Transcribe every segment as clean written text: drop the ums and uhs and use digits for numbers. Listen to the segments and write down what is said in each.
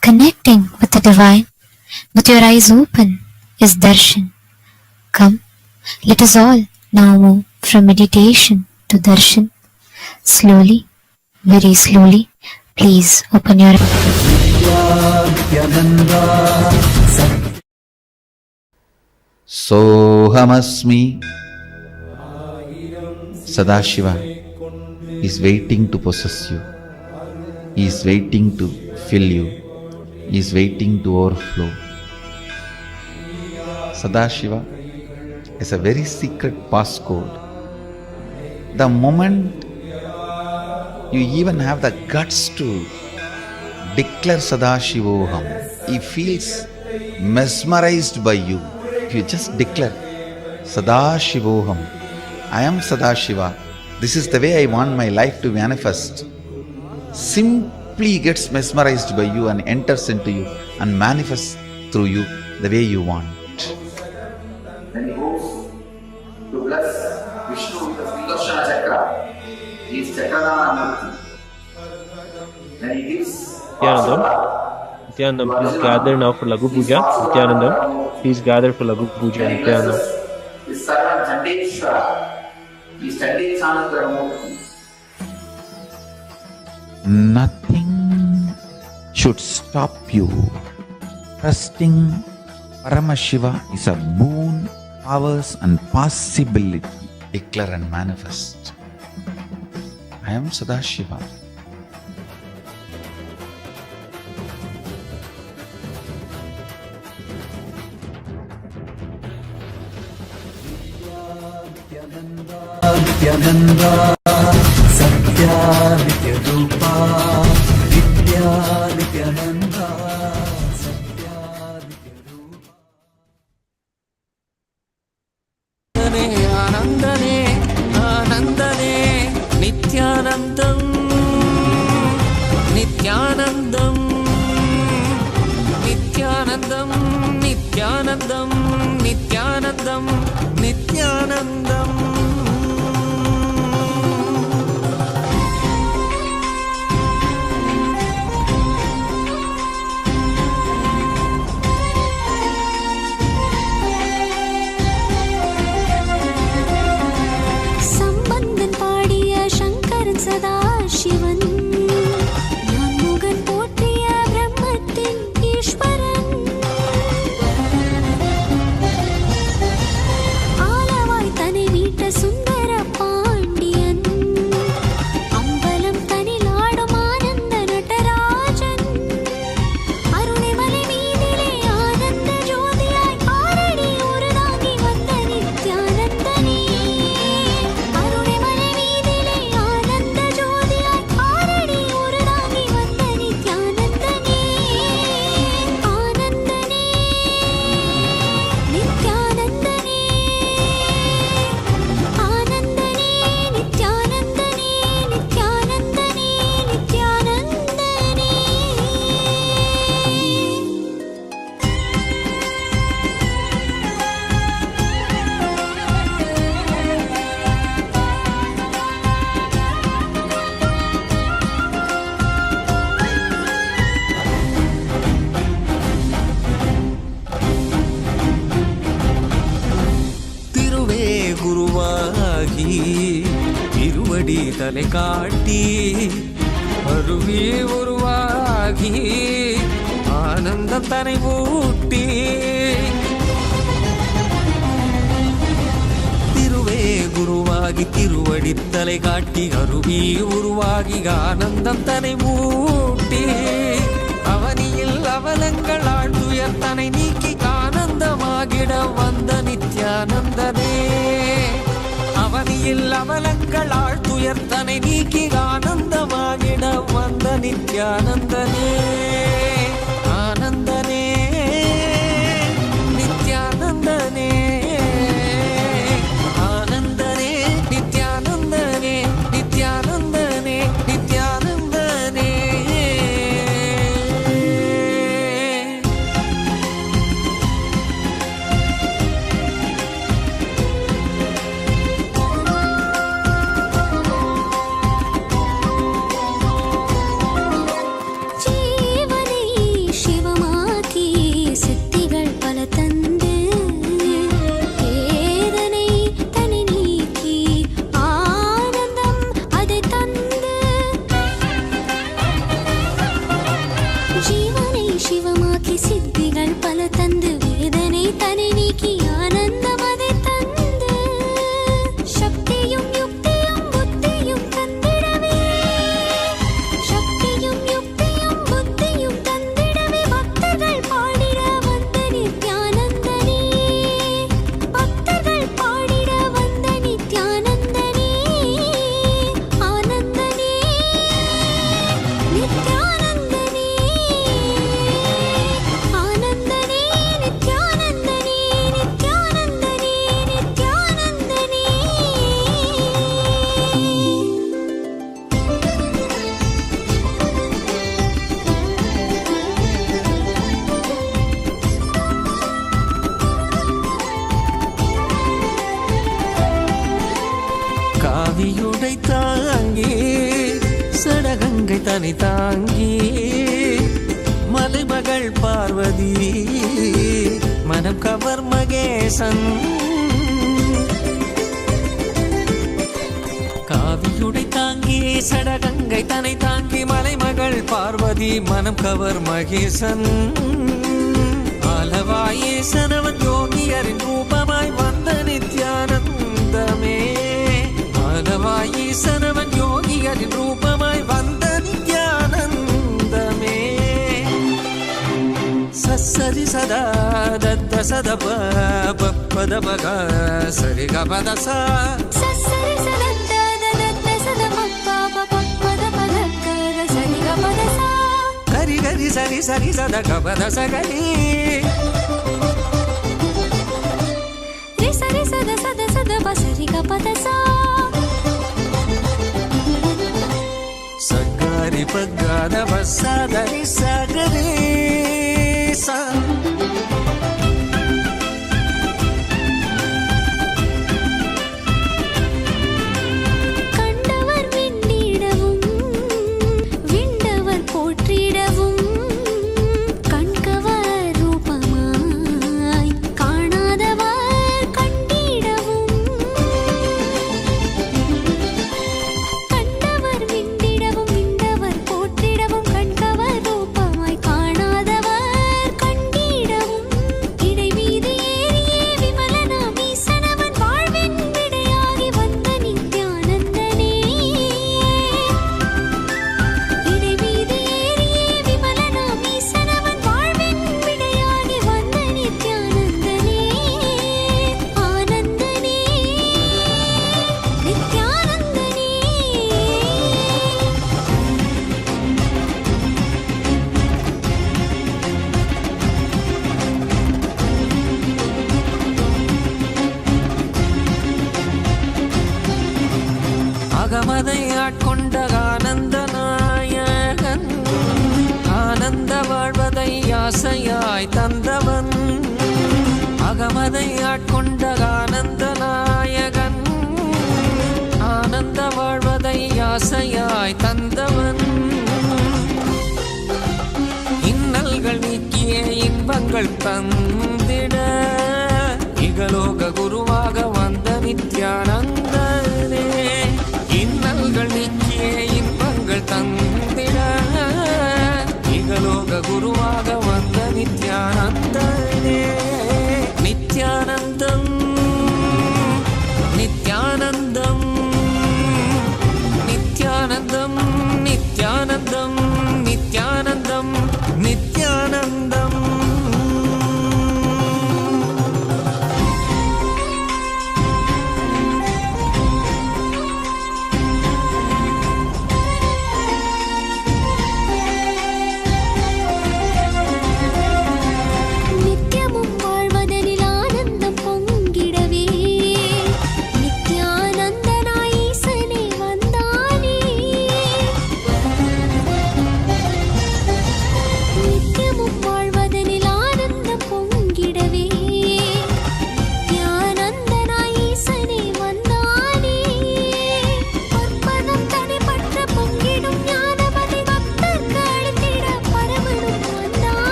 Connecting with the divine, with your eyes open, is darshan. Come, let us all now move from meditation to darshan. Slowly, very slowly, please open your eyes. Sohamasmi. Sadashiva is waiting to possess you. He is waiting to fill you. He is waiting to overflow. Sadashiva is a very secret passcode. The moment you even have the guts to declare Sadashivoham, he feels mesmerized by you. If you just declare Sadashivoham, I am Sadashiva, this is the way I want my life to manifest, simply gets mesmerized by you and enters into you and manifests through you the way you want. Then he goes to bless Vishnu with the Sudarshana chakra. He is Chakradana Murthy. Then he gives Nithyananda, please gather now for Lagu Puja. Nithyananda, please gather for Lagu Puja. Nithyananda. His servant Chandesha. He is Chandesha Murthy. Nothing should stop you. Trusting Paramashiva is a boon, powers and possibility. Declare and manifest. I am Sadashiva. Nithyananda, Satya Nityarupa, Nithyananda, Satya Nityarupa. Anandane, Anandane, Nithyanandam, Nithyanandam, Nithyanandam, Nithyanandam, Nithyanandam, Nithyanandam. திருவடி தலை காட்டி அருவி உருவாகி ஆனந்தம் தனை ஊட்டி திருவே குருவாகி திருவடி தலை காட்டி அருவி உருவாகி ஆனந்தம் தனை ஊட்டி அவனியில் அவலங்கள் ஆழ்ந்துயர் தனை நீக்கி ஆனந்தமாகிட வந்த நித்யானந்தனே அவனியில் அவலங்கள் ஆழ்துயர் தனை நீக்கி ஆனந்தமாகிட வந்த நித்யானந்தனே ஆனந்தனே நித்யானந்தனே ஆனந்தனே நித்யானந்தனே நித்யானந்தனே நித்யானந்தனே நித்யானந்தனே ஆனந்தனே நித்யானந்தனே நித்யானந்தனே நித்யானந்தனே காவியுடை தாங்கி சடகங்கை தனி தாங்கி மலைமகள் பார்வதி மனம் கவர் மகேசன் காவியுடை தாங்கி சடகங்கை தனை தாங்கி மலைமகள் பார்வதி மனம் கவர் மகேசன் ஆலவாயேசனவன் யோகியரின் ரூபமாய் வந்த நித்யானந்தமே ஆலவாயேசனவன் யோகியரின் ரூபமாய் வந்த நித்யானந்தமே சரி சதா தத்த சத பத பக சரி கபத சா சரி சலந்த தத்த சத பப்பா பப்பத பதக்கர சரி கபத சா கரி கரி சரி சரி சத கபத சகரி ரி சரி சத சத சத பசரி கபத சா சகரி பகத பசதரி சகரி சா கண்டவர் விண்ணிடவும் விண்டவர் போற்றிடவும் கண்கவர் ரூபமாய் காணாதவர் கண்டிடவும் கண்டவர் விண்டிடவும் விண்டவர் போற்றிடவும் கண்கவர் ரூபமாய் காணாதவர் கண்டிடவும் இடை மீது ஏறியே விமலனாம் ஈசனவன் வாழ்வின் விடையாகி வந்த நித்யானந்தனே இடை மீது ஏறியே விமலனாம் ஈசனவன் வாழ்வின் விடையாகி வந்த நித்யானந்தனே ஆனந்தனே நித்யானந்தனே அகமதை ஆட்கொண்ட ஆனந்த நாயகன் ஆனந்த வாழ்வதை ஆசையாய் தந்தவன் அகமதை ஆட்கொண்ட ஆனந்த நாயகன் ஆனந்த வாழ்வதை ஆசையாய் தந்தவன் இன்னல்கள் நீக்கிய இன்பங்கள் தந்திட இகலோக குருவாக வந்த நித்யானந்தனே இன்னல்கள் நீக்கிய இன்பங்கள் தந்திட இகலோக குருவாக வந்த நித்யானந்தனே நித்யானந்தம் நித்யானந்தம் நித்யானந்தம் நித்யானந்தம் நித்யானந்தம் நித்யானந்தம்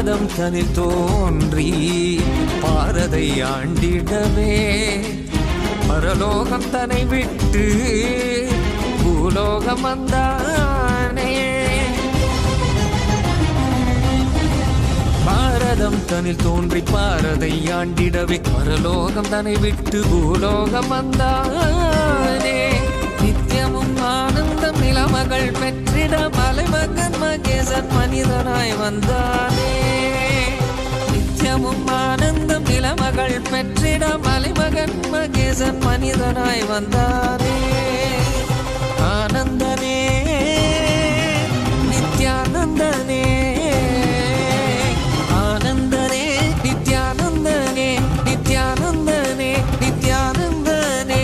பாரதம் தனில் தோன்றி பாரதை ஆண்டிடவே பரலோகம் தன்னை விட்டு பூலோகம் வந்தானே. பாரதம் தனில் தோன்றி பாரதை ஆண்டிடவே பரலோகம் தன்னை விட்டு பூலோகம் வந்தானே. நித்தியமும் ஆனந்தம் நிலமகள் பெற்றிட மலைமகன் மகேசன் மனிதனாய் வந்தானே. நித்தியமும் ஆனந்தம் நிலமகள் பெற்றிட மலைமகன் மகேசன் மனிதனாய் வந்தானே. ஆனந்தனே நித்யானந்தனே, ஆனந்தனே நித்யானந்தனே, நித்யானந்தனே நித்யானந்தனே.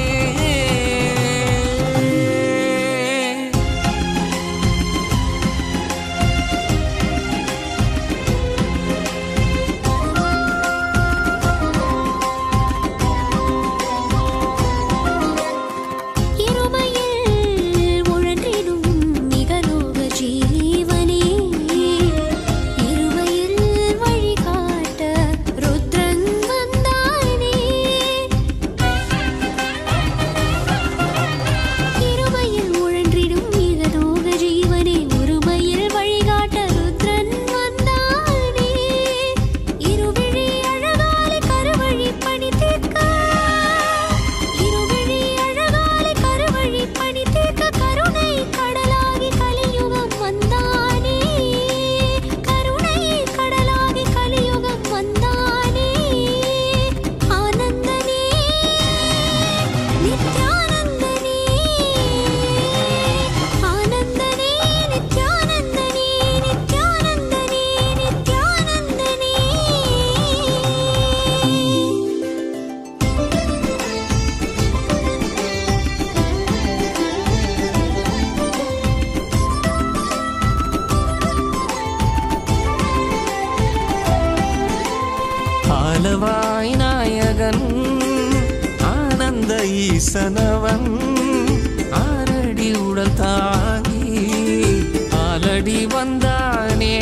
ஆலவாய் நாயகன் ஆனந்த ஈசனவன் ஆரடி உடல் தாங்கி ஆலடி வந்தானே.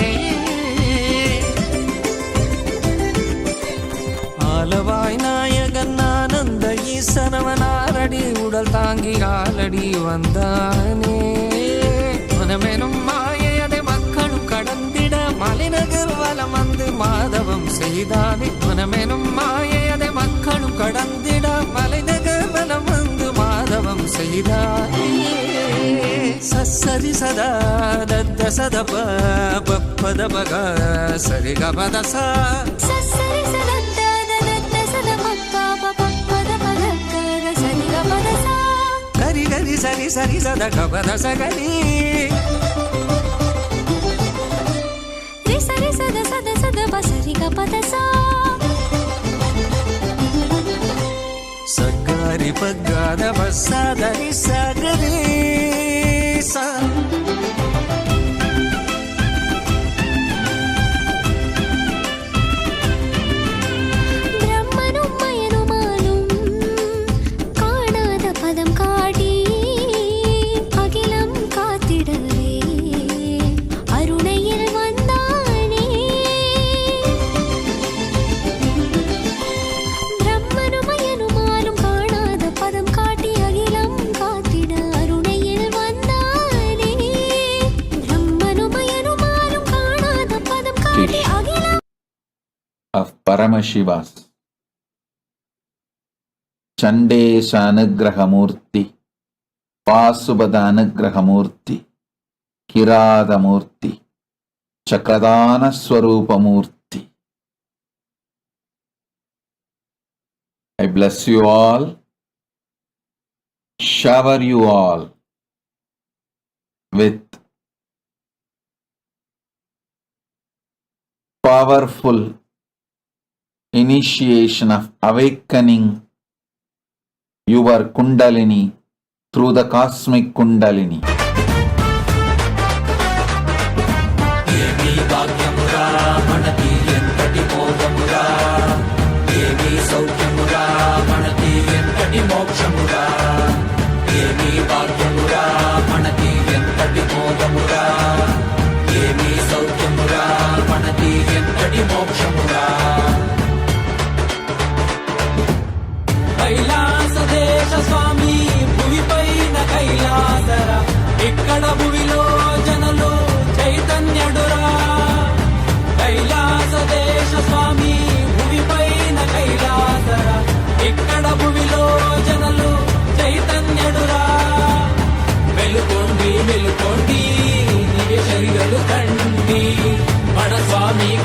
ஆலவாய் நாயகன் ஆனந்த ஈசனவன் ஆரடி உடல் தாங்கி ஆலடி வந்தானே. மனமெனும் மாயதை மக்களும் கடந்திட மலைநகர் வலம் வந்து மாதவம் செய்தானே. மனமெனும் மாயதை மக்களும் கடந்திட மலைநகர் வலம் வந்து மாதவம் செய்தானே. சரி சதா தத்த சத பத பக சரி கபத சா கரி கரி சரி சரி சத கபத சகரி சரி சத சத சத பசரி கபத சா சகரி பகாத பசதரி சகரி சா. பிரம்மனும் மயனுமாலும் காணாத பதம் காட்டி அகிலம் காத்திடவே அருணையில் வந்தானே. பிரம்மனும் மயனுமாலும் காணாத பதம் காட்டி அகிலம் காத்திட அருணையில் வந்தானே. பிரம்மனும் மயனுமாலும் காணாத பதம் காட்டி அகிலம் of Paramashivas. Chandesha Anugraha Murthy, Pasubada Anugraha Murthy, Kirada Murthy, Chakradana Swarupa Murthy. I bless you all, shower you all with powerful initiation of awakening your Kundalini through the cosmic Kundalini.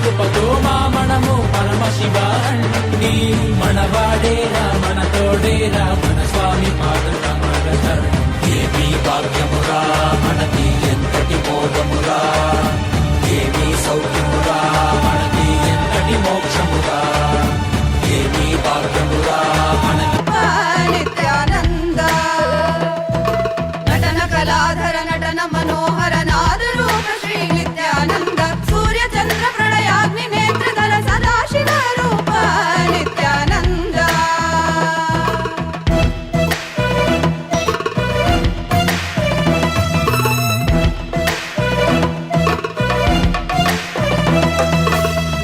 కృపతో మా మనము పరమశివాన్ని మనవాడేరా మన తోడేరా మన స్వామి పాదకమల ఏమి భాగ్యమురా మనకి ఎంతటి మోదమురా ఏమి సౌఖ్యమురా మనకి ఎంతటి మోక్షమురా ఏమి భాగ్యమురా మనకి నిత్యానంద నటన కళాధర నటన మనోహర నాద రూప శ్రీ నిత్యానంద సూర్య చంద్ర ప్రళయాగ్ని నేత్రధర సదాశివ రూప నిత్యానంద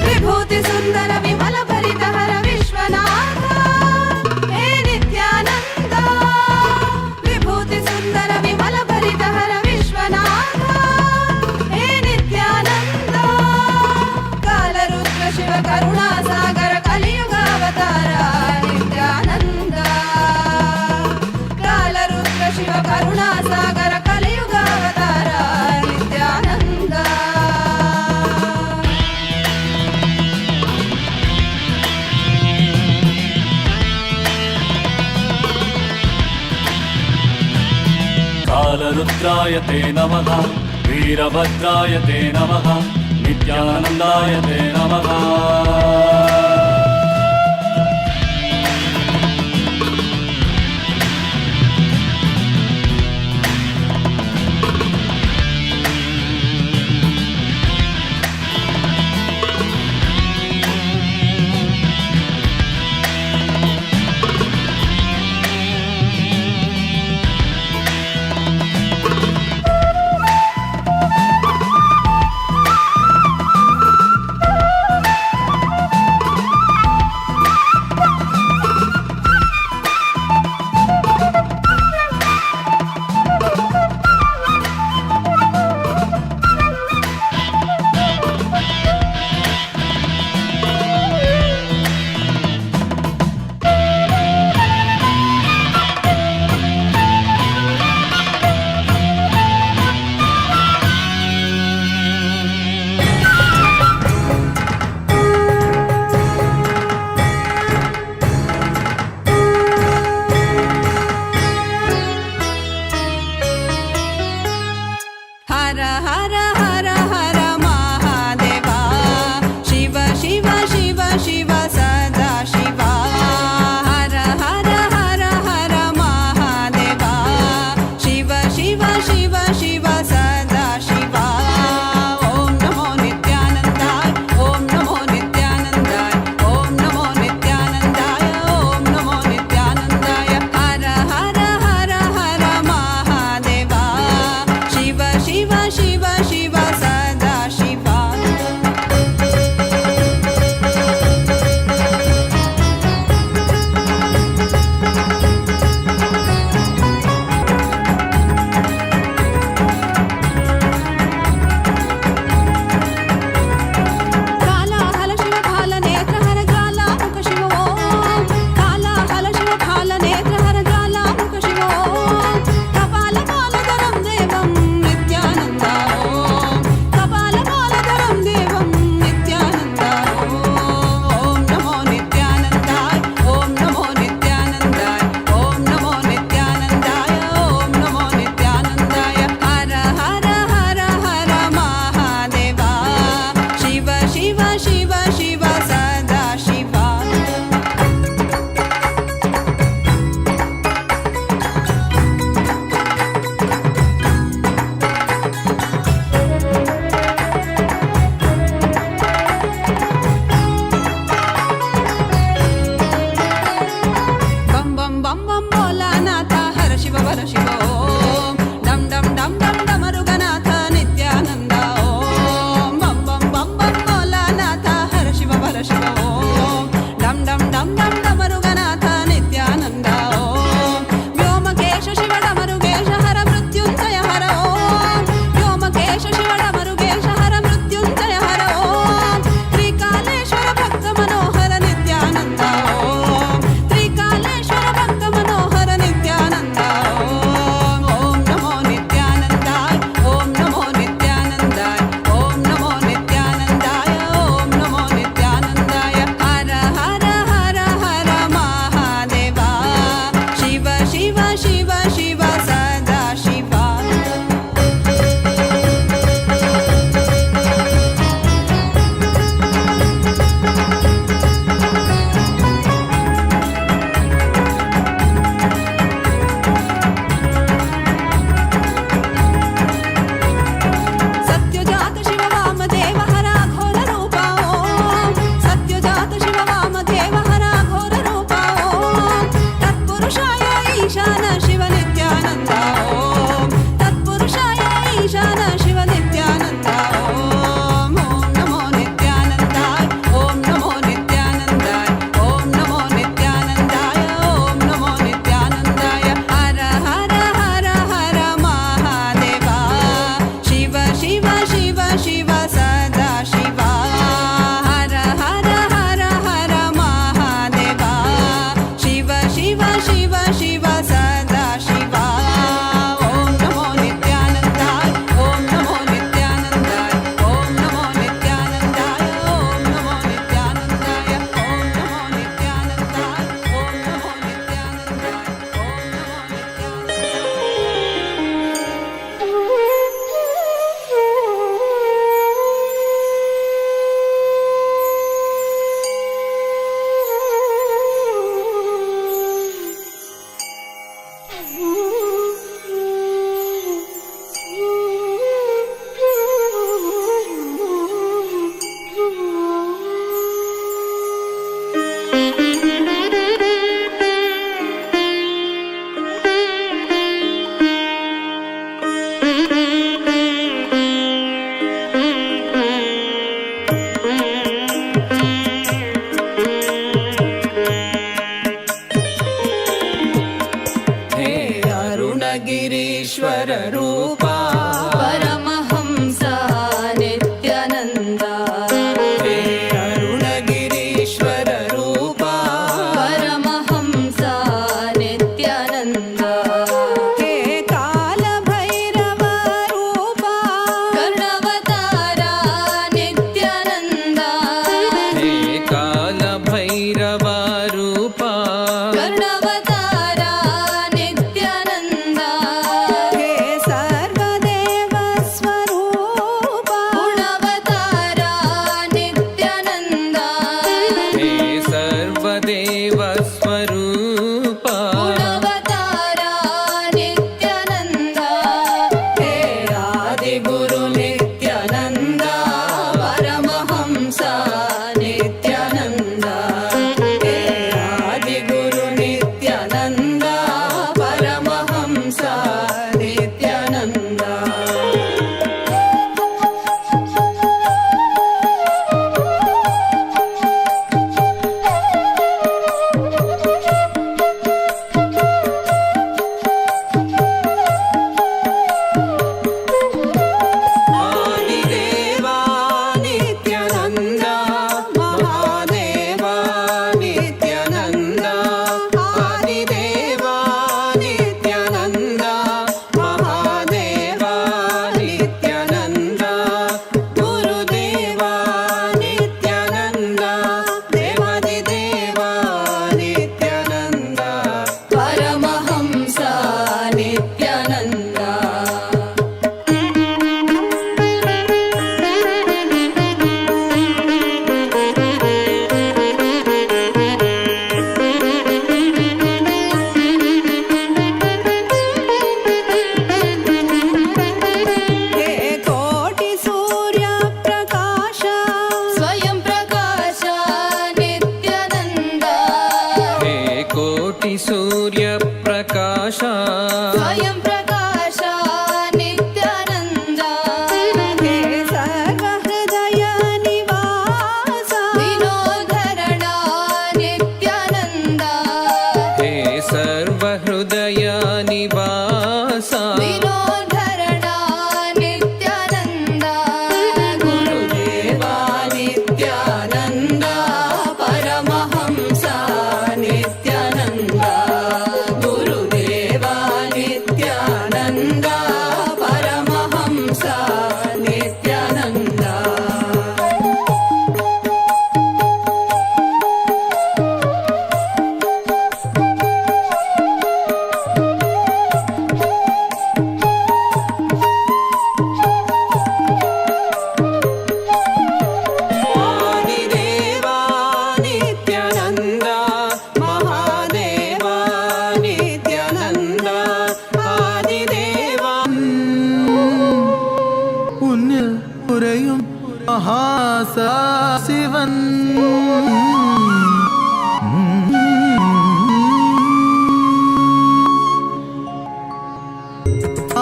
విభూతి సుందర విమల భరితహర విశ్వనాథ హే నిత్యానంద విభూతి సుందర విమల భరితహర విశ్వనాథ హే నిత్యానంద కాలరుద్ర శివ కరుణా సాగర కలియుగావతార నిత్యానంద కాలరుద్ర శివ కరుణా సాగర కలియుగావతార నిత్యానంద कालरुद्राय ते नमः वीरभद्राय ते नमः नित्यानन्दाय ते नमः रूपा परमहंसा नित्यानन्दा हे अरुणगिरीश्वर रूपा परमहंसा नित्यानन्दा हे कालभैरव रूपा कर्णवतारा नित्यानन्दा हे कालभैरव रूपा कर्णवतारा नित्यानन्दा हे सर्वदेव स्वरूपा गुणवतारा नित्यानन्दा हे सर्वदेव स्वरूपा गुणवतारा नित्यानन्दा हे आदिगुरु नित्यानन्दा परमहंसा नित्यानन्दा हे आदिगुरु नित्यानन्दा परमहंसा नित्यानन्दा आदिदेवा नित्यानन्दा महादेवा नित्यानन्दा आदिदेवा नित्यानन्दा महादेवा नित्यानन्दा गुरुदेवा नित्यानन्दा देवादिदेवा नित्यानन्दा परमहंसा नित्यानन्दा हे कोटि सूर्य प्रकाश स्वयं प्रकाश नित्यानन्दा हे कोटि सूर्य प्रकाश स्वयं प्रकाश नित्यानन्दा हे सर्वहृदय निवास विनोधरणा नित्यानन्दा हे सर्वहृदय निवास विनोधरणा नित्यानन्दा गुरुदेवा नित्यानन्दा परमहंसा नित्यानन्दा गुरुदेवा नित्यानन्दा परमहंसा नित्यानन्दा आदिदेवा नित्यानन्दा महादेवा नित्यानन्दा आदिदेवा ഉന്നിൽ ഉറയും മഹാസാശിവൻ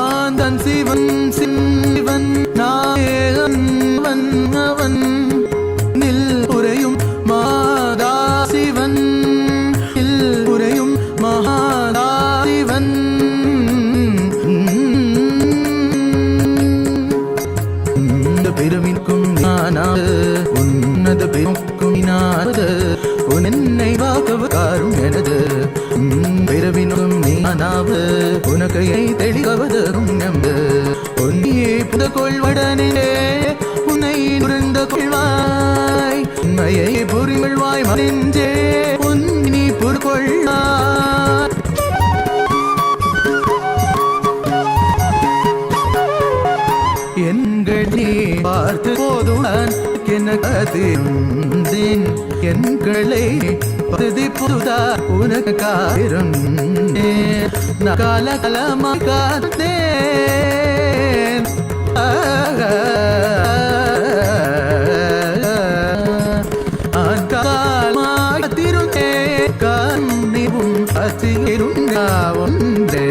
ആന്തൻ ശിവൻ ശിവൻ നായകൻ അവൻ നിൽ ഉറയും മഹാദാശിവൻ നിൽ ഉറയും മഹാദാശിവൻ பெருமிக்கும் நானாது உன்னத பெருக்கும் நானது உன்னை வாக்கவகாரும் எனது பெருவினும் நீனாவு உனக்கையை தெளிவதும் நம்பு உன்னையே புத கொள்வடனே உன்னை புரிந்து கொள்வாய் உண்மையை புரிவள்வாய் மறிஞ்சே உன்னி புரிகொள்ளாய் எண்களை பார்த்து போதுவான் எனக்கதிருந்தேன் எண்களை பதி புதுதா உனக்கு காயிருந்தேன் கால காலமாக காத்தேன் காலமாக திருந்தே கண்ணிவும் அசிருந்தா ஒன்றே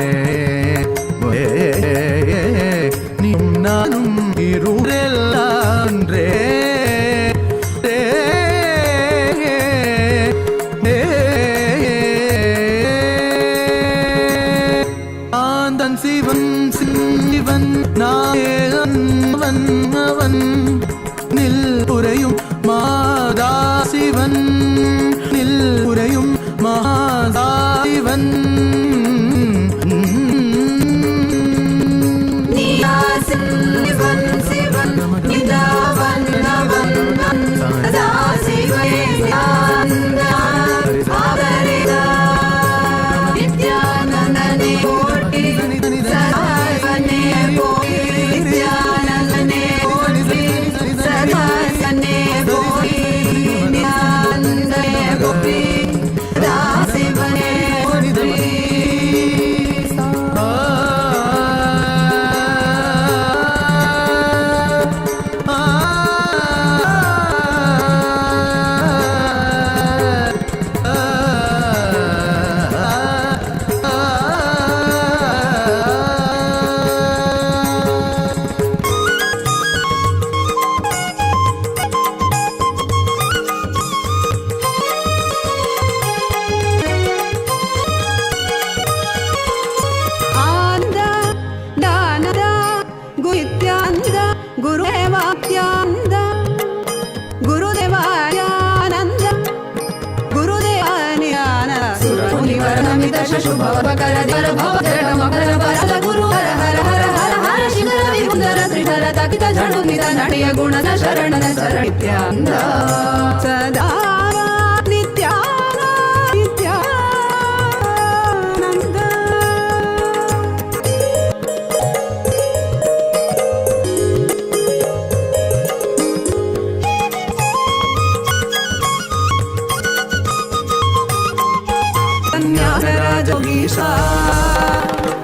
நீயும் நானும் இருளெல்லான்றே ஆந்தன் சிவன் சிவன் दश शुभ कर धर भव जड़ मकर वर गुरु हर हर हर हर हर शिखर विमुदर त्रिधर तकित झणु निध नडिय गुण शरण शरण नित्यानंद सदा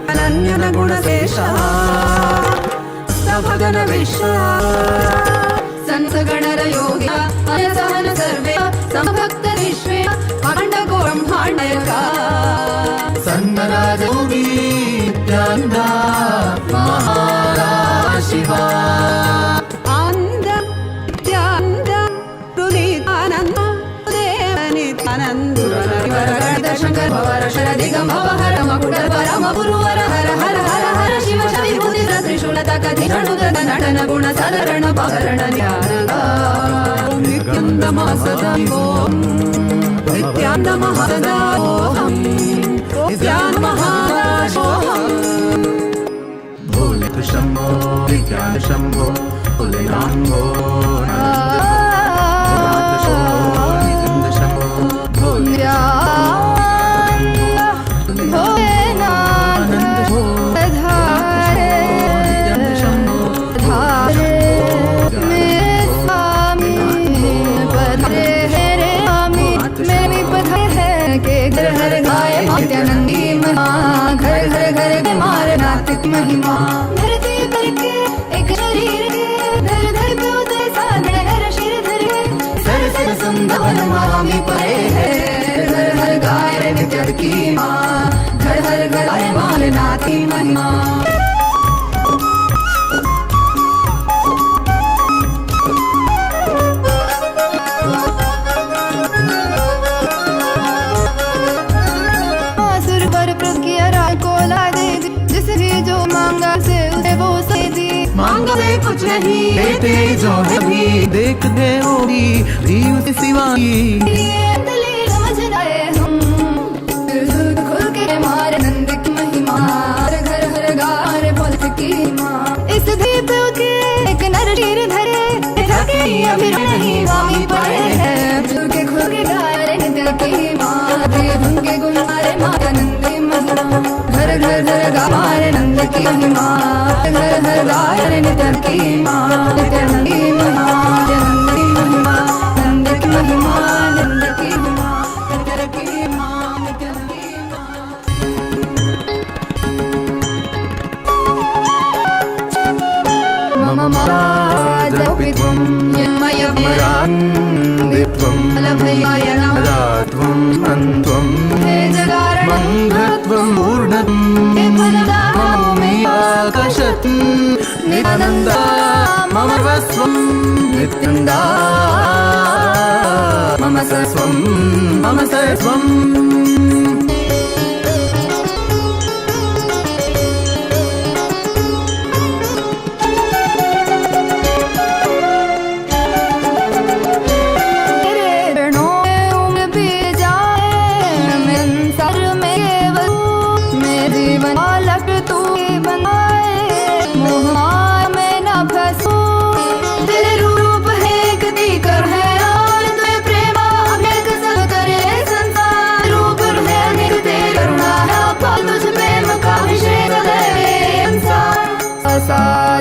अनन्यन गुणशेषा भगन विश्वा संस गणर योगी अयसहन सर्वे समभक्त विश्वे अखंड गो ब्रह्मांडयका सन्नराजोगी नित्यानंद महाशिवा आनंद नित्यानंद रुनितानंद देव नित्यानंद शंकर भवर शरदि गम हर मकुटर परम गुरुवर हर हर हर हर शिव शवि बुद्धि त्रिशूल तकधि झणुद नटन गुण सदरण पहरण ध्यान नित्यानंद सदा ओम नित्यानंद सदा ओम नित्यानंद महाशोहम भोले शंभो नित्यानंद शंभो भोले नामो नित्यानंद शंभो भोले नित्यानंदी महा घर घर घर के मारनातिक महिमा धरती पर के एक शरीर के धर धर पे उदय साधन हर शिर धर सर सर सुंदवन मामी परे है घर हर गाय नित्य की माँ घर हर गाय मारनाती महिमा मांगा दे कुछ नहीं देते जो है भी देखते होगी रीव से सिवाई समझ आए हम खुल के मारे नंदिक महिमा घर हर गार बोलत की माँ इस दीप के एक नर शीर धरे थके अभी नहीं वामी पड़े है खुल के गारे नित्य की माँ धुन के गुण मारे माता नंदी महिमा घर घर घर गा मारे नंद की महिमा घर घर गाय नित्य की माँ नित्य नंदी महिमा नंदी महिमा नंद की महिमा नंद की महिमा नित्य की माँ नित्य नंदी मम मादपित्वं यन्मयमरान्दित्वं लभयायनमदात्वं अन्त्वं हे जगारण मङ्गत्वं ऊर्णं ममे आकाशत् नित्यानन्द मम वस्वं नित्यानन्द मम सर्वं मम सर्वं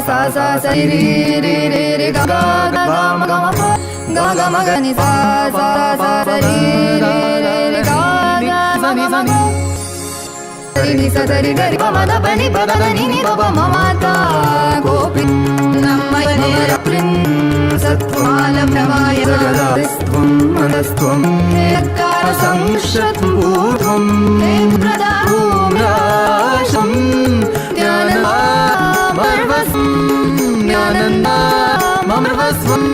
सा सा सा रे रे रे रे गा गा गा म गा म गा गा म गा नि सा सा सा रे रे रे गा गा सा नि रे नि सा रे ga ri pa ma da pa ni pa da ni ni pa pa ma ma ta gopin nammaya prin satvalam navaya jagadaistvam manastvam ekara samshatvam urdhvam pradam rasham jnanam marvasvam jnananda marvasvam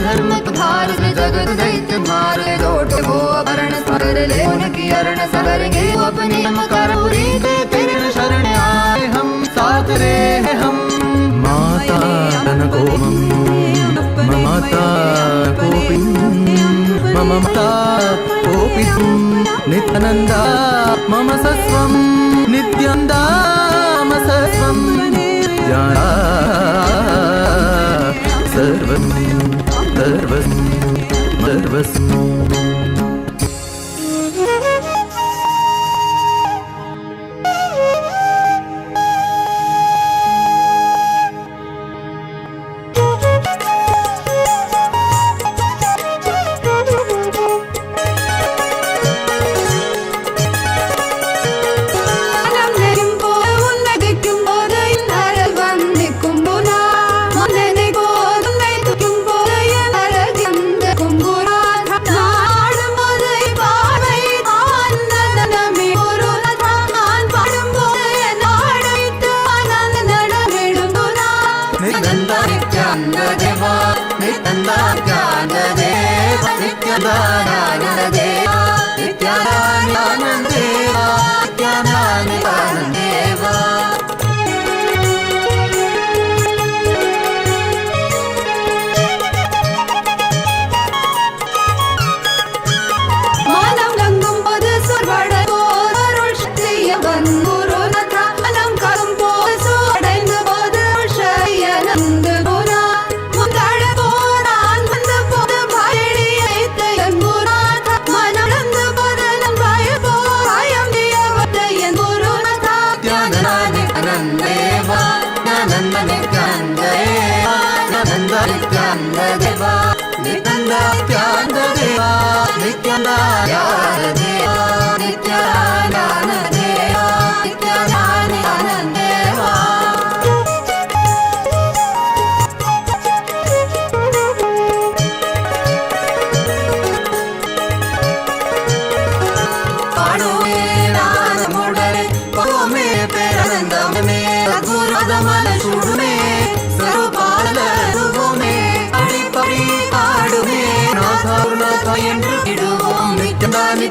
धर्म भारत जगत दैत्य मार दोट वो अरण स्मर ले उनकी अरण सगर गे अपने मकर पूरी तेरे शरण आए हम तेरे हम माता कोमं ममता कोपिं मम माता कोपितुं नित्यानन्दा मम सस्वं नित्यानन्दा मम सस्वं नित्यानन्दा सर्वं सर्वं सर्वस्वं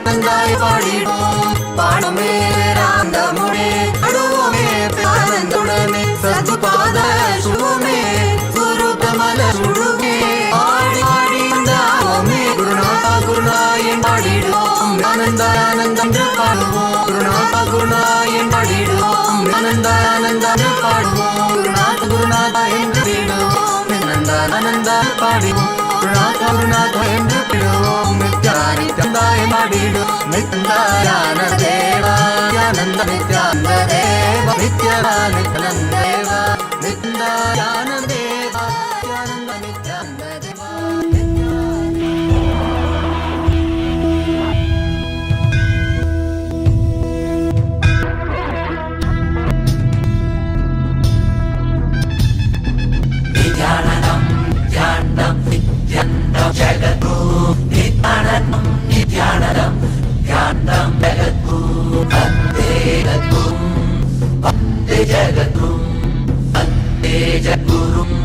தந்தாய் பாடிடுவோம் பாடமே ராந்தமுடே அடுவோமே பேரந்துடனே சத்பாத சுடுவோமே சுருத்தமல சுடுவே ஆடி ஆடி வந்தாவோமே குருநாதா குருநாயன் பாடிடுவோம் ஆனந்த ஆனந்தம் பாடுவோம் குருநாதா குருநாயன் பாடிடுவோம் ஆனந்த ஆனந்தம் பாடுவோம் குருநாத குருநாதா என்று பாடுவோம் ஆனந்த ஆனந்த பாடிடுவோம் குருநாத குருநாதா என்று பாடுவோம் நித்யானந்தாய பாடிடுவோம் நித்யானந்த தேவா நித்யானந்த நித்யானந்த தேவா நித்யானந்த தேவா நித்யானந்த தேவா நித்யானந்த நித்யானந்த தேவா நித்யானந்தம் த்யானம் நித்யானந்தம் ஜகத்கு நித்யானந்தம் நித்யானந்தம் த்யானம் ஜகத்கு வந்தே ஜகத்கு வந்தே ஜகத்கு வந்தே ஜகுரும்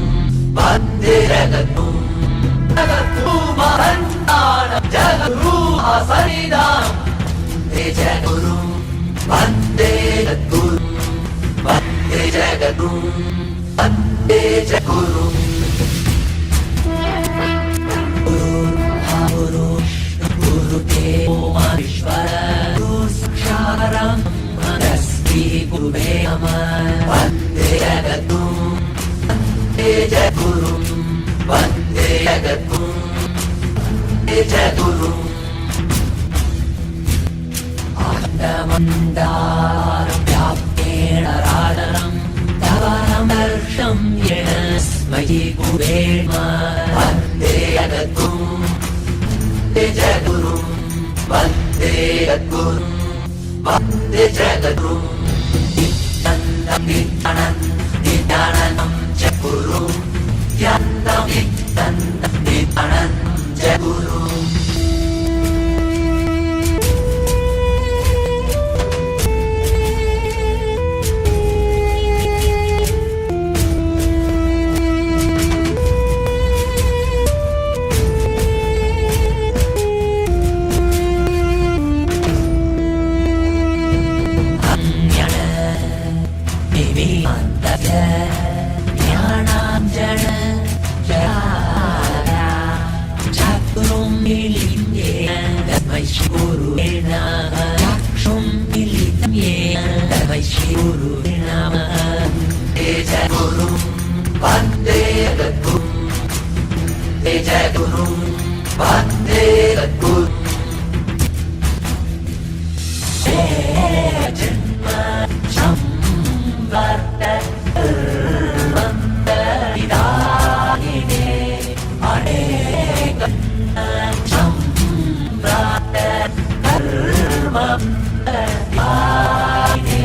வந்தே ஜகத்கு ஜகத்கு மகந்தானம் ஜகத்கு ஆசரிதானம் வந்தே ஜகுரும் வந்தே ஜகுரும் வந்தே ஜகத்கும் வந்தே ஜகுரும் குரு குரு தேவோ மகேஸ்வர குரு சாரம் மனஸ்தி குருவே நமः வந்தே ஜகத்கும் வந்தே ஜகுரும் வந்தே ஜகத்கும் வந்தே ஜகுரும் ஆனந்தமந்தாரம் व्याप्तेन राजनं तवरमर्षं येनस्मयि गुरुवे नमः वन्दे जगद्गुरुं वन्दे जगद्गुरुं वन्दे जगद्गुरुं वन्दे जगद्गुरुं नित्यानन्दं नित्यानन्दं च गुरुं नित्यानन्दं नित्यानन्दं च गुरुं तस्मै श्री गुरुवे नमः चक्षुं मिलितं येन तस्मै श्री गुरुवे नमः तेज गुरुं वन्दे जगद्गुरुं तेज गुरुं वन्दे जगद्गुरुं जन्म संवर्तविदायिने अनेकन्न संव्रातधर्मविदायिने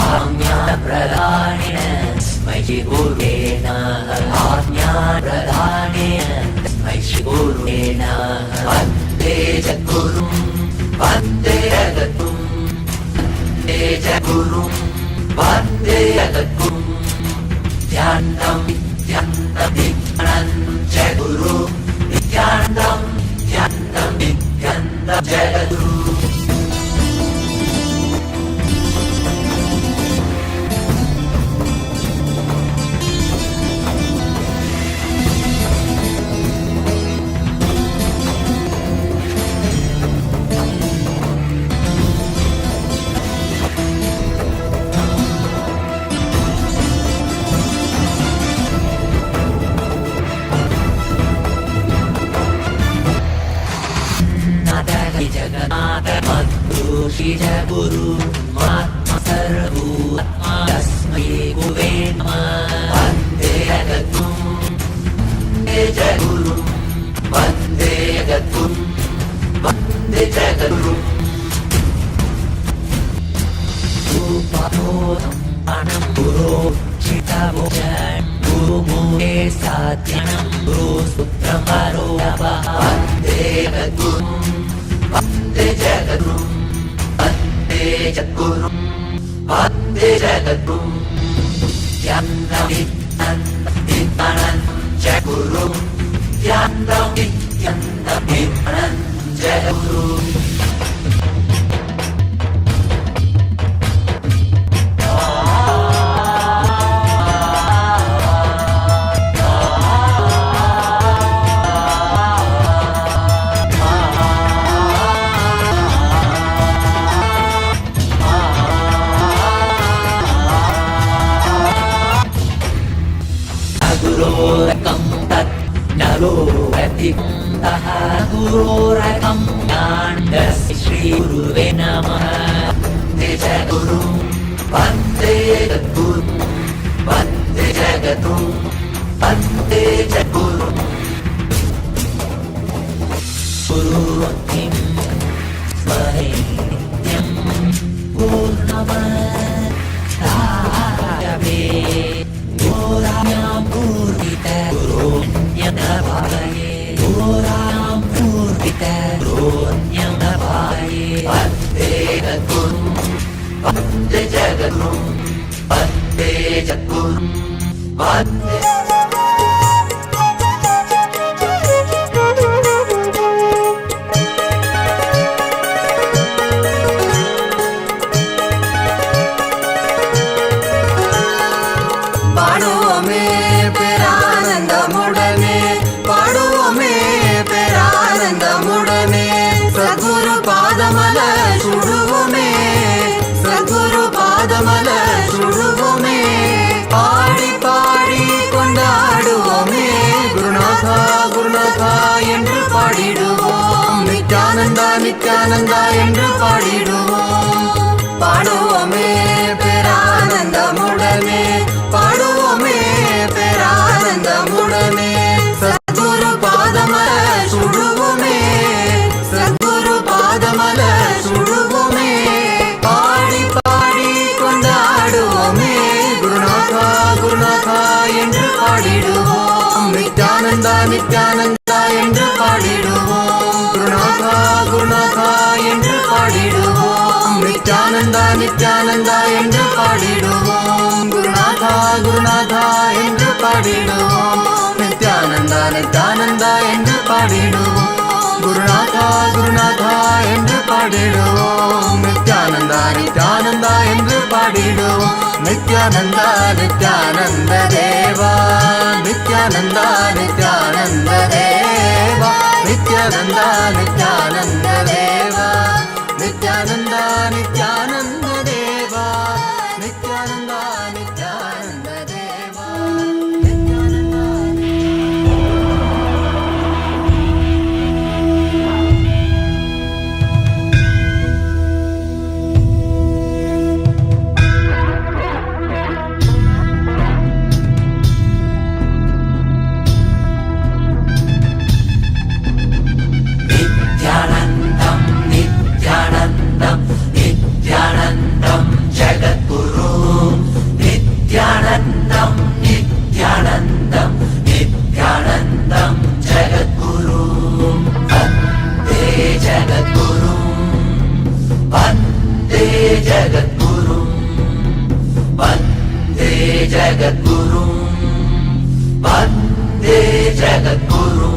आज्ञाप्रदानेन तस्मै श्री गुरुवे नमः आज्ञाप्रदानेन तस्मै श्री गुरुवे नमः वन्दे जगद्गुरुं वन्दे जगद्गुरुं वन्दे जगद्गुरुं वन्दे जगद्गुरुं ध्यानं ध्यानं ध्यानं जगद्गुरु ध्यानं ध्यानं ध्यानं जगद्गुरु जगन्नाथ बन्धु श्री जगद्गुरु महात्मा सर्वभूतात्मा तस्मै गुरुवे नमः वन्दे जगद्गुरुं वन्दे जगद्गुरुं वन्दे जगद्गुरुं वन्दे जगद्गुरुं रूपबोधं अनं गुरो चित्तबोधं गुरुमुखे साध्यनं गुरुसूत्रं वरोऽपः वन्दे जगद्गुरुं वन्दे जगद्गुरुं वन्दे जगद्गुरुं वन्दे जगद्गुरुं ध्यानं ध्यानं जगद्गुरुं ध्यानं ध्यानं जगद्गुरुं गुरोरकं तत् नरोरतितः गुरोरकं ज्ञानस्य श्री गुरुवे नमः वन्दे जगद्गुरुं वन्दे जगद्गुरुं वन्दे जगद्गुरुं वन्दे जगद्गुरुं गुरुरतिं स्मरे नित्यं पूर्णमदायवे गोरायां पूर्वित गुरोऽन्यनभाये गोरायां पूर्वित गुरोऽन्यनभाये वन्दे जगद्गुरुं वन्दे जगद्गुरुं वन्दे जगद्गुरुं वन्दे நித்யானந்தா என்று பாடிடுவோம் பாடுவோமே பேரானந்தமுடனே பாடுவோமே பேரானந்தமுடனே சத்குரு பாதமல சுடுவோமே சத்குரு பாதமல சுடுவோமே பாடி பாடி கொண்டாடுவோமே குருநாதா குருநாதா என்று பாடிடுவோம் நித்யானந்தா நித்யானந்தா என்று பாடிடுவோம் குருநாதா என்று பாடிடுவோம் நித்யானந்தா நித்யானந்தா என்று பாடிடுவோம் குருநாதா குருநாதா என்று பாடிடுவோம் நித்யானந்தா நித்யானந்தா என்று பாடிடுவோம் குருநாதா குருநாதா என்று பாடிடுவோம் நித்யானந்தா நித்யானந்தா என்று பாடிடுவோம் நித்யானந்தா நித்யானந்த தேவா நித்யானந்தா நித்யானந்த தேவா நித்யானந்தா நித்யானந்த जगद्गुरुं वन्दे जगद्गुरुं वन्दे जगद्गुरुं वन्दे जगद्गुरुं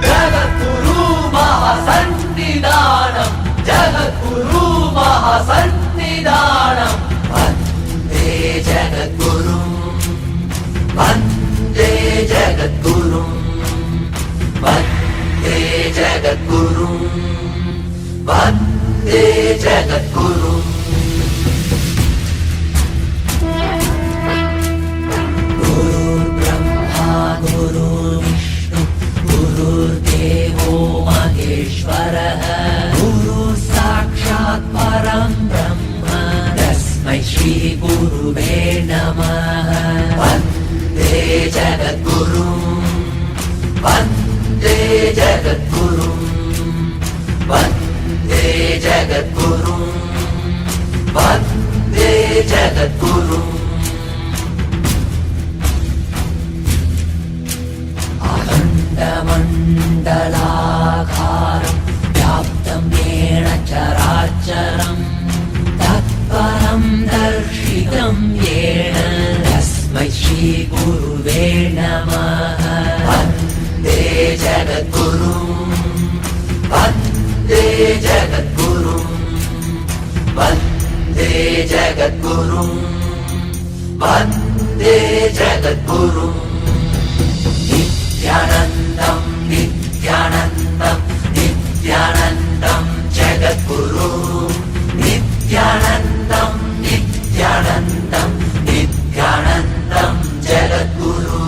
जगद्गुरु महासन्निधानं जगद्गुरु महासन्निधानं वन्दे जगद्गुरुं वन्दे जगद्गुरुं वन्दे जगद्गुरुं वन्दे जगद्गुरुं गुरुर्ब्रह्मा गुरुर्विष्णु गुरुर्देवो महेश्वरः गुरुः साक्षात् परं ब्रह्म तस्मै श्री गुरुवे नमः वन्दे जगद्गुरुं वन्दे जगद्गुरुं वन्दे जगद्गुरुं वन्दे जगद्गुरुं अखण्डमण्डलाकारं व्याप्तं येन चराचरं तत्परं दर्शितं येन तस्मै श्रीगुरुवे नमः वन्दे जगद्गुरुं वन्दे जगद्गुरुं वन्दे जगद्गुरुं वन्दे जगद्गुरुं नित्यानन्दं नित्यानन्दं नित्यानन्दं जगद्गुरु नित्यानन्दं नित्यानन्दं नित्यानन्दं जगद्गुरु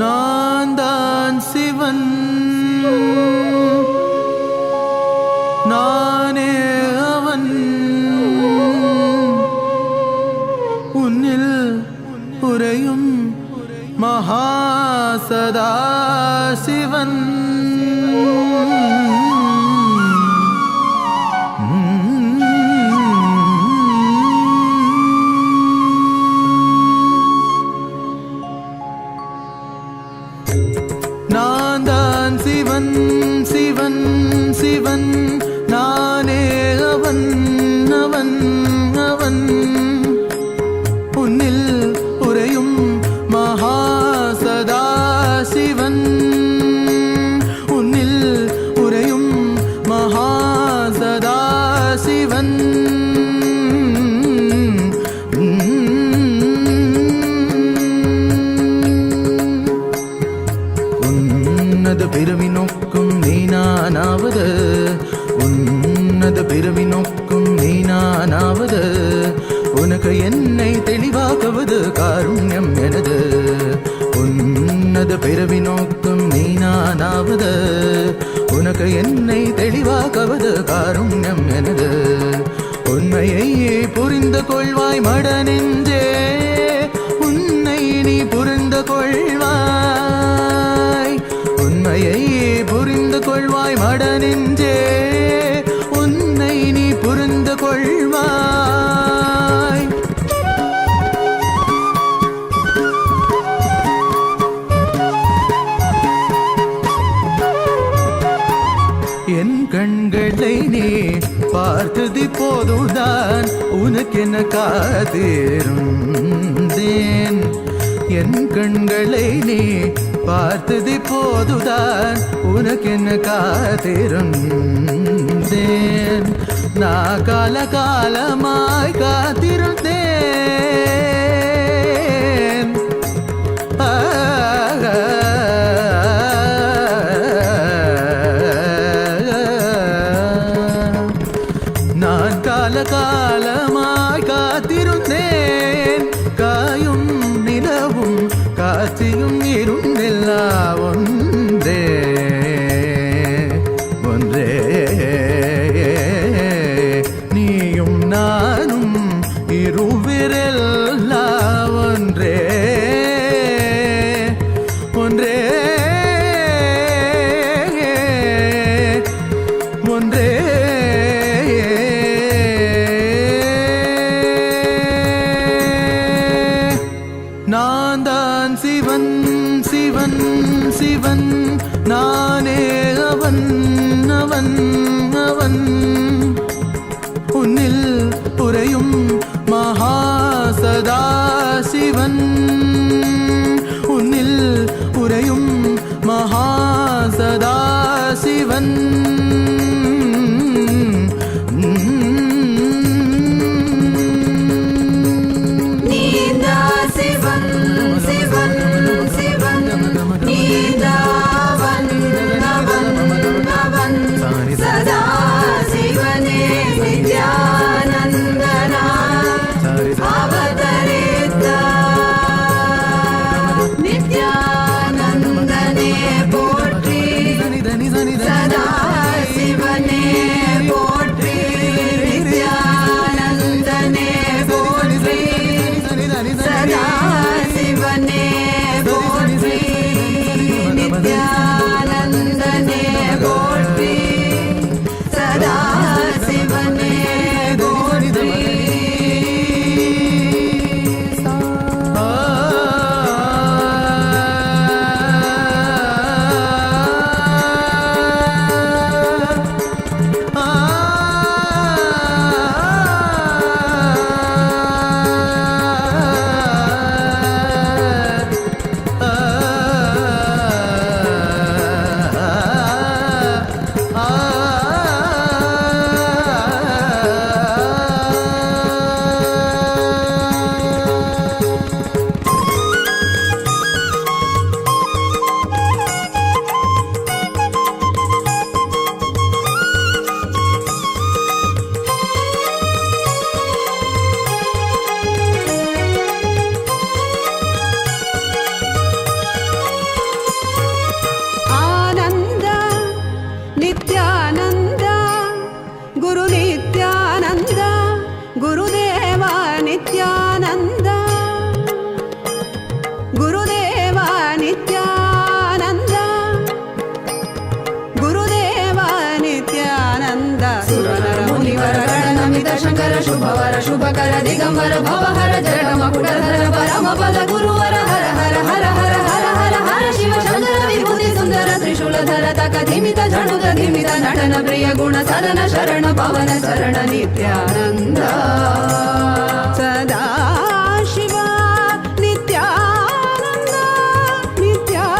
நான் சிவன் நானே அவன் உன்னில் உறையும் மகாசதா சிவன் நான் சிவன் சிவன் சிவன் நானே அவன் அவன் அவன் தெளிவாவது காருண்யம் எனது. உன்னத பிறவி நோக்கம் நீ நானாவது, உனக்கு என்னை தெளிவாக்குவது காருண்யம் எனது. உண்மையை புரிந்து கொள்வாய் மட நெஞ்சே, உன்னை நீ புரிந்து கொள்வாய். உண்மையை புரிந்து கொள்வாய் மட நெஞ்சே, உன்னை நீ புரிந்து கொள்வாய். என் கண்களை நீ பார்த்தது போதுதான் உனக்கென காத்திருந்தேன். என் கண்களை நீ பார்த்தது போதுதான் உனக்கென காத்திருந்தேன். நான் கால காலமாய் காத்திருந்தேன். நான் கால காலமாய் காத்திருந்தேன். காயும் நிலவும் காட்சியும் இருந்தெல்லாம் ஒன்றே ஒன்றே. நீயும் நானும் இருவிரெல்லாம் ஒன்றே ஒன்றே ஒன்றே. நான் தான் சிவன் சிவன் சிவன், நானே அவன் அவன் அவன். உன்னில் உறையும் மகா சதா சிவன், உன்னில் உறையும் மகா சதா சிவன். நீதா சிவன் சிவன் சிவன், நீதாவன் அவன் அவன். சதா சிவனே நித்யானந்தனா அவதரித்த நித்யானந்தனே போற்றி. சதா சிவனே போற்றி, நித்யானந்தனே போற்றி. சதா சிவனே போற்றி, நித்யானந்தனே போற்றி. சதா சிவனே போற்றி. ಆನಂದ ನಿತ್ಯಾನಂದ ಗುರು ನಿತ್ಯಾನಂದ ಗುರುದೇವ ನಿತ್ಯಾನಂದ ಗುರುದೇವ ನಿತ್ಯಾನಂದ ಗುರುದೇವ ನಿತ್ಯಾನಂದ. ಸುರನರ ಮುನಿವರ ಗಣನಮಿತ ಶಂಕರ ಶುಭವರ ಶುಭಕರ ದಿಗಂಬರ ಭವಹರ ಜಡ ಮಕುಟಧರ ಪರಮ ಪದ ಗುರುವರ ಹರ ಹರ ಹರ ಹರ ಹರ ಹರ ಹರ ಶಿವ ಶಂಕರ ವಿಭೂತಿ ಸುಂದರ ತ್ರಿಶೂಲಧರ ತಕ ಧಿಮಿತ ಝಣುತ ಧಿಮಿತ ನಟನ ಪ್ರಿಯ ಗುಣ ಸದನ ಶರಣ ಪವನ ಶರಣ ನಿತ್ಯಾನಂದ. ಸದಾ ಶಿವ ನಿತ್ಯಾನಂದ ನಿತ್ಯಾನಂದ.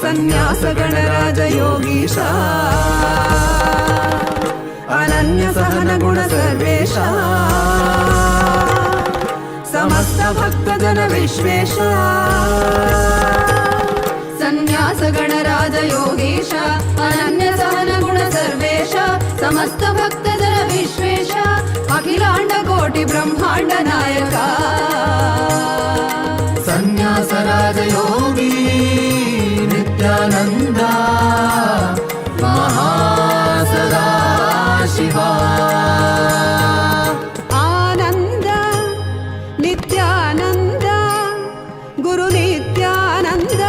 सन्न्यास गणराज योगीशा अनन्य सहन गुण सर्वेशा समस्त भक्त जन विश्वेशा सन्न्यास गणराज योगीशा अनन्य सहन गुण सर्वेशा समस्त भक्त जन विश्वेशा अखिलांड कोटि ब्रह्मांड नायका सन्न्यास राज योगी नित्यानंदा महासदा शिवा आनंद नित्यानंद गुरु नित्यानंद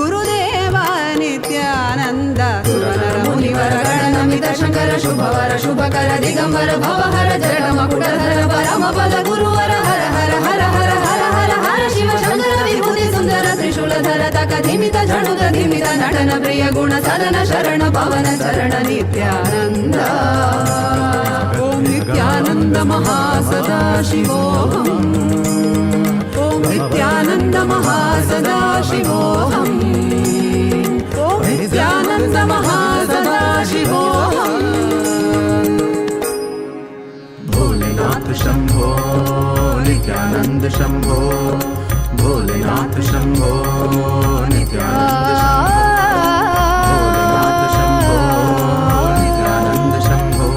गुरुदेवा नित्यानंद सुरनर मुनिवर गणनमित शंकर शुभवर शुभकर दिगंबर भवहर जरण मकुटधर परम पद गुरुवर हर हर हर हर हर हर हर शिव शंकर विभूति सुंदर त्रिशूलधर तकधिमित झणुदधिमित नटन प्रिय गुण सदन शरण पवन शरण नित्यानंद ओम नित्यानंद महासदा शिवोऽहम् ओम नित्यानंद महासदा शिवोऽहम् ओम नित्यानंद महासदा शिवोऽहम् भोलेनाथ शंभो नित्यानंद शंभो भोलेनाथ शंभो नित्यानंद शंभो भोलेनाथ शंभो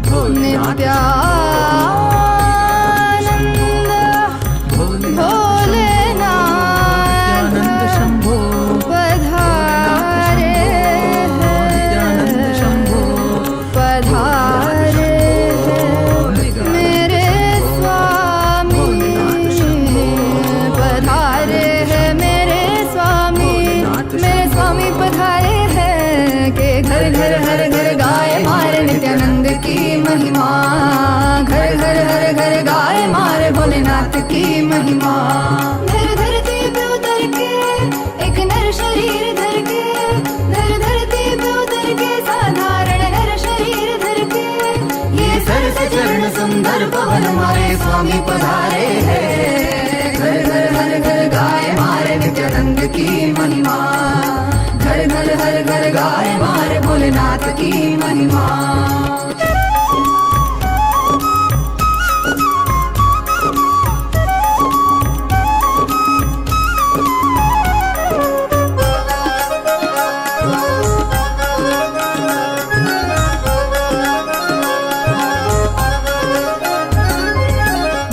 नित्यानंद शंभो भोलेनाथ नित्यानंद शंभो पधारे नित्यानंद शंभो पधारे मेरे स्वामी पधारे हैं मेरे स्वामी पधारे हैं के घर घर हर घर गाए मारे नित्यानंद की महिमा घर घर हर घर गाए मारे भोलेनाथ की महिमा धर धरती पे उतर के एक नर शरीर धर के धर धरती पे उतर के साधारण नर शरीर धर के ये सरस चरण सुंदर पवन मारे स्वामी पधारे हैं घर घर हर घर गाए मारे नित्यानंद की महिमा घर घर हर घर गाए मारे भोलेनाथ की महिमा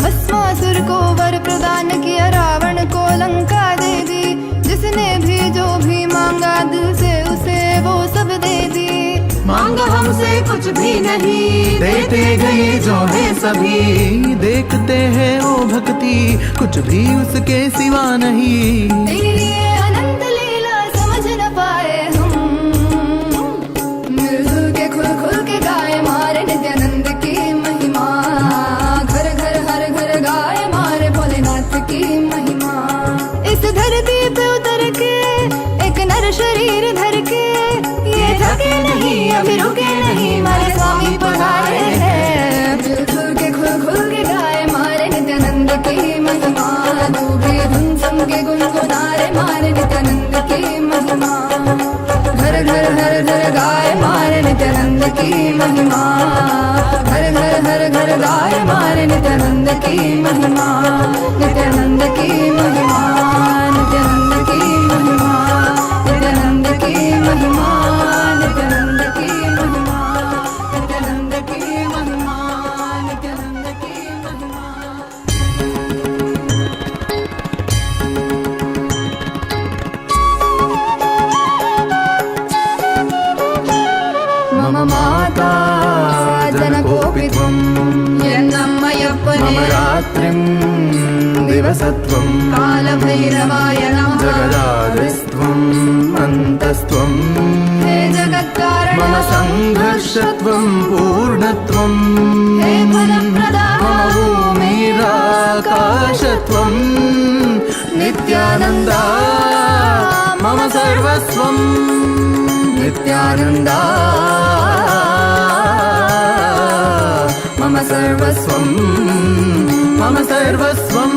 भस्मासुर को वर प्रदान किया रावण को लंका दे दी जिसने भी जो भी मांगा दिल से उसे वो सब दे दी मांगा हमसे कुछ भी नहीं देते गए जो है सभी देखते हैं वो भक्ति कुछ भी उसके सिवा नहीं तेरे लिए अनंत लीला समझ न पाए हम मिलजुल के खुल खुल के गाए मारे नित्यानंद की महिमा घर घर हर घर गाए मारे भोलेनाथ की महिमा इस धरती पे उतर के एक नर शरीर धर के ये थके नहीं अभी रुके नहीं मारे स्वामी पधारे हैं मिलजुल के खुल खुल के गाए मारे नित्यानंद की महिमा दूबे धुन सम के गुनगुनारे मारे नित्यानंद की महिमा घर घर हर घर गाए मारे नित्यानंद की महिमा घर घर हर घर गाए मारे नित्यानंद की महिमा नित्यानंद की महिमा नित्यानंद की महिमा नित्यानंद की महिमा नित्यानंद की महिमा नित्यानंद की महिमा नित्यानंद की महिमा मम माता जनकोऽपि त्वं मम रात्रिं दिवसत्वं कालभैरवाय नमः जगदादिस्त्वम् अन्तस्त्वं हे जगत्कारण मम संघर्षत्वं पूर्णत्वं हे फलप्रदा मम भूमिराकाशत्वं नित्यानन्दा मम सर्वस्वं नित्यानन्दा मम सर्वस्वं मम सर्वस्वं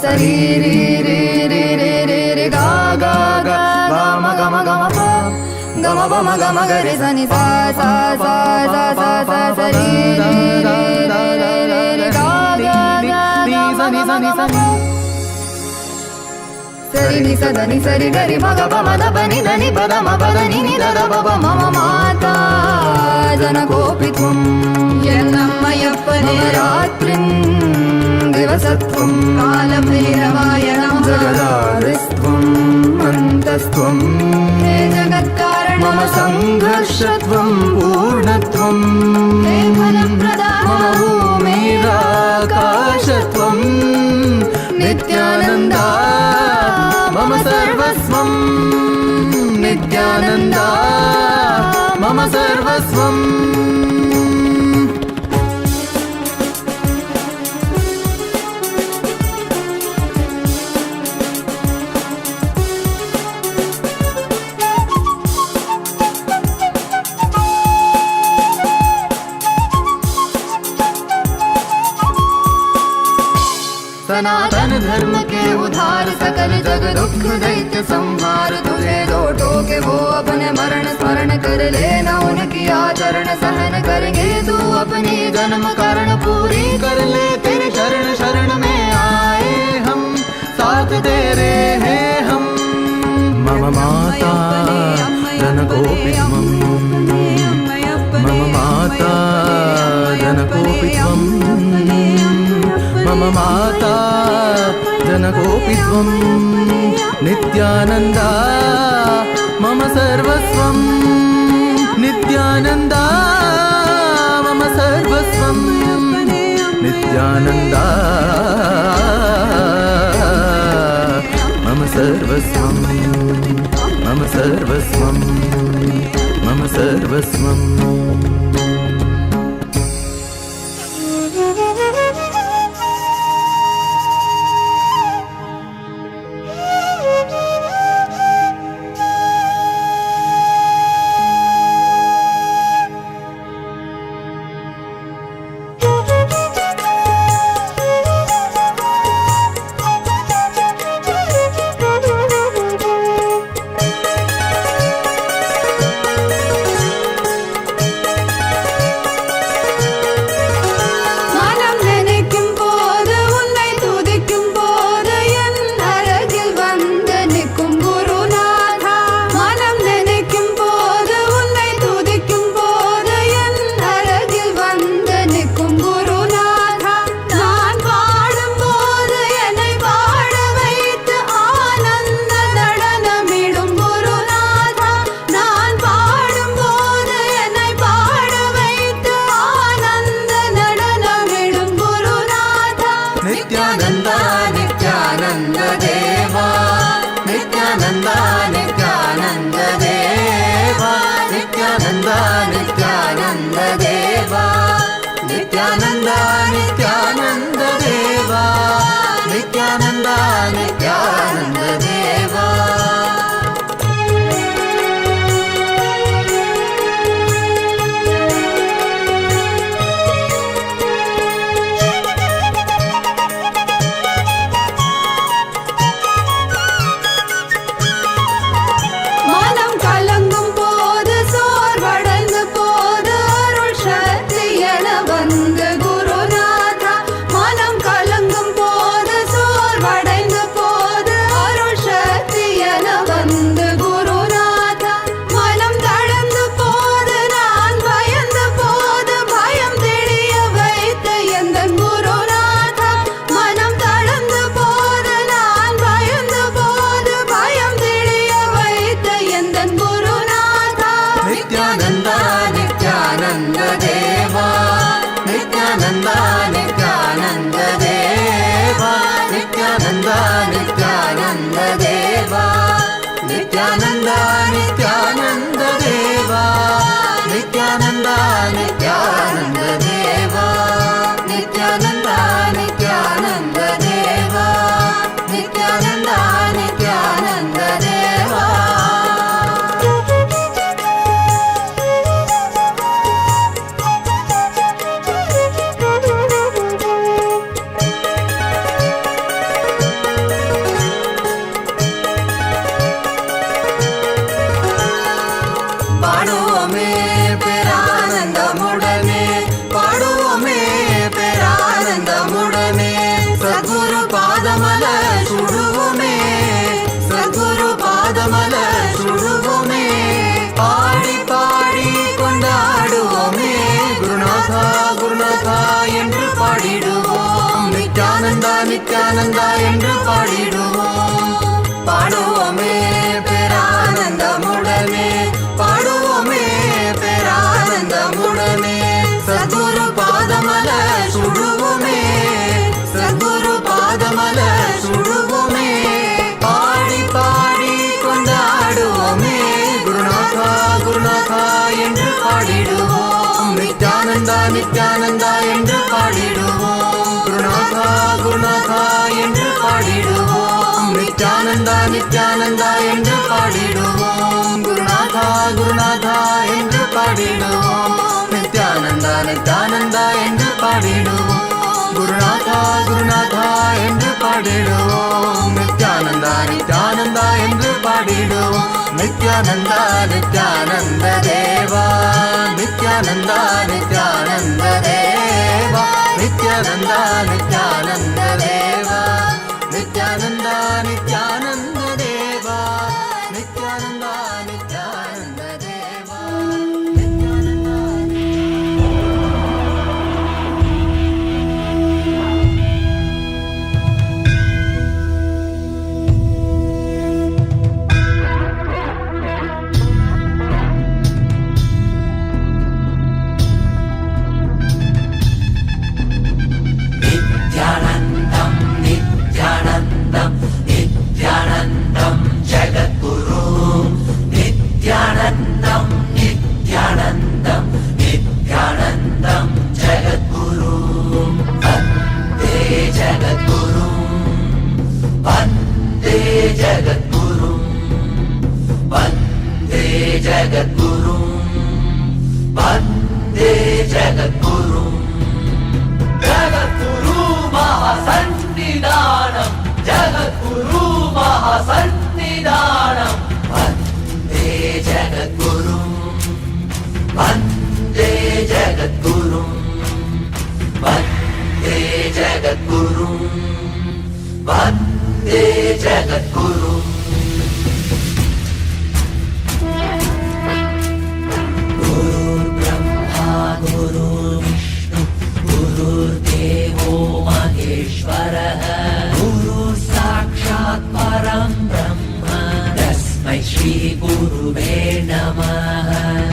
sari ri ri ri ri ri ri ga ga ga ga ma ga ma ga ma pa ga ma ba ma ga ma ga re sa ni sa sa sa sa sa sa sari ri ri ri ri ri ga ga ga ga ma ga ma ga ma sari ni sa da ni sari ga ri ma ga ba ma da ba ni da ni ba da ma ba da ni ni da da ba ba ma ma mata jana gopitvam yennammayappane ratrim divasatvam kalabhairavaaya namah jagadadistvam antastvam he jagatkaranam mama sangharshatvam purnatvam he phalampradaam mama bhumirakashatvam nityananda mama sarvasvam nityananda mama sarvasvam सनातन धर्म के उधार सकल जग दुख दैत्य संहार तुझे जो टोके वो अपने मरण स्मरण कर लेना उनकी आचरण सहन करेंगे तू अपनी जन्म कारण पूरी कर ले तेरे शरण शरण में आए हम साथ तेरे हैं हम मम माता जनकोपित्वम् मम माता जनकोपित्वम् मम माता जनकोपित्वम् नित्यानन्दा मम सर्वस्वं नित्यानन्दा मम सर्वस्वं नित्यानन्दा मम सर्वस्वं मम सर्वस्वं मम सर्वस्वम् பாடுவோமே பேரானந்தமுடனே, பாடுவோமே பேரானந்தமுடனே. சத்குரு பாதமல சுடுவோமே, சத்குரு பாதமல சுடுவோமே. பாடி பாடி கொண்டாடுவோமே, குருநாதா குருநாதா என்று பாடிடுவோம். நித்யானந்தா நித்யானந்தா என்று பாடிடுவோம். குருநாதா குருநாதா என்று பாடிடுவோம். நித்யானந்தா நித்யானந்தா என்று பாடிடுவோம். குருநாதா குருநாதா என்று பாடிடுவோம். நித்யானந்தா நித்யானந்தா என்று பாடிடுவோம். குருநாதா குருநாதா என்று பாடிடுவோம். நித்யானந்தா நித்யானந்தா என்று பாடிடுவோம். நித்யானந்தா நித்யானந்த தேவா, நித்யானந்தா நித்யானந்த தேவா, நித்யானந்தா நித்யானந்த தேவா, நித்யானந்தா நித்யானந்த தேவா, நித்யானந்தா நித்யானந்த தேவா. नित्यानन्दं नित्यानन्दं नित्यानन्दं जगद्गुरु, नित्यानन्दं नित्यानन्दं नित्यानन्दं जगद्गुरु. वन्दे जगद्गुरु, वन्दे जगद्गुरु, वन्दे जगद्गुरु, वन्दे जगद्गुरु. जगद्गुरु महासन्निधानं, जगद्गुरु महासन्निधानं. वन्दे जगद्गुरु, वन्दे जगद्गुरु, वन्दे जगद्गुरु, वन्दे जगद्गुरु. गुरुर्ब्रह्मा गुरुर्विष्णु गुरुर्देवो महेश्वरः, गुरुः साक्षात् परं ब्रह्म, तस्मै श्री गुरुवे नमः.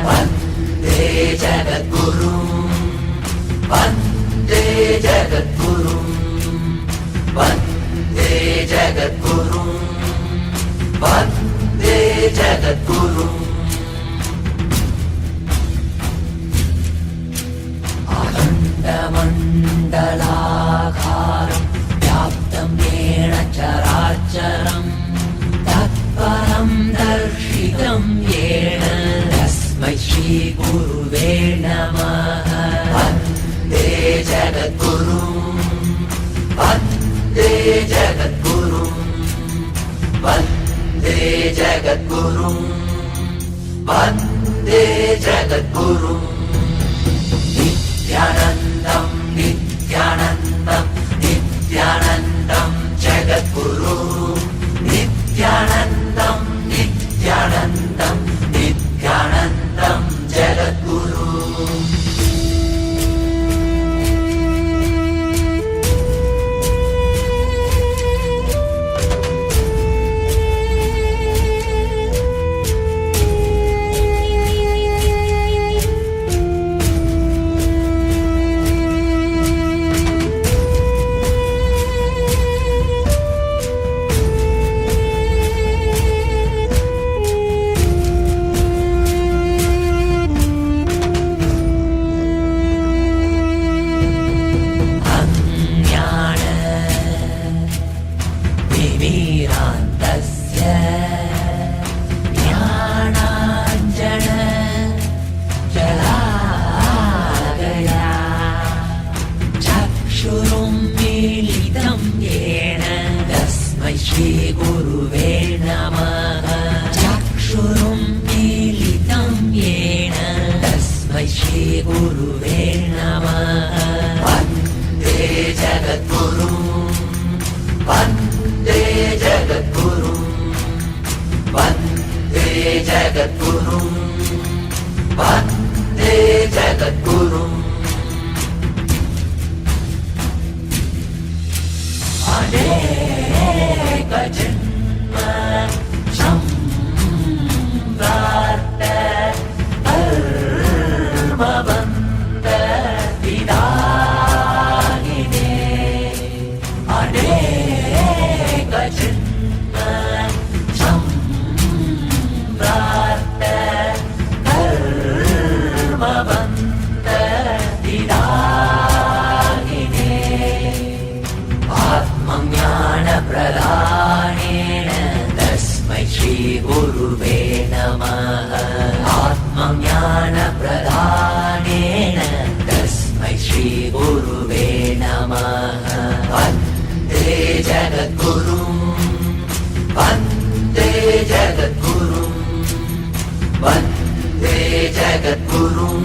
वन्दे जगद्गुरु, वन्दे जगद्गुरु, वन्दे जगद्गुरु, वन्दे जगद्गुरु. अखण्डमण्डलाकारं व्याप्तं येन चराचरं, तत्परं दर्शितं येन, तस्मै श्रीगुरुवे नमः. वन्दे जगद्गुरु, वन्दे जगद्गुरु, वन्दे जगद्गुरु, वन्दे जगद्गुरु. नित्यानन्दं नित्यानन्दं नित्यानन्दं जगद्गुरु, नित्यानन्दं नित्यानन्दं नित्यानन्दं जगद्गुरु. श्रीगुरुवे नमः. चक्षुरुं मीलितं येन तस्मै श्रीगुरुवे नमः. वन्दे जगद्गुरु, वन्दे जगद्गुरु, वन्दे जगद्गुरु, वन्दे जगद्गुरु. अनेक जन्म श्रीगुरुवे नमः आत्मज्ञानप्रदानेन तस्मै श्रीगुरुवे नमः वन्दे जगद्गुरुं वन्दे जगद्गुरुं वन्दे जगद्गुरुं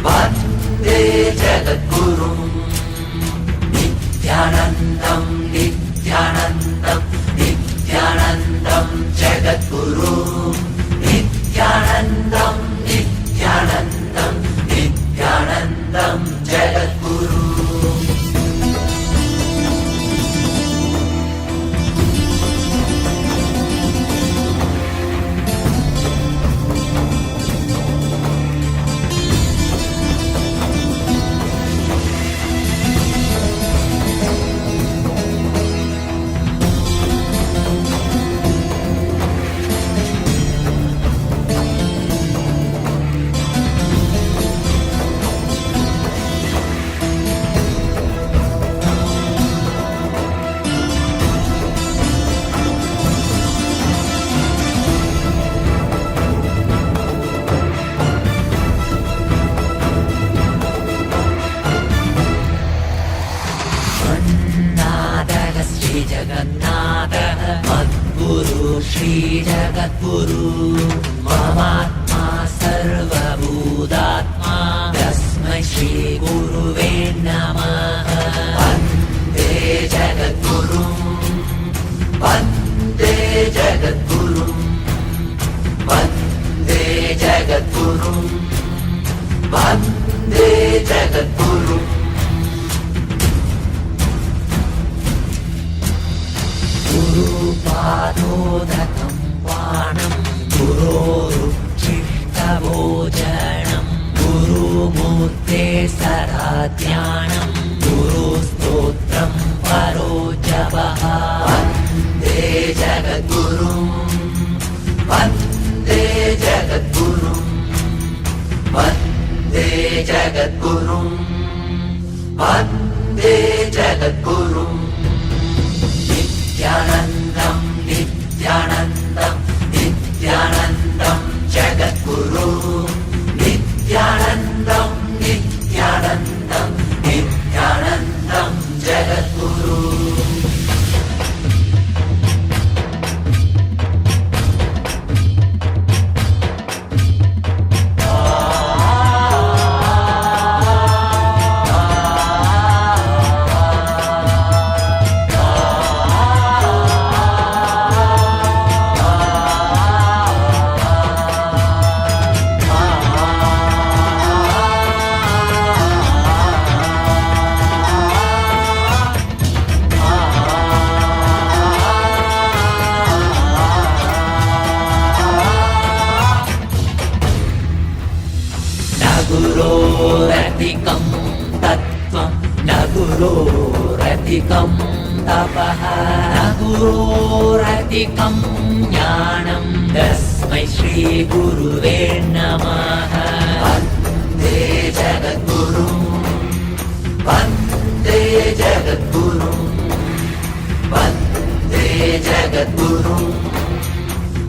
वन्दे जगद्गुरुं नित्यानन्दं नित्यानन्दं नित्यानन्दं जगद्गुरु नित्यानन्दं नित्यानन्दं नित्यानन्दं जगद्गुरु जगन्नाथः मद्गुरु श्रीजगद्गुरु ममात्मा सर्वभूतात्मा तस्मै श्रीगुरुवे नमः वन्दे जगद्गुरुं वन्दे जगद्गुरुं वन्दे जगद्गुरुं वन्दे जगद्गुरुं गुरुपादोदकं पानं गुरोरुच्छिष्टभोजनं गुरुमूर्ते सदा ध्यानं गुरुस्तोत्रं परो जपः वन्दे जगद्गुरुं वन्दे जगद्गुरुं वन्दे जगद्गुरुं वन्दे जगद्गुरुं नित्यानन्दं नित्यानन्दं नित्यानन्दं जगद्गुरु नित्यानन्दं नित्यानन्दं नित्यानन्दं जगद्गुरु गुरोरधिकं तत्त्वं न गुरोरधिकं तपः न गुरोरधिकं ज्ञानं तस्मै श्रीगुरुवे नमः वन्दे जगद्गुरुं वन्दे जगद्गुरुं वन्दे जगद्गुरुं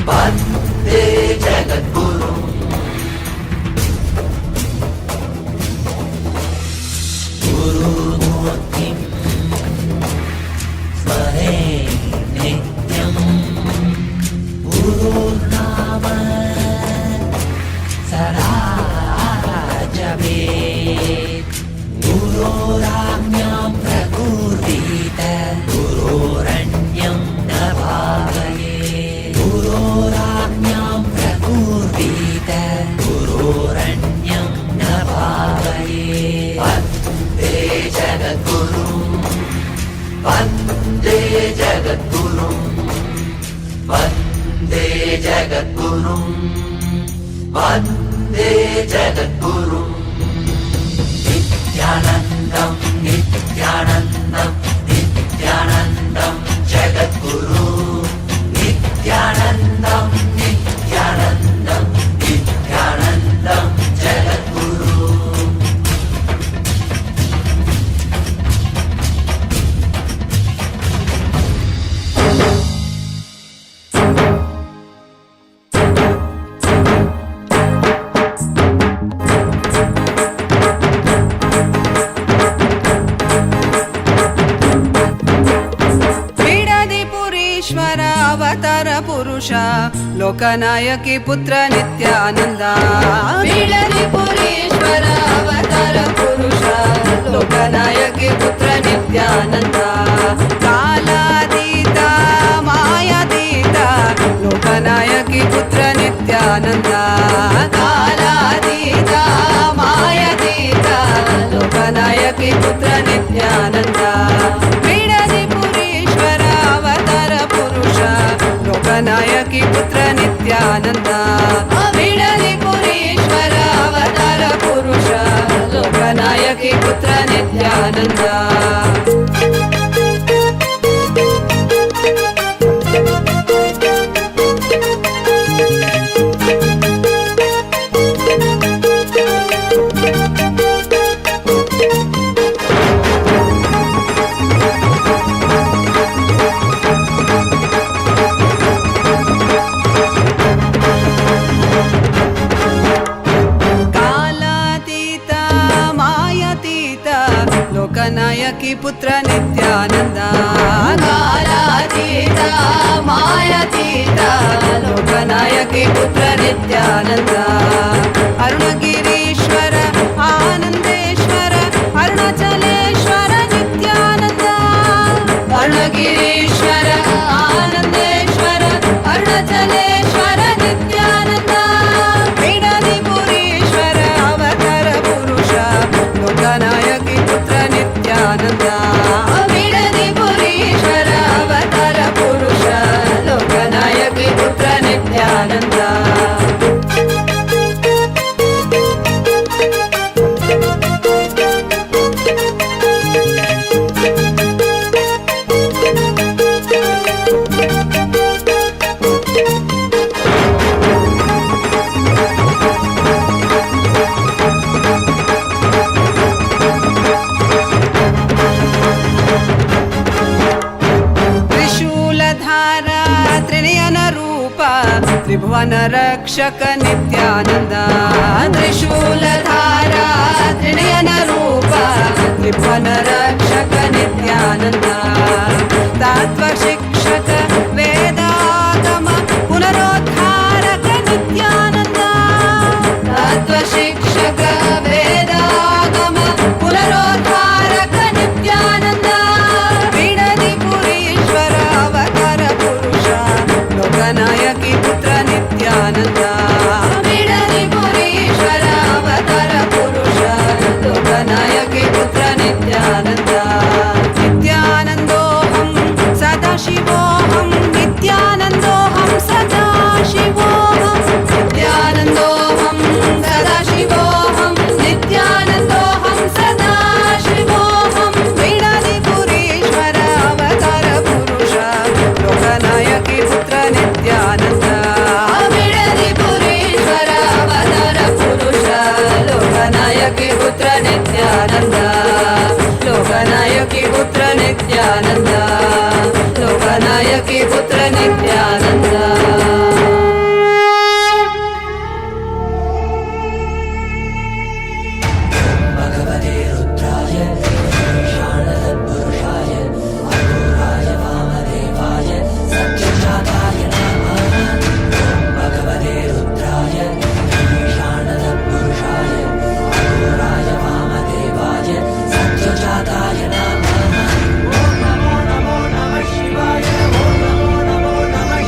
वन्दे जगद्गुरुं गुरुमूर्तिं स्मरे नित्यं गुरुर्नाम सदा जपेत् गुरोराज्ञां प्रकुर्वीत गुरोरन्यं न भावयेत् गुरोराज्ञां प्रकुर्वीत गुरोरन्यं न भावयेत् वन्दे जगद्गुरुं वन्दे जगद्गुरुं वन्दे जगद्गुरुं वन्दे जगद्गुरुं नित्यानन्दं नित्यानन्दं नित्यानन्दं जगद्गुरु नित्यानन्दं नित्यानन्दं नित्यानन्दं जगद्गुरु ಲೋಕನಾಯಕಿ ಪುತ್ರ ನಿತ್ಯಾನಂದ ಬಿಡದಿ ಪುರೀಶ್ವರ ಅವತಾರ ಪುರುಷ ಲೋಕನಾಯಕಿ ಪುತ್ರ ನಿತ್ಯಾನಂದ ಕಾಲಾತೀತ ಮಾಯಾತೀತ ಲೋಕನಾಯಕಿ ಪುತ್ರ ನಿತ್ಯಾನಂದ ಕಾಲಾತೀತ ಮಾಯಾತೀತ ಲೋಕನಾಯಕಿ ಪುತ್ರ ನಿತ್ಯಾನಂದ ಬಿಡದಿ ಪುರೀಶ್ವರ ಅವತಾರ ಪುರುಷ ಲೋಕನಾಯಕಿ ಪುತ್ರ ನಿತ್ಯಾನಂದ ಬಿಡದಿ ಪುರೀಶ್ವರ ಅವತಾರ ಪುರುಷ ಲೋಕನಾಯಕಿ ಪುತ್ರ ನಿತ್ಯಾನಂದ ಲೋಕನಾಯಕಿ ಪುತ್ರ ನಿತ್ಯಾನಂದ ಕಾಲಾತೀತ ಮಾಯಾತೀತ ಲೋಕನಾಯಕಿ ಪುತ್ರ ನಿತ್ಯಾನಂದ ಅರುಣಗಿರೀಶ್ವರ ಆನಂದೇಶ್ವರ ಅರುಣಾಚಲೇಶ್ವರ ನಿತ್ಯಾನಂದ ಅರುಣಗಿರೀಶ್ವರ ಆನಂದೇಶ್ವರ ಅರುಣಾಚಲೇಶ್ವರ ನಿತ್ಯಾನಂದ ಬಿಡದಿ ಪುರೀಶ್ವರ ಅವತಾರ ಪುರುಷ ಲೋಕನಾಯಕಿ ಪುತ್ರ ನಿತ್ಯಾನಂದ ಬಿಡದಿ ಪುರೀಶ್ವರ ಅವತಾರ ಪುರುಷ ಲೋಕನಾಯಕಿ ಪುತ್ರ ನಿತ್ಯಾನಂದ ತ್ರಿಭುವನ ರಕ್ಷಕ ನಿತ್ಯಾನಂದ ತ್ರಿಶೂಲಧಾರ ತ್ರಿನಯನ ರೂಪ ತ್ರಿಭುವನ ರಕ್ಷಕ ನಿತ್ಯಾನಂದ ತತ್ವ ಶಿಕ್ಷಕ ವೇದಾಗಮ ಪುನರೋದ್ಧಾರಕ ನಿತ್ಯಾನಂದ ತತ್ವ ಶಿಕ್ಷಕ ವೇದಾಗಮ ಪುನರೋದ್ಧಾರಕ ನಿತ್ಯಾನಂದ ಬಿಡದಿ ಪುರೀಶ್ವರ ಅವತಾರ ಪುರುಷ ಲೋಕನಾಯಕಿ ಪುತ್ರ ನಿತ್ಯಾನಂದ ಬಿಡದಿ ಪುರೀಶ್ವರ ಅವತಾರ ಪುರುಷ ಲೋಕನಾಯಕಿ ಪುತ್ರ ನಿತ್ಯಾನಂದ ನಿತ್ಯಾನಂದೋಹಂ ಸದಾಶಿವೋಹಂ ನಿತ್ಯಾನಂದೋಹಂ ಸದಾಶಿವೋಹಂ ನಿತ್ಯಾನಂದೋಹಂ ಸದಾಶಿವೋಹಂ ನಿತ್ಯಾನಂದೋಹಂ ಸದಾಶಿವೋಹಂ ಬಿಡದಿ ಪುರೀಶ್ವರ ಅವತಾರ ಪುರುಷ ಲೋಕನಾಯಕಿ ಪುತ್ರ ನಿತ್ಯಾನಂದ ಬಿಡದಿ ಪುರೀಶ್ವರ ಅವತಾರ ಪುರುಷ ಲೋಕನಾಯಕಿ ಪುತ್ರ ನಿತ್ಯಾನಂದ ಲೋಕನಾಯಕಿ ಪುತ್ರ ನಿತ್ಯಾನಂದ ಲೋಕನಾಯಕಿ ಪುತ್ರ ನಿತ್ಯಾನಂದ ಭಗವತೆ ರುದ್ರಾಯ ईशानतत्पुरुषाय अनूराय वामदेवाय सत्यजाताय नमः भगवते रुद्राय ईशानतत्पुरुषाय अनूराय वामदेवाय सत्यजाताय नमः ओम नमो नमो नमः शिवाय ओम नमो नमो नमः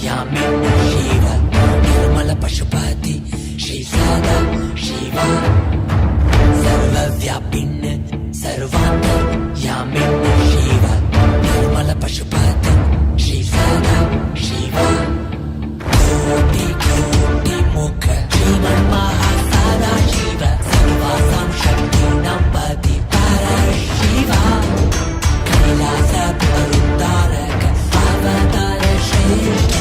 यामिनी शिव निर्मल पशुपति श्री सदा शिवा सर्वव्यापिन सर्वांतर यामिनी शिव निर्मल पशुपति श्री सदा शिवा कोटि कोटि मुख श्रीमन् महासदा शिव सर्वासां शक्ति नम्पति परशिवा कैलास परुद्धारक अवतार श्रेष्ठ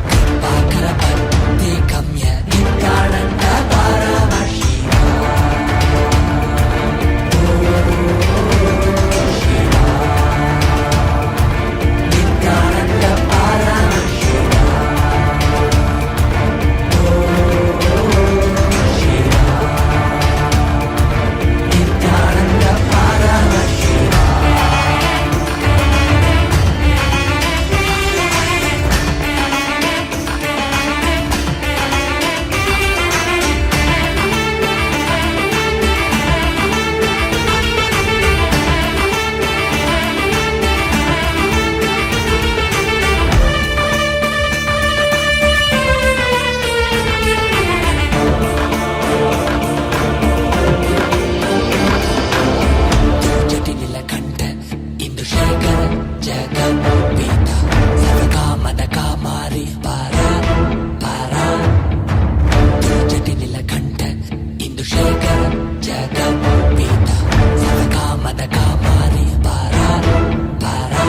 कृपाकर भक्ति गम्य नित्यानन्द परमशिवा नित्यानन्द परमशिवा नित्यानन्द परमशिवा जटिनिलकण्ठ इन्दुशेखर जगन्पीता सर्वकामदकामारि परा परा जटिनिलकण्ठ इन्दुशेखर जगन्पीता सर्वकामदकामारि परा परा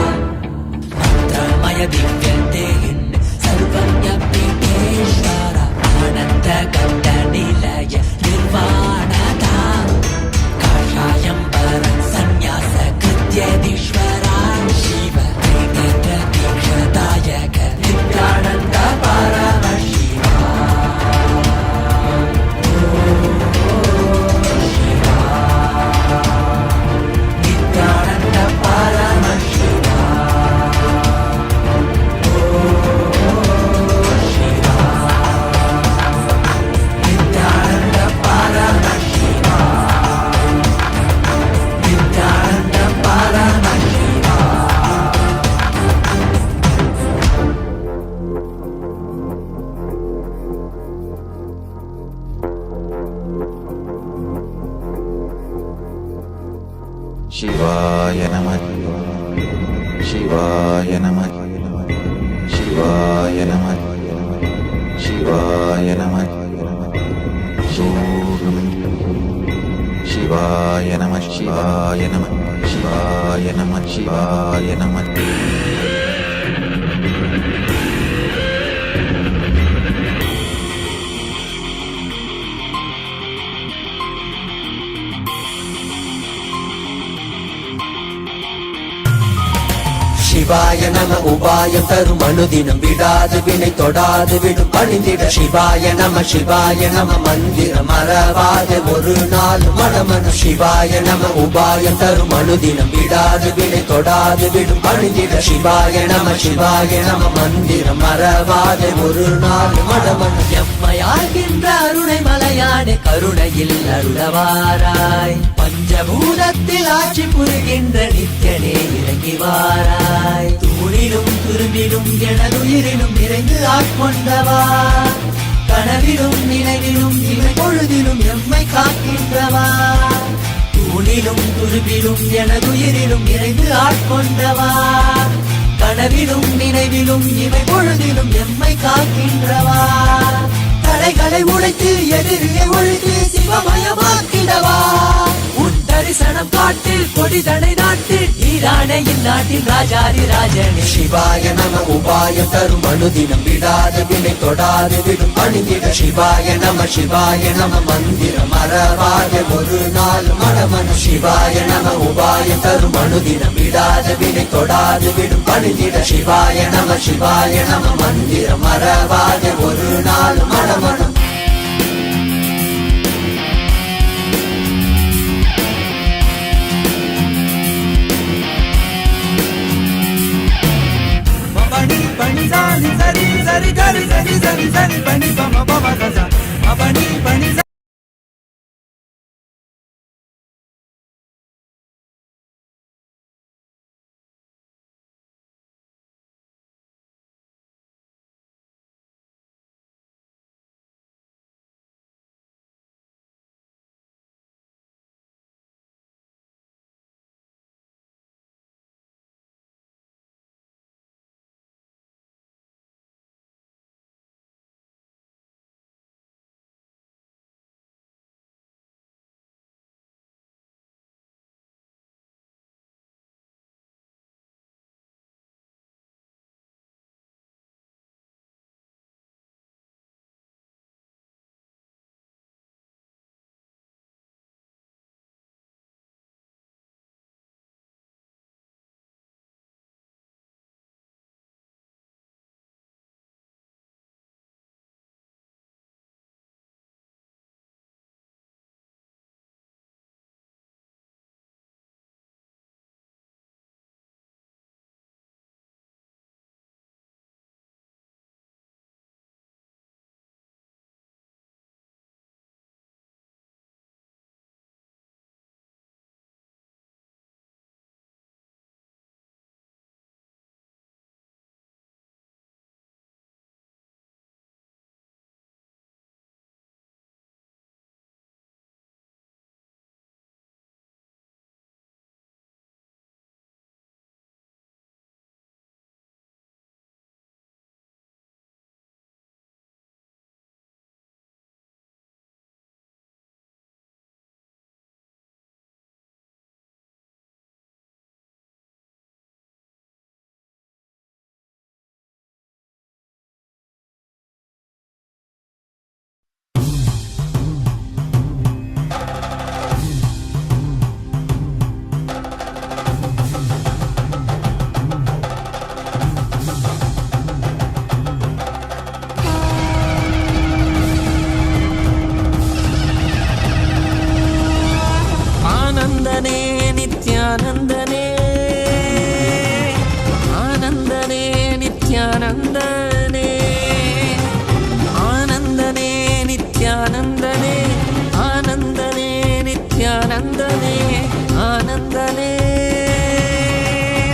मन्त्रमय दिव्यदेहिन् सर्वज्ञपीठेश्वर आनन्दकण्ठनिलय निर्वाणदा काषायम्बर सन्न्यास कृत्यदीश्वरा शिव त्रिनेत्र दीक्षदायक नित्यानन्द परमशिवा शिवा नित्यानन्द परमशिवा शिवा नित्यानन्द परमशिवा नित्यानन्द परमशिवा शिवाय नमः शिवाय नमः शिवाय नमः शिवाय नमः शिवाय नमः शिवाय नमः शिवाय नमः शिवाय नमः शिवाय नम उपाय तरुम अनुदिनं विडादु विனை தொடாது விடும் பணிந்திட शिवाय नम மந்திரம் மறவாது ஒரு நாள் மனமன शिवाय नम உபாயம் தரும் அனுதினம் விடாது வினை தொடாது விடும் பணிந்திட शिवाय नम மந்திரம் மறவாது ஒரு நாள் மனமன எம்மையாகின்ற அருணை மலையானே கருணையில் அருளவாராய் பஞ்சபூதத்தில் ஆட்சி புரிகின்ற நித்யனே இறங்கி வாராய் தூணிலும் துரும்பிலும் எனதுயிரிலும் நிறைந்து ஆட்கொண்டவா கனவிலும் நினைவிலும் இவை பொழுதிலும் எம்மை காக்கின்றவா தூணிலும் துரும்பிலும் எனதுயிரிலும் நிறைந்து ஆட்கொண்டவா கனவிலும் நினைவிலும் இவை பொழுதிலும் எம்மை காக்கின்றவா தடைகளை உடைத்து எதிரியை ஒழித்து சிவமயமாக்கிடவா உன் தரிசனம் காட்டு கொடிதடை நாட்டு நீரானே இந்நாட்டின் ராஜாதி ராஜனே शिवाय नम உபாயம் தரும் அனுதினம் விடாது வினை தொடாது விடும் பணிந்திட शिवाय नम மந்திரம் மறவாது ஒரு நாள் மனமன शिवाय नम உபாயம் தரும் அனுதினம் விடாது வினை தொடாது விடும் பணிந்திட शिवाय नम மந்திரம் மறவாது ஒரு நாள் மனமனம் Pani pani zani zari zari gari zari zari zari pani pa ma pa ma za za. Pani pani ஆனந்தனே ஆனந்தனே நித்யானந்தனே ஆனந்தனே நித்யானந்தனே ஆனந்தனே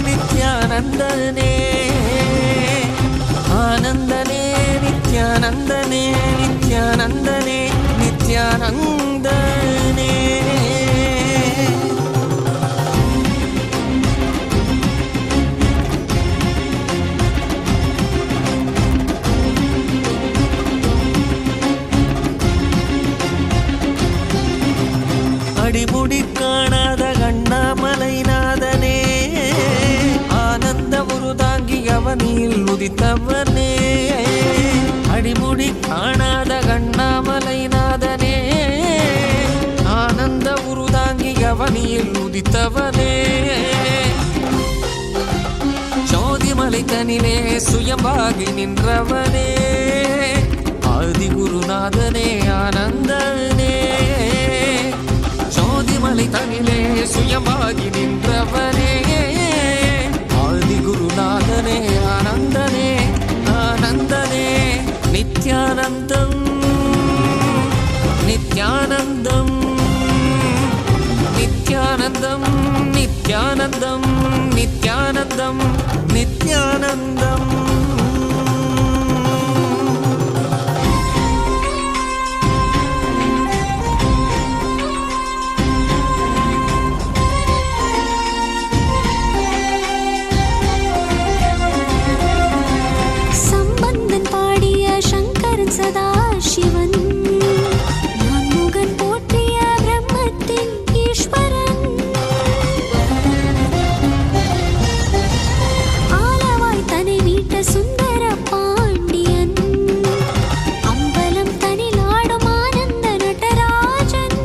நித்யானந்தனே ஆனந்தனே நித்யானந்தனே நித்யானந்தனே நித்யானந்தனே அடிமுடி காணாத கண்ணாமலைநாதனே ஆனந்த உருதாங்கி அவனில் உதித்தவனே அடிமுடி காணாத கண்ணாமலைநாதனே ஆனந்த உருதாங்கி அவனில் உதித்தவனே ஜோதிமலை தனிலே சுயம்பாகி நின்றவனே ஆதி குருநாதனே ஆனந்தனே ஜோதிமலை தனிலே சுயமாகி நின்றவனே ஆதி குருநாதனே ஆனந்தனே ஆனந்தனே நித்யானந்தம் நித்யானந்தம் நித்யானந்தம் நித்யானந்தம் நித்யானந்தம் நித்யானந்தம் சம்பந்தன் பாடிய சங்கரன் சதாசிவன் நான்முகன் போற்றிய பிரம்மத்தின் ஈஸ்வரன் ஆலவாய் தனை மீட்ட சுந்தர பாண்டியன் அம்பலம் தனில் ஆடும் ஆனந்த நடராஜன்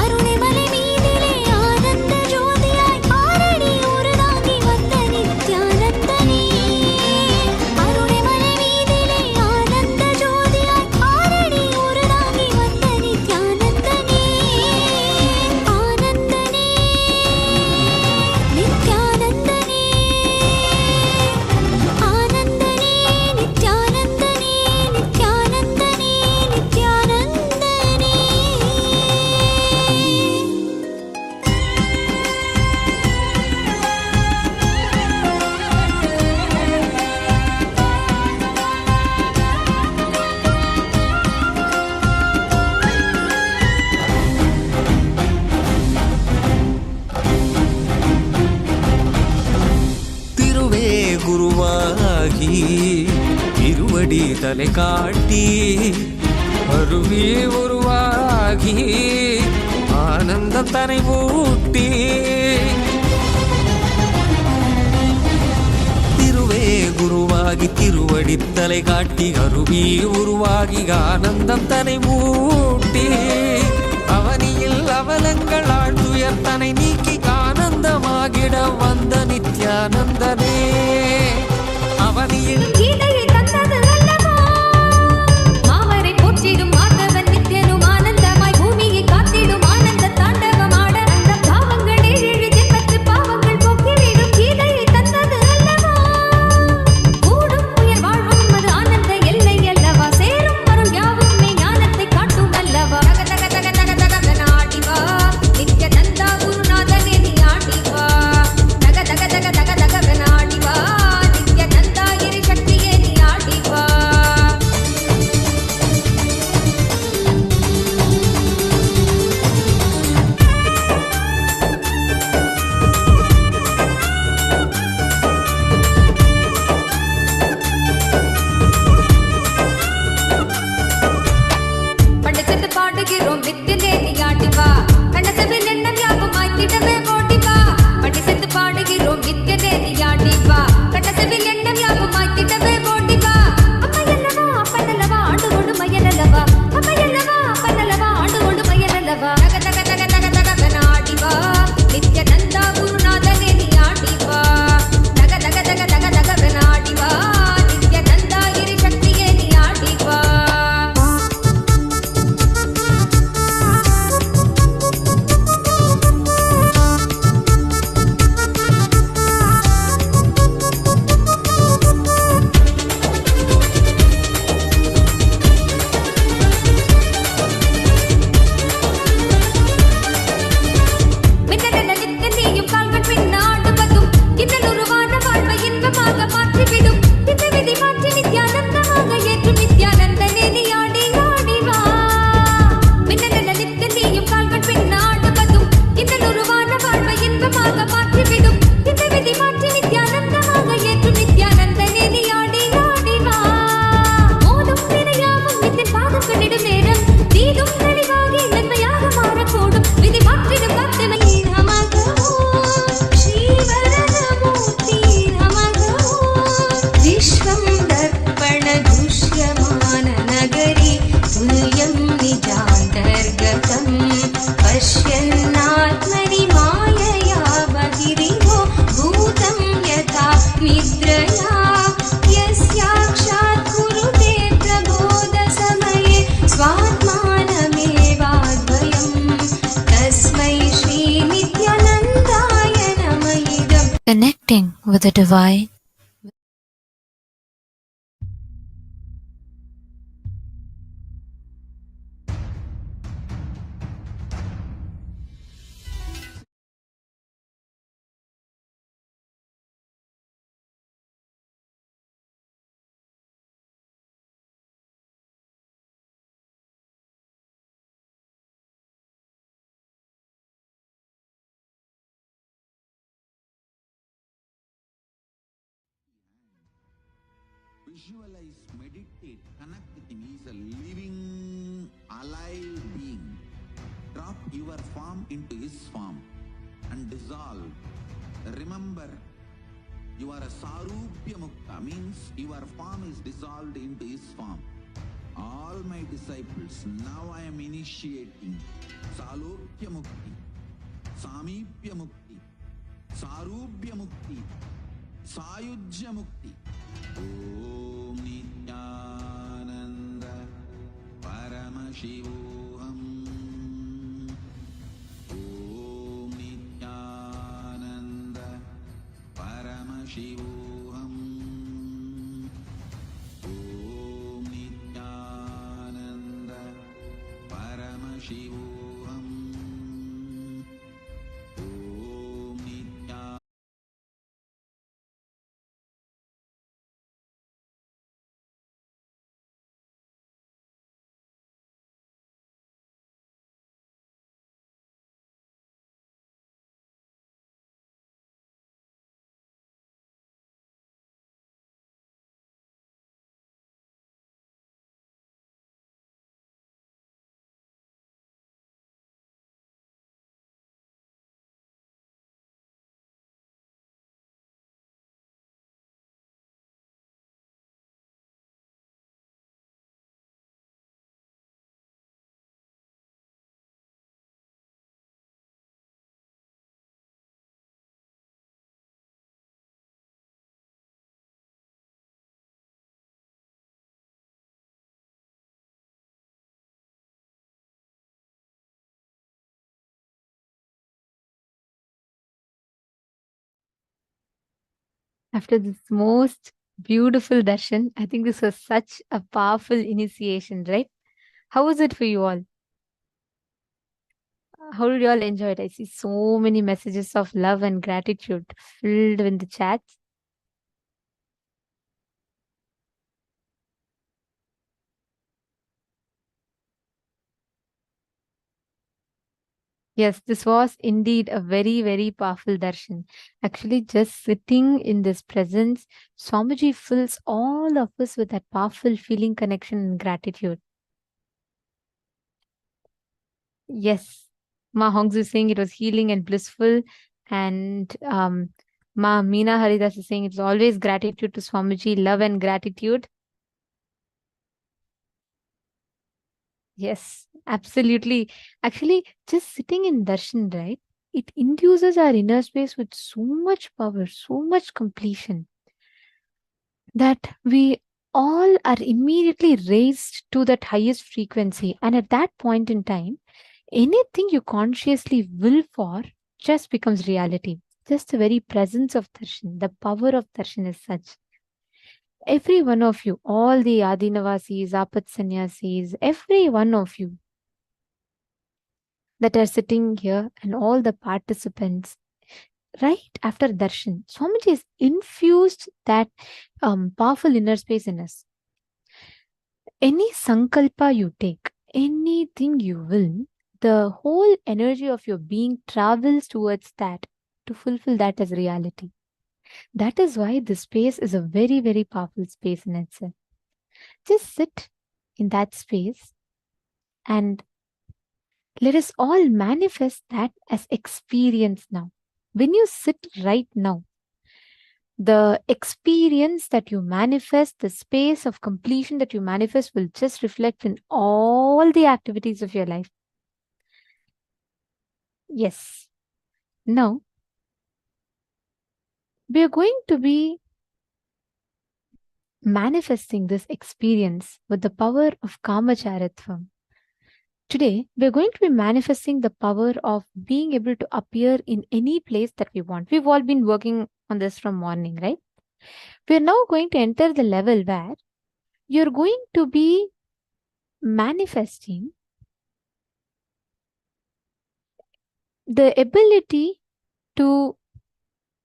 அருணிமலை மீதிலே ஆனந்த ஜோதியாய் ஆரடி உருதாங்கி வந்த நித்யானந்தனே அருணிமலை மீதிலே ஆனந்த ஜோதியாய் ஆரடி உருதாங்கி வந்த நித்யானந்தனே ஆனந்தனே நித்யானந்தனே ஆனந்தனே நித்யானந்தனே நித்யானந்தனே நித்யானந்தனே திருவே குருவாகி திருவடி தலை காட்டி அருவே உருவாகி ஆனந்தம் தனை ஊட்டி திருவே குருவாகி திருவடி தலை காட்டி அருவி உருவாகி ஆனந்தம் தனை ஊட்டி அவனியில் அவலங்கள் ஆழ்துயர் தனை நீக்கி ஆனந்தமாகிட வந்த நித்யானந்தனே அவனியில் கீதையை தந்தது அல்லவா மாமரை போற்றிடும் மாதவன் நித்யனும் ஆனந்தமாய் பூமியை காத்திடும் ஆனந்த தாண்டவமாட அந்த பாவங்கள் ஏழு ஜென்மத்து பாவங்கள் போக்கிவிடும் கீதையை தந்தது அல்லவா கூடும் உயர் வாழ்வும் அது ஆனந்த எல்லை அல்லவா சேரும் வரும் யாவும் ஞானத்தை காட்டும் அல்லவா தக தக தக தக தக நாடிவா நித்யானந்தா குருநாதனே நீ ஆடிவா தக தக தக தக தக நாடிவா நித்யானந்தா இரு சக்தி connecting with the divine. Visualize, meditate, connect with him. He is a living, alive being. Drop your form into his form and dissolve. Remember, you are a Sarupya Mukta, means your form is dissolved into his form. All my disciples, now I am initiating Salokya Mukti, Samipya Mukti, Sarupya Mukti, Sayujya Mukti. Om Nithyananda Paramashivoham. Om Nithyananda Paramashivoham. Om Nithyananda Paramashivoham. Om Nithyananda. After this most beautiful darshan, I think this was such a powerful initiation, right? How was it for you all? How did you all enjoy it? I see so many messages of love and gratitude filled in the chats. Yes, this was indeed a very, very powerful darshan. Actually, just sitting in this presence, Swamiji fills all of us with that powerful feeling, connection, and gratitude. Yes, Ma Hongzu is saying it was healing and blissful, and Ma Meena Haridas is saying it's always gratitude to Swamiji, love and gratitude. Yes, absolutely. Actually, just sitting in darshan, right? It induces our inner space with so much power, so much completion, that we all are immediately raised to that highest frequency. And at that point in time, anything you consciously will for just becomes reality. Just the very presence of darshan, the power of darshan is such. Every one of you, all the Adinavasis, Apat Sannyasis, every one of you that are sitting here and all the participants, right after darshan, Swamiji has infused that powerful inner space in us. Any sankalpa you take, anything you will, the whole energy of your being travels towards that to fulfill that as reality. That is why this space is a very, very powerful space in itself. Just sit in that space and let us all manifest that as experience now. When you sit right now, the experience that you manifest, the space of completion that you manifest will just reflect in all the activities of your life. Yes. Now, we are going to be manifesting this experience with the power of Kamacharitvam. Today, we're going to be manifesting the power of being able to appear in any place that we want. We've all been working on this from morning, right? We're now going to enter the level where you're going to be manifesting the ability to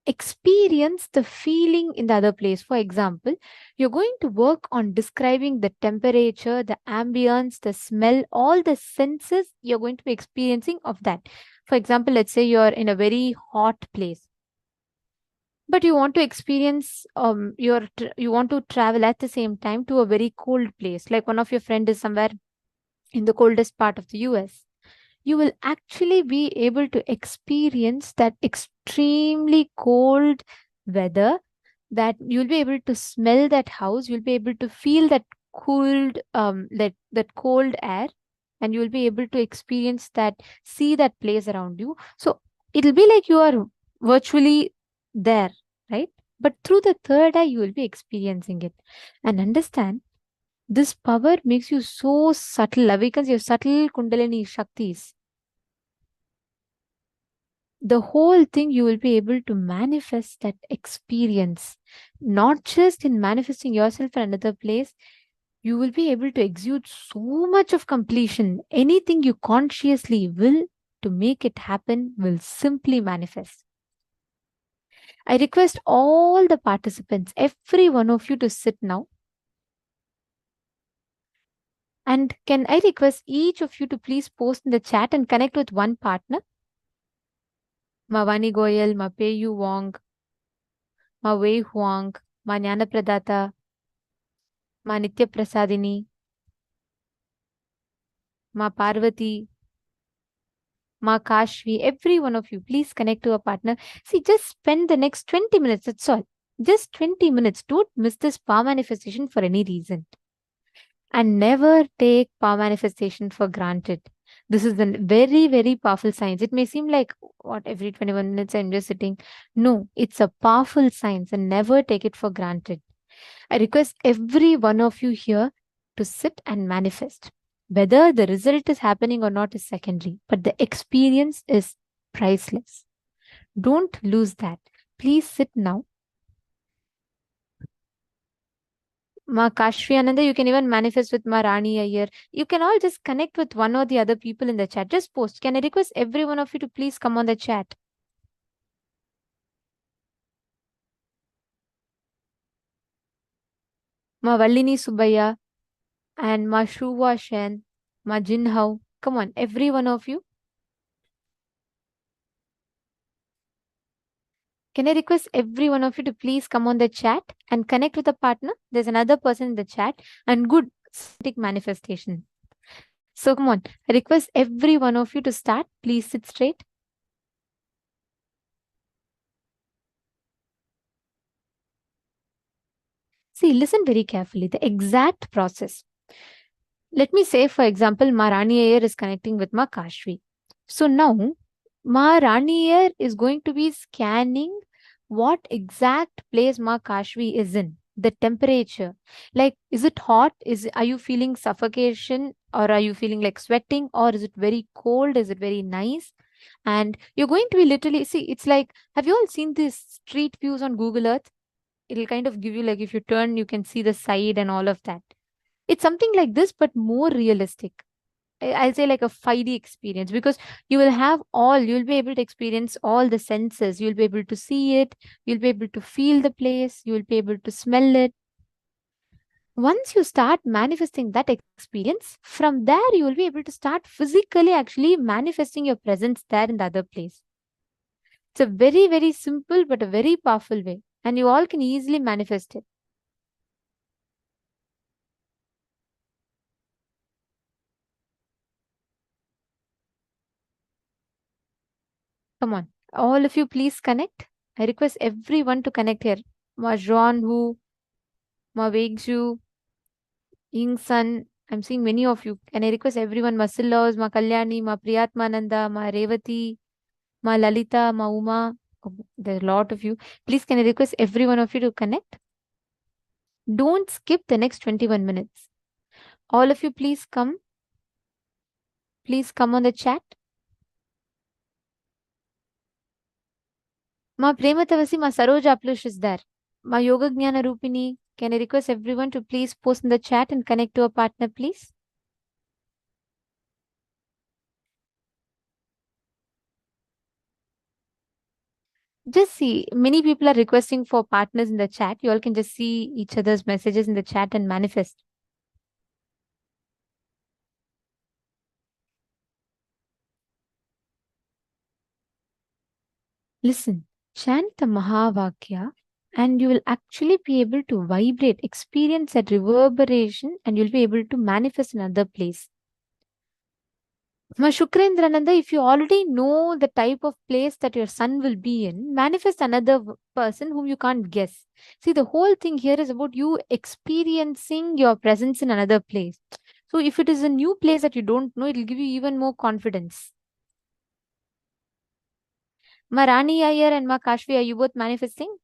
experience the feeling in the other place. For example, you're going to work on describing the temperature, the ambience, the smell, all the senses you're going to be experiencing of that. For example, let's say you're in a very hot place, but you want to experience you want to travel at the same time to a very cold place, like one of your friend is somewhere in the coldest part of the US. You will actually be able to experience that extremely cold weather, that you'll be able to smell that house, you'll be able to feel that cooled that cold air, and you'll be able to experience that, see that place around you. So it'll be like you are virtually there, right? But through the third eye you will be experiencing it. And understand, this power makes you so subtle, because your subtle kundalini shaktis, the whole thing you will be able to manifest that experience, not just in manifesting yourself in another place. You will be able to exude so much of completion. Anything you consciously will to make it happen will simply manifest. I request all the participants, every one of you, to sit now. And can I request each of you to please post in the chat and connect with one partner? Ma Vani Goyal, Ma Peyu Wong, Ma Wei Huang, Ma Jnana Pradata, Ma Nitya Prasadini, Ma Parvati, Ma Kashvi, every one of you, please connect to a partner. See, just spend the next 20 minutes, that's all. Just 20 minutes. Don't miss this power manifestation for any reason. And never take power manifestation for granted. This is a very, very powerful science. It may seem like, what, every 21 minutes I'm just sitting. No, it's a powerful science, and never take it for granted. I request every one of you here to sit and manifest. Whether the result is happening or not is secondary, but the experience is priceless. Don't lose that. Please sit now. Ma Kashvi Ananda, you can even manifest with Ma Rani Iyer. You can all just connect with one or the other people in the chat. Just post. Can I request every one of you to please come on the chat? Ma Vallini Subaya and Ma Shuwa Shen, Ma Jinhao. Come on, every one of you. Can I request every one of you to please come on the chat and connect with a partner? There's another person in the chat, and good manifestation. So come on, I request every one of you to start. Please sit straight. See, listen very carefully. The exact process. Let me say, for example, Ma Rani Iyer is connecting with Ma Kashvi. So now, Ma Rani Iyer is going to be scanning what exact place Ma Kashvi is in. The temperature, like, is it hot? Are you feeling suffocation, or are you feeling like sweating, or is it very cold? Is it very nice? And you're going to be literally, see, it's like, have you all seen these street views on Google Earth? It'll kind of give you, like, if you turn, you can see the side and all of that. It's something like this, but more realistic. I'll say like a 5D experience, because you will have you'll be able to experience all the senses. You'll be able to see it. You'll be able to feel the place. You'll be able to smell it. Once you start manifesting that experience, from there, you will be able to start physically actually manifesting your presence there in the other place. It's a very, very simple, but a very powerful way. And you all can easily manifest it. Come on. All of you, please connect. I request everyone to connect here. Ma Zhuan Hu, Ma Weigju, Ying Sun. I'm seeing many of you. Can I request everyone? Ma Sillaus, Ma Kalyani, Ma Priyatmananda, Ma Revati, Ma Lalita, Ma Uma. Oh, there's a lot of you. Please, can I request every one of you to connect? Don't skip the next 21 minutes. All of you, please come. Please come on the chat. Ma Prematavasi, Ma Saroj Aplush is there. Ma Yoga Jnana Rupini, can I request everyone to please post in the chat and connect to a partner, please? Just see, many people are requesting for partners in the chat. You all can just see each other's messages in the chat and manifest. Listen, chant the Mahavakya and you will actually be able to vibrate, experience that reverberation, and you'll be able to manifest in another place. Ma Shukrendraనంద, if you already know the type of place that your son will be in, manifest another person whom you can't guess. See, the whole thing here is about you experiencing your presence in another place. So if it is a new place that you don't know, it will give you even more confidence. Ma Rani Iyer and Ma Kashvi, are you both manifesting?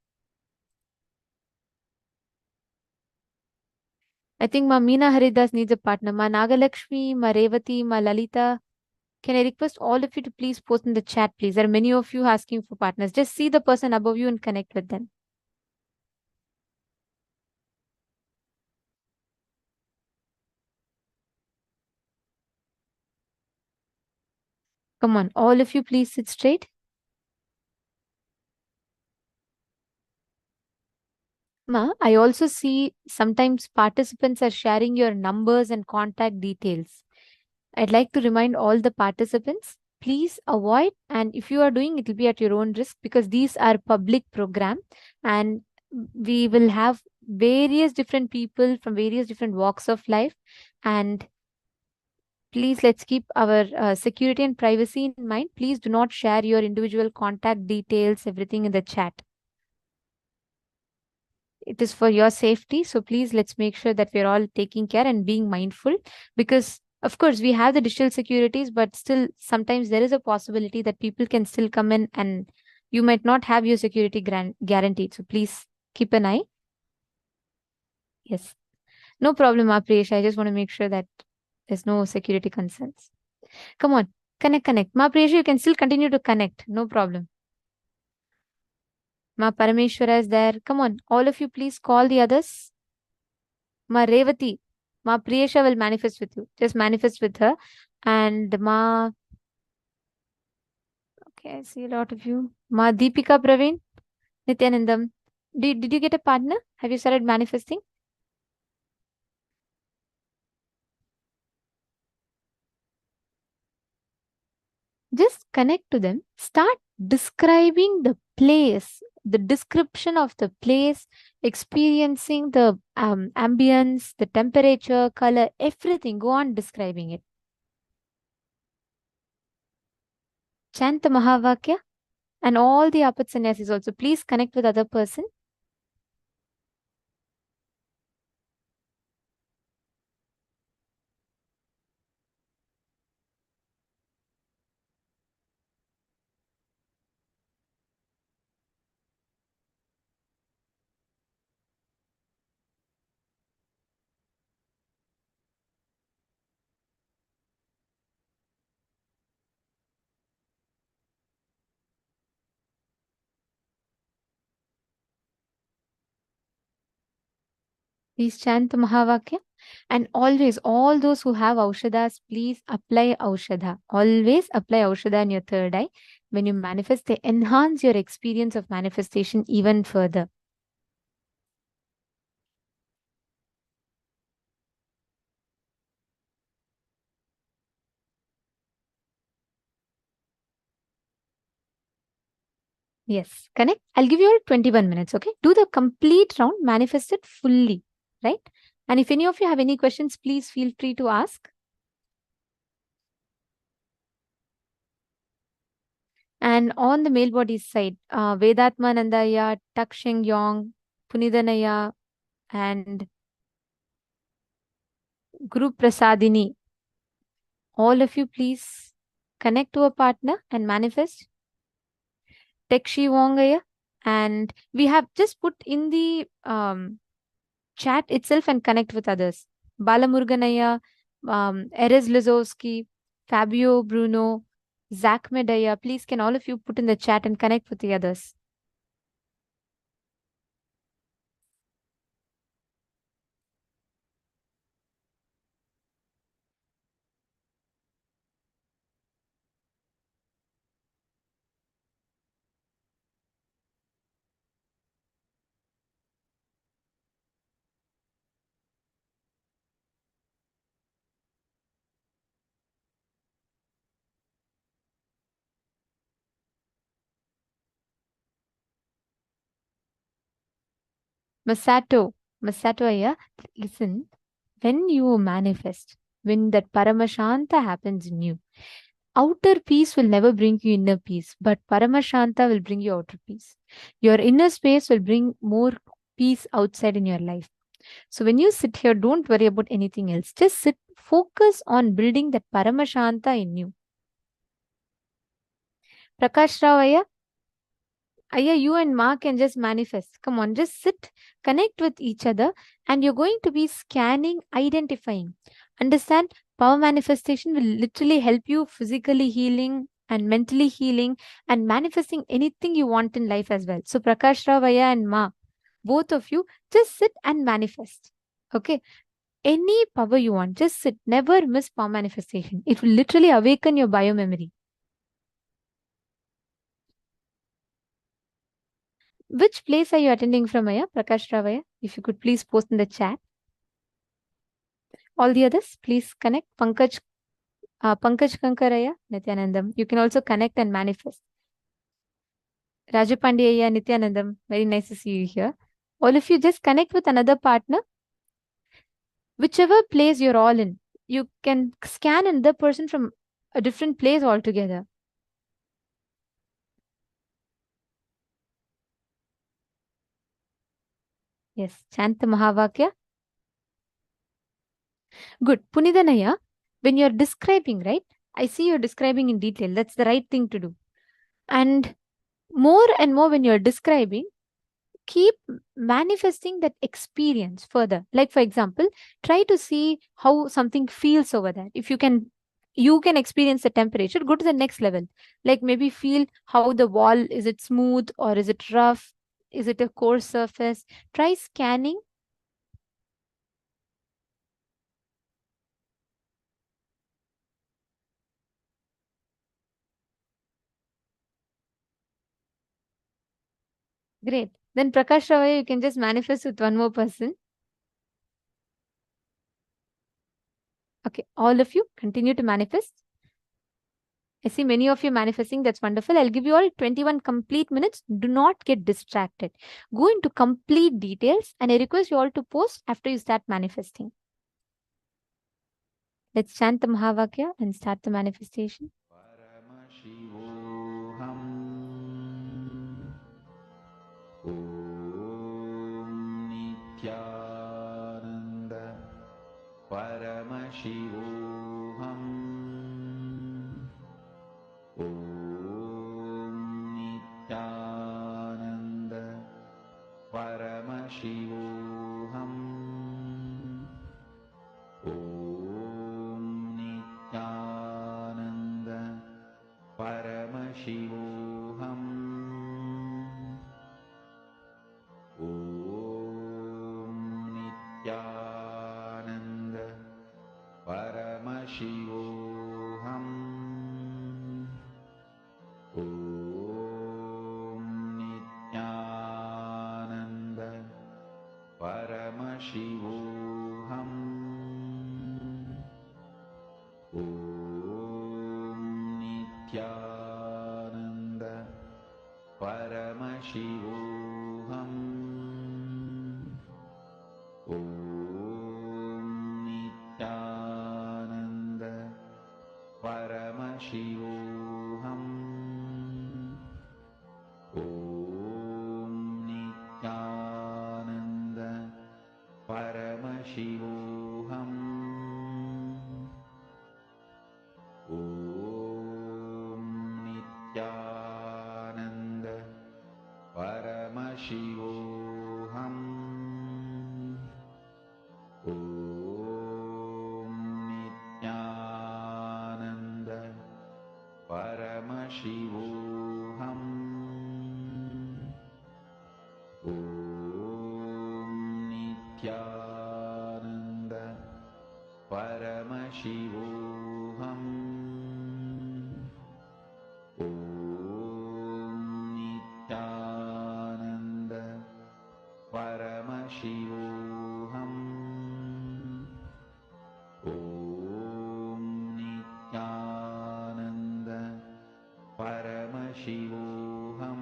I think Ma Meena Haridas needs a partner. Ma Nagalakshmi, Ma Revati, Ma Lalita. Can I request all of you to please post in the chat, please? There are many of you asking for partners. Just see the person above you and connect with them. Come on, all of you, please sit straight. Ma, I also see sometimes participants are sharing your numbers and contact details. I'd like to remind all the participants, please avoid, and if you are doing, it will be at your own risk because these are public program and we will have various different people from various different walks of life, and please let's keep our security and privacy in mind. Please do not share your individual contact details, everything in the chat. It is for your safety. So please let's make sure that we're all taking care and being mindful, because of course we have the digital securities, but still sometimes there is a possibility that people can still come in and you might not have your security guaranteed. So please keep an eye. Yes. No problem, Priyesh. I just want to make sure that there's no security concerns. Come on, connect. Ma Priyesh, you can still continue to connect. No problem. Ma Parameshwara is there. Come on, all of you, please call the others. Ma Revati, Ma Priyesha will manifest with you. Just manifest with her. And Ma, okay, I see a lot of you. Ma Deepika Praveen, Nithyanandam. Did you get a partner? Have you started manifesting? Just connect to them. Start describing the place, the description of the place, experiencing the ambience, the temperature, color, everything. Go on describing it. Chant the Mahavakya and all the Apat sannyasis also. Please connect with other person. Please chant the Mahavakya. And always, all those who have Aushadas, please apply Aushadha. Always apply Aushadha in your third eye. When you manifest, they enhance your experience of manifestation even further. Yes, connect. I'll give you all 21 minutes, okay? Do the complete round, manifest it fully, right? And if any of you have any questions, please feel free to ask. And on the male body side, Vedatma Nandaya, Tak Sheng Yong, Punidanaya, and Guru Prasadini. All of you, please connect to a partner and manifest. Tekshi Wongaya. And we have just put in the chat itself and connect with others. Balamurganaya, Erez Lizowski, Fabio Bruno, Zach Medaya. Please, can all of you put in the chat and connect with the others? Masato Aya, listen, when you manifest, when that Paramashanta happens in you, outer peace will never bring you inner peace, but Paramashanta will bring you outer peace. Your inner space will bring more peace outside in your life. So when you sit here, don't worry about anything else. Just sit, focus on building that Paramashanta in you. Prakash Rao Aya, you and Ma can just manifest. Come on, just sit, connect with each other, and you're going to be scanning, identifying. Understand? Power manifestation will literally help you physically healing and mentally healing and manifesting anything you want in life as well. So, Prakash Rao Aya and Ma, both of you, just sit and manifest. Okay? Any power you want, just sit. Never miss power manifestation. It will literally awaken your biomemory. Which place are you attending from, Aya? Prakash Ravaya? If you could please post in the chat. All the others, please connect. Pankaj Kankaraya, Nithyanandam. You can also connect and manifest. Rajapandiyaya, Nithyanandam. Very nice to see you here. All of you just connect with another partner. Whichever place you're all in, you can scan another person from a different place altogether. Yes, chant the Mahavakya. Good. Punidanaya, when you're describing, right? I see you're describing in detail. That's the right thing to do. And more when you're describing, keep manifesting that experience further. Like, for example, try to see how something feels over there. If you can experience the temperature, go to the next level. Like maybe feel how the wall, is it smooth or is it rough? Is it a coarse surface? Try scanning. Great. Then Prakash Ravaya, you can just manifest with one more person. Okay, all of you continue to manifest. I see many of you manifesting. That's wonderful. I'll give you all 21 complete minutes. Do not get distracted. Go into complete details, and I request you all to post after you start manifesting. Let's chant the Mahavakya and start the manifestation. Paramashivoham. Nithyananda. Paramashivoham. Nithyananda. Paramashivoham. Nithyananda. Paramashivoham. Nithyananda. Paramashivoham. Nithyananda. Paramashivoham. Nithyananda. Paramashivoham. Nithyananda. Paramashivoham. Nithyananda. Paramashivoham. Nithyananda. Paramashivoham. Nithyananda. Paramashivoham. Nithyananda. Paramashivoham. Nithyananda. Paramashivoham. Nithyananda. Paramashivoham.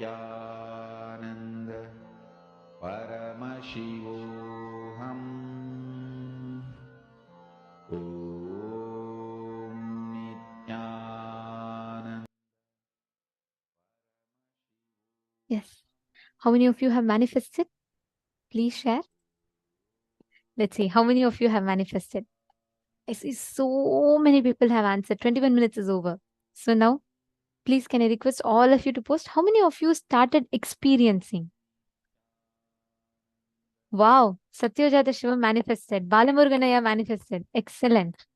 Nithyananda Paramashivoham Om Nithyananda. Yes. How many of you have manifested? Please share. Let's see. How many of you have manifested? I see so many people have answered. 21 minutes is over. So now, please, can I request all of you to post? How many of you started experiencing? Wow. Satyajata Shiva manifested. Balamurganaya manifested. Excellent.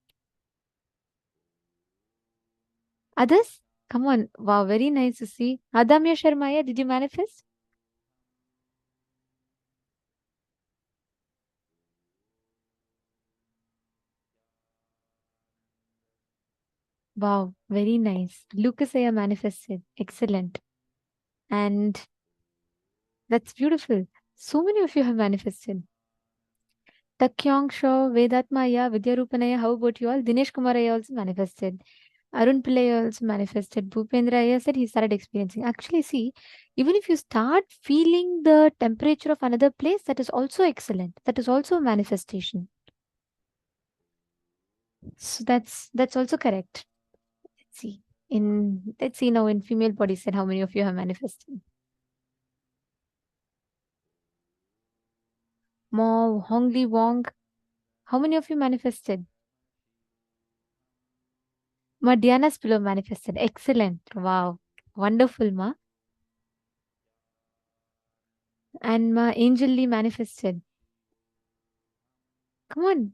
Others? Come on. Wow. Very nice to see. Adamya Sharmaya, did you manifest? Wow. Very nice. Lucasaya manifested. Excellent. And that's beautiful. So many of you have manifested. Takyong Shaw, Vedatmaya, Vidyarupanaya, how about you all? Dinesh Kumaraya also manifested. Arun Pillai also manifested. Bhupendra Iyer said he started experiencing. Actually, see, even if you start feeling the temperature of another place, that is also excellent. That is also a manifestation. So that's also correct. Let's see. Let's see now in female body set how many of you have manifested. Mo Hongli Wong, how many of you manifested? Ma Diana's pillow manifested. Excellent. Wow. Wonderful, Ma. And Ma Angel Lee manifested. Come on.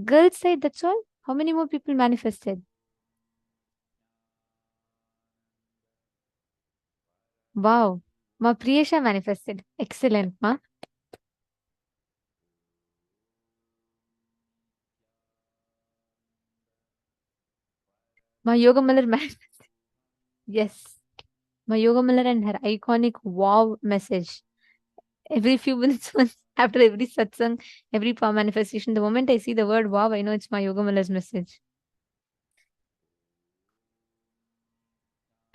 Girls side, that's all. How many more people manifested? Wow. Ma Priyesha manifested. Excellent, Ma. Ma Yoga Mallar manifested. Yes. Ma Yoga Mallar and her iconic wow message. Every few minutes, once after every satsang, every power manifestation, the moment I see the word wow, I know it's my Yoga Mallar's message.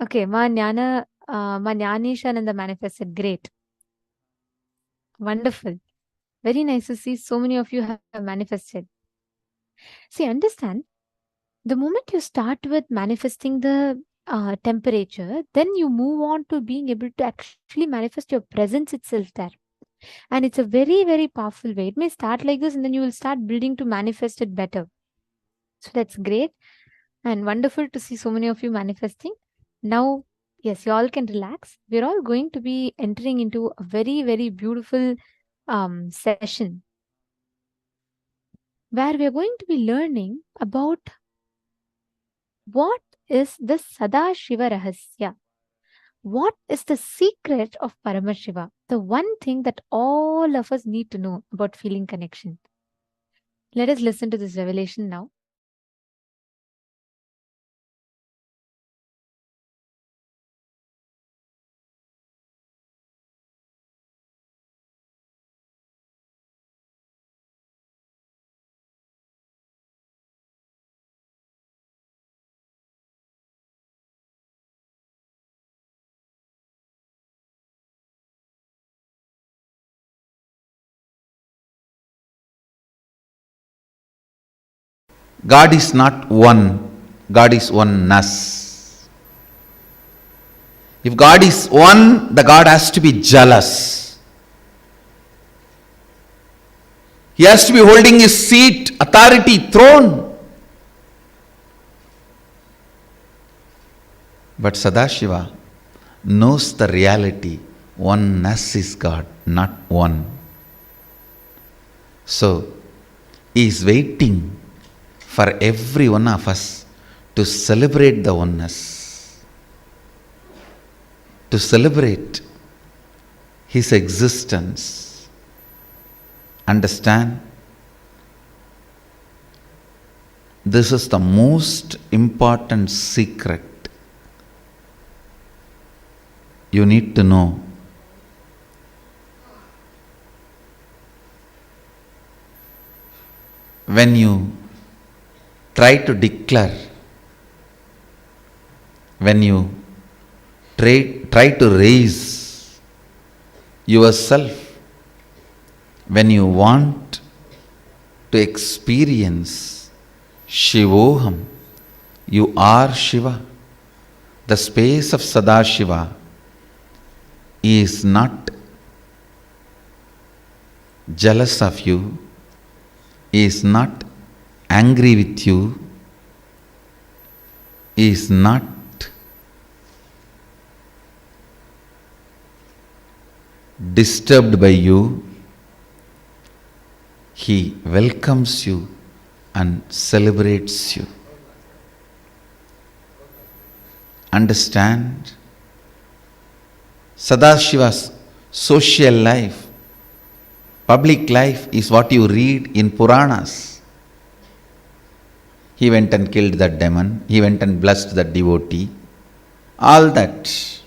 Okay, Ma Jnanishananda manifested. Great. Wonderful. Very nice to see so many of you have manifested. See, understand, the moment you start with manifesting the temperature, then you move on to being able to actually manifest your presence itself there. And it's a very, very powerful way. It may start like this and then you will start building to manifest it better. So that's great and wonderful to see so many of you manifesting. Now, yes, you all can relax. We're all going to be entering into a very, very beautiful session where we are going to be learning about what is the Sada Shiva Rahasya. What is the secret of Paramashiva? The one thing that all of us need to know about feeling connection. Let us listen to this revelation now. God is not one, God is oneness. If God is one, the God has to be jealous. He has to be holding his seat, authority, throne. But Sadashiva knows the reality. Oneness is God, not one. So, he is waiting for every one of us to celebrate the oneness, to celebrate his existence. Understand? This is the most important secret you need to know. When you try to declare, when you try try to raise yourself when you want to experience Shivoham. You are Shiva. The space of Sadashiva is not jealous of you, is not angry with you, is not disturbed by you. He welcomes you and celebrates you. Understand? Sadashiva's social life, public life is what you read in Puranas. He went and killed that demon, he went and blessed that devotee, all that.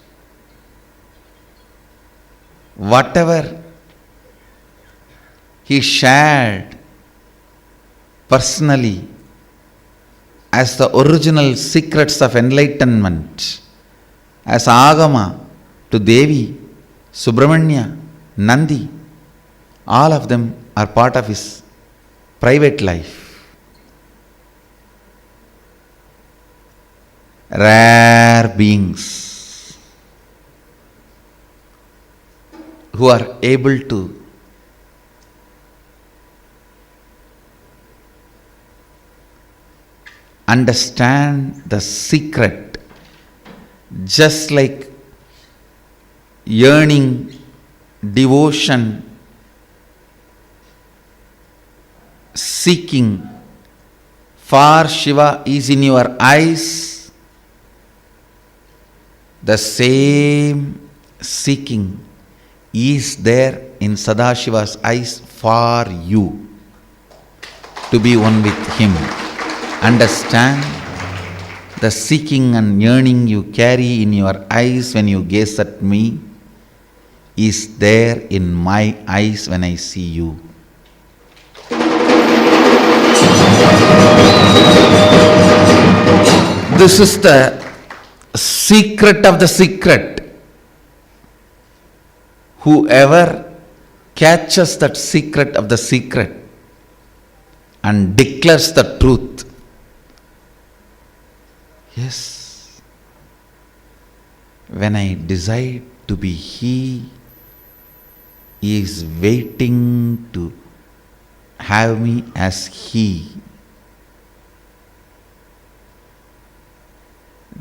Whatever he shared personally as the original secrets of enlightenment, as Agama to Devi, Subramanya, Nandi, all of them are part of his private life. Rare beings who are able to understand the secret, just like yearning, devotion, seeking for Shiva is in your eyes, the same seeking is there in Sadashiva's eyes for you to be one with him. Understand? The seeking and yearning you carry in your eyes when you gaze at me is there in my eyes when I see you. This is the secret of the secret. Whoever catches that secret of the secret and declares the truth, yes, when I decide to be he is waiting to have me as he.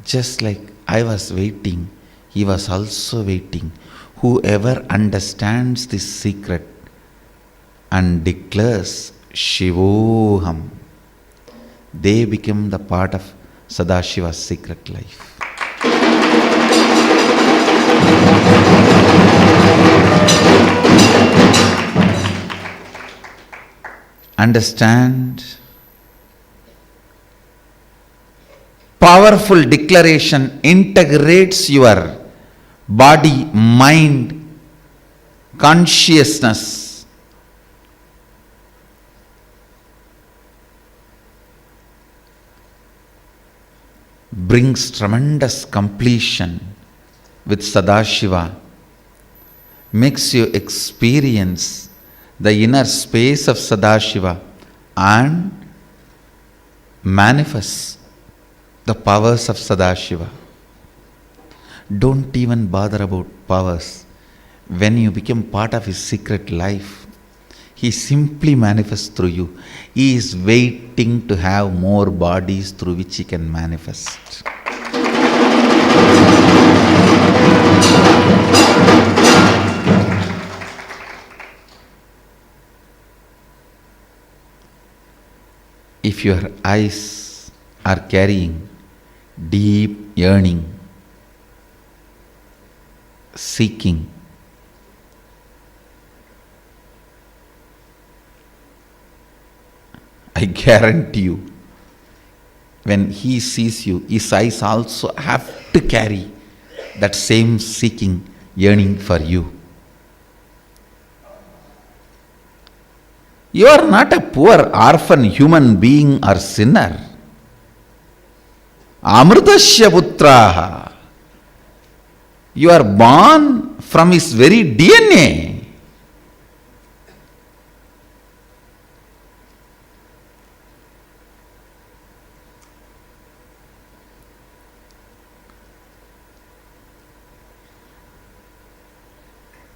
Just like I was waiting, he was also waiting. Whoever understands this secret and declares Shivoham, they become the part of Sadashiva's secret life. Understand? Powerful declaration integrates your body, mind, consciousness. Brings tremendous completion with Sadashiva, makes you experience the inner space of Sadashiva and manifests the powers of Sadashiva. Don't even bother about powers. When you become part of his secret life, he simply manifests through you. He is waiting to have more bodies through which he can manifest. If your eyes are carrying deep yearning, seeking, I guarantee you, when he sees you, his eyes also have to carry that same seeking, yearning for you. You are not a poor orphan human being or sinner. Amrutasya putraha. You are born from his very DNA.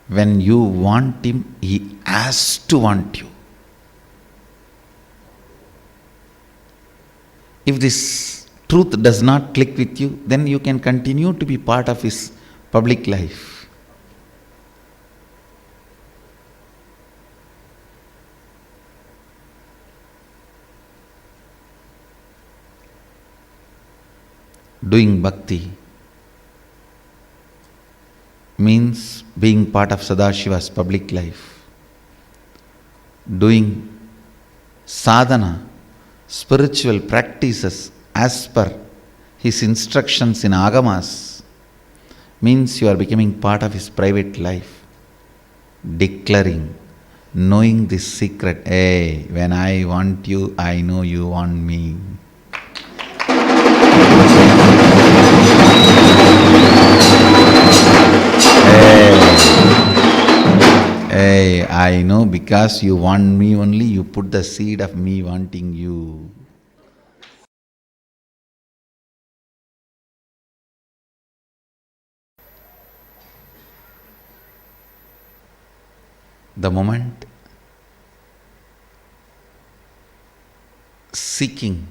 When you want him, he has to want you. If this truth does not click with you, then you can continue to be part of his public life. Doing bhakti means being part of Sadashiva's public life. Doing sadhana, spiritual practices as per his instructions in agamas means you are becoming part of his private life. Declaring, knowing this secret, hey, when I want you, I know you want me. Hey, I know because you want me only, you put the seed of me wanting you. The moment seeking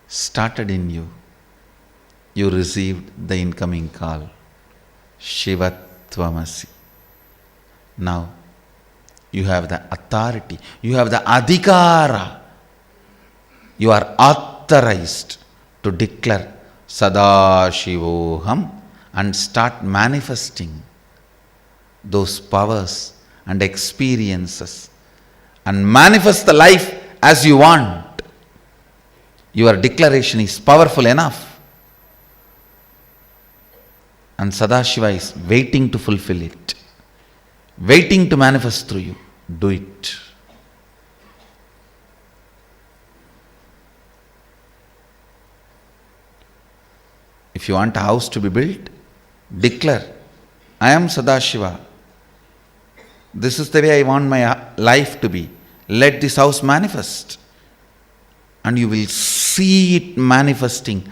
started in you, you received the incoming call, Shivatvamasi. Now, you have the authority, you have the adhikara, you are authorized to declare Sadashivoham and start manifesting those powers and experiences and manifest the life as you want. Your declaration is powerful enough, and Sadashiva is waiting to fulfill it, waiting to manifest through you. Do it. If you want a house to be built, declare, I am Sadashiva. This is the way I want my life to be. Let this house manifest. And you will see it manifesting,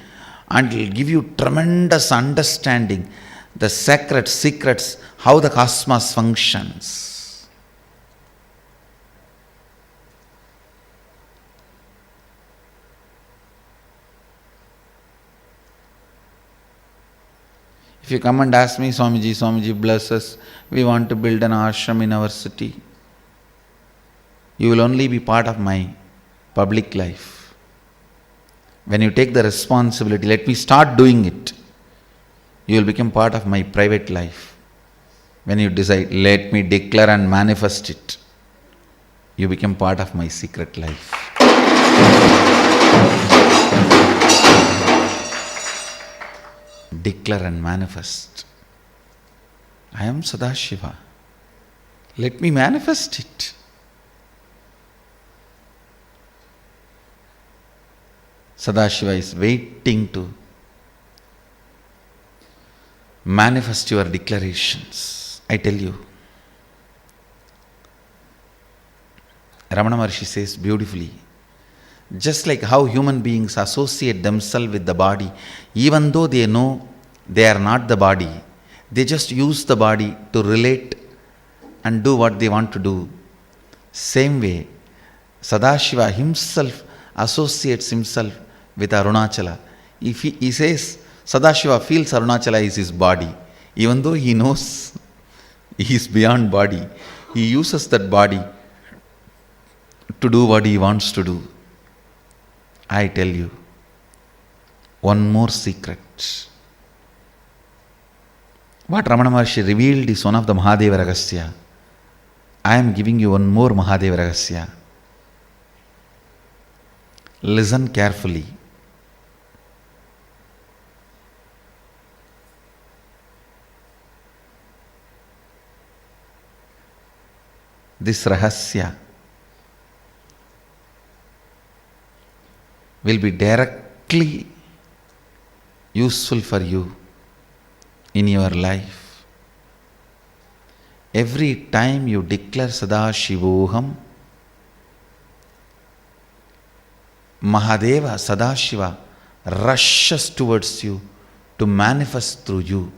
and it will give you tremendous understanding, the sacred secrets, how the cosmos functions. If you come and ask me, Swamiji, bless us, we want to build an ashram in our city, you will only be part of my public life. When you take the responsibility, let me start doing it, you will become part of my private life. When you decide, let me declare and manifest it, you become part of my secret life. Declare and manifest. I am Sadashiva. Let me manifest it. Sadashiva is waiting to manifest your declarations. I tell you, Ramana Maharshi says beautifully, just like how human beings associate themselves with the body, even though they know they are not the body, they just use the body to relate and do what they want to do. Same way, Sadashiva himself associates himself with Arunachala. If he says, Sadashiva feels Arunachala is his body, even though he knows he is beyond body, he uses that body to do what he wants to do. I tell you, one more secret. What Ramana Maharshi revealed is one of the Mahadeva Ragasya. I am giving you one more Mahadeva Ragasya. Listen carefully. This Rahasya will be directly useful for you in your life. Every time you declare Sadashivoham, Mahadeva, Sadashiva, rushes towards you to manifest through you,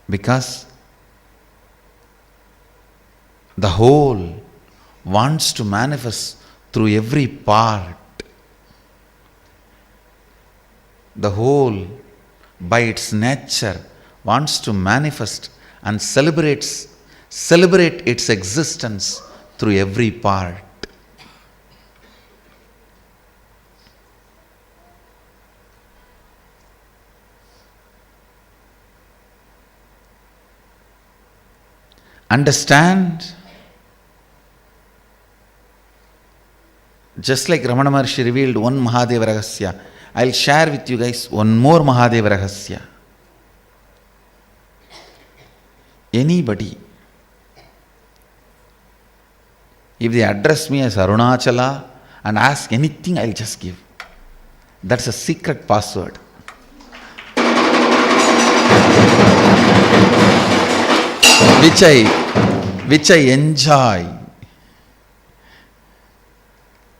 because the whole wants to manifest through every part. The whole, by its nature, wants to manifest and celebrate its existence through every part. Understand, just like Ramana Maharshi revealed one Mahadeva Rahasya, I'll share with you guys one more Mahadeva Rahasya. Anybody, if they address me as Arunachala and ask anything, I'll just give. That's a secret password. Which I enjoy.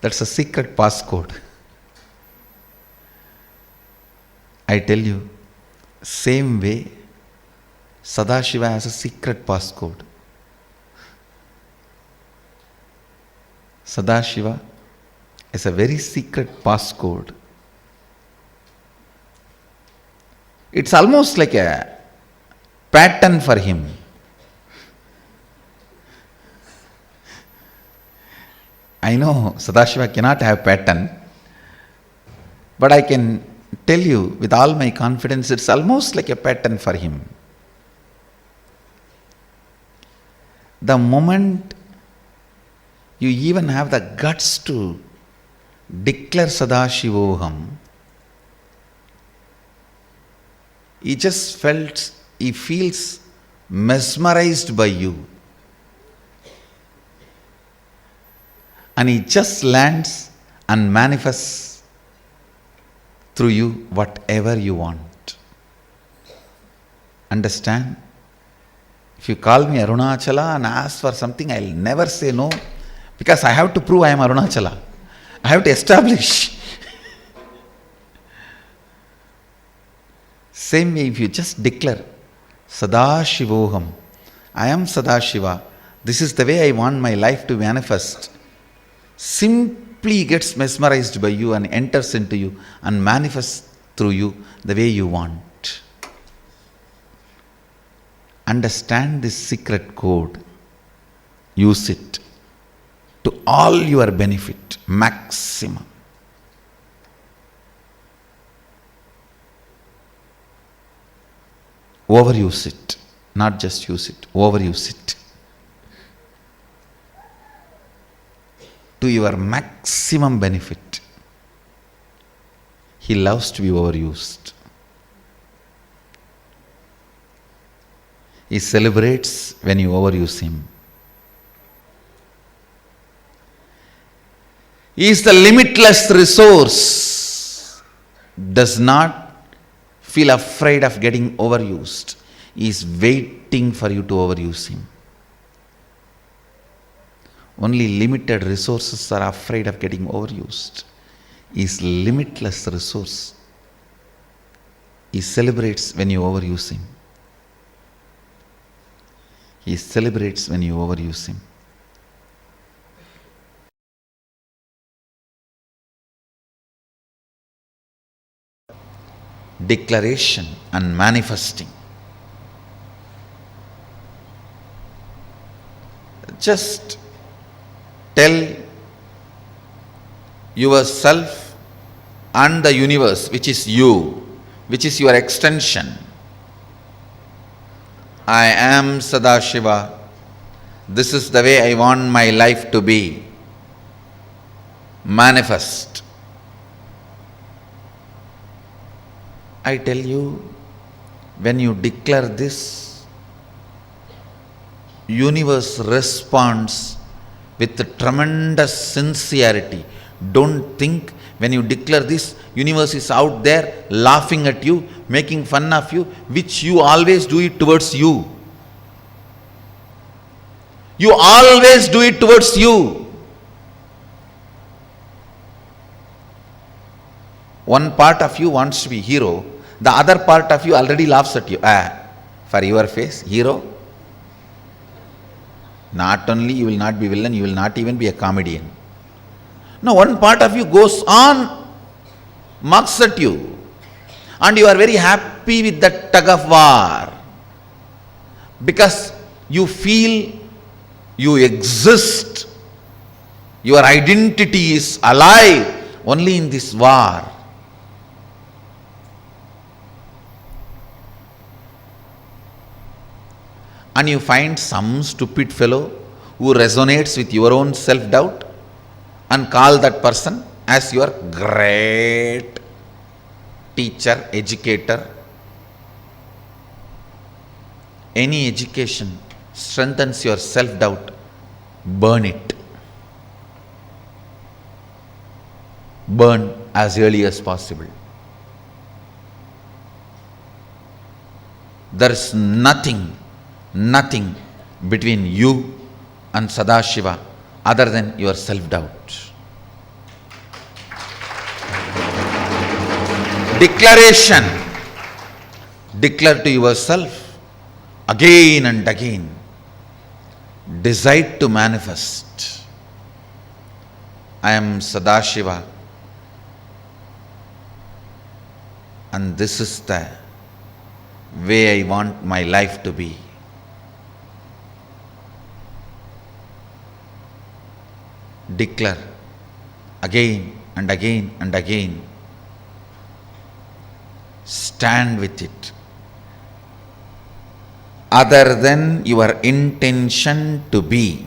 That's a secret passcode. I tell you, same way, Sadashiva has a secret passcode. Sadashiva is a very secret passcode. It's almost like a pattern for him. I know Sadashiva cannot have pattern, but I can tell you with all my confidence, it's almost like a pattern for him. The moment you even have the guts to declare Sadashivoham, he feels mesmerized by you. And he just lands and manifests through you whatever you want. Understand? If you call me Arunachala and ask for something, I'll never say no, because I have to prove I am Arunachala. I have to establish. Same way, if you just declare Sadashivoham, I am Sadashiva, this is the way I want my life to manifest, simply gets mesmerized by you and enters into you and manifests through you the way you want. Understand this secret code. Use it to all your benefit, maximum. Overuse it, not just use it, overuse it. To your maximum benefit. He loves to be overused. He celebrates when you overuse him. He is the limitless resource. Does not feel afraid of getting overused. He is waiting for you to overuse him. Only limited resources are afraid of getting overused. He is limitless resource. He celebrates when you overuse him. He celebrates when you overuse him. Declaration and manifesting. Just tell yourself and the universe, which is you, which is your extension, I am Sadashiva. This is the way I want my life to be. Manifest. I tell you, when you declare this, universe responds with tremendous sincerity. Don't think when you declare this, universe is out there laughing at you making fun of you, which you always do it towards you. You always do it towards you. One part of you wants to be hero, the other part of you already laughs at you. For your face, hero? Not only you will not be villain, you will not even be a comedian. No, one part of you goes on, mocks at you, and you are very happy with that tug of war, because you feel you exist, your identity is alive only in this war. And you find some stupid fellow who resonates with your own self-doubt and call that person as your great teacher, educator. Any education strengthens your self-doubt, burn it. Burn as early as possible. There is nothing between you and Sadashiva other than your self-doubt. Declaration. Declare to yourself again and again. Decide to manifest. I am Sadashiva, and this is the way I want my life to be. Declare again and again and again. Stand with it. Other than your intention to be,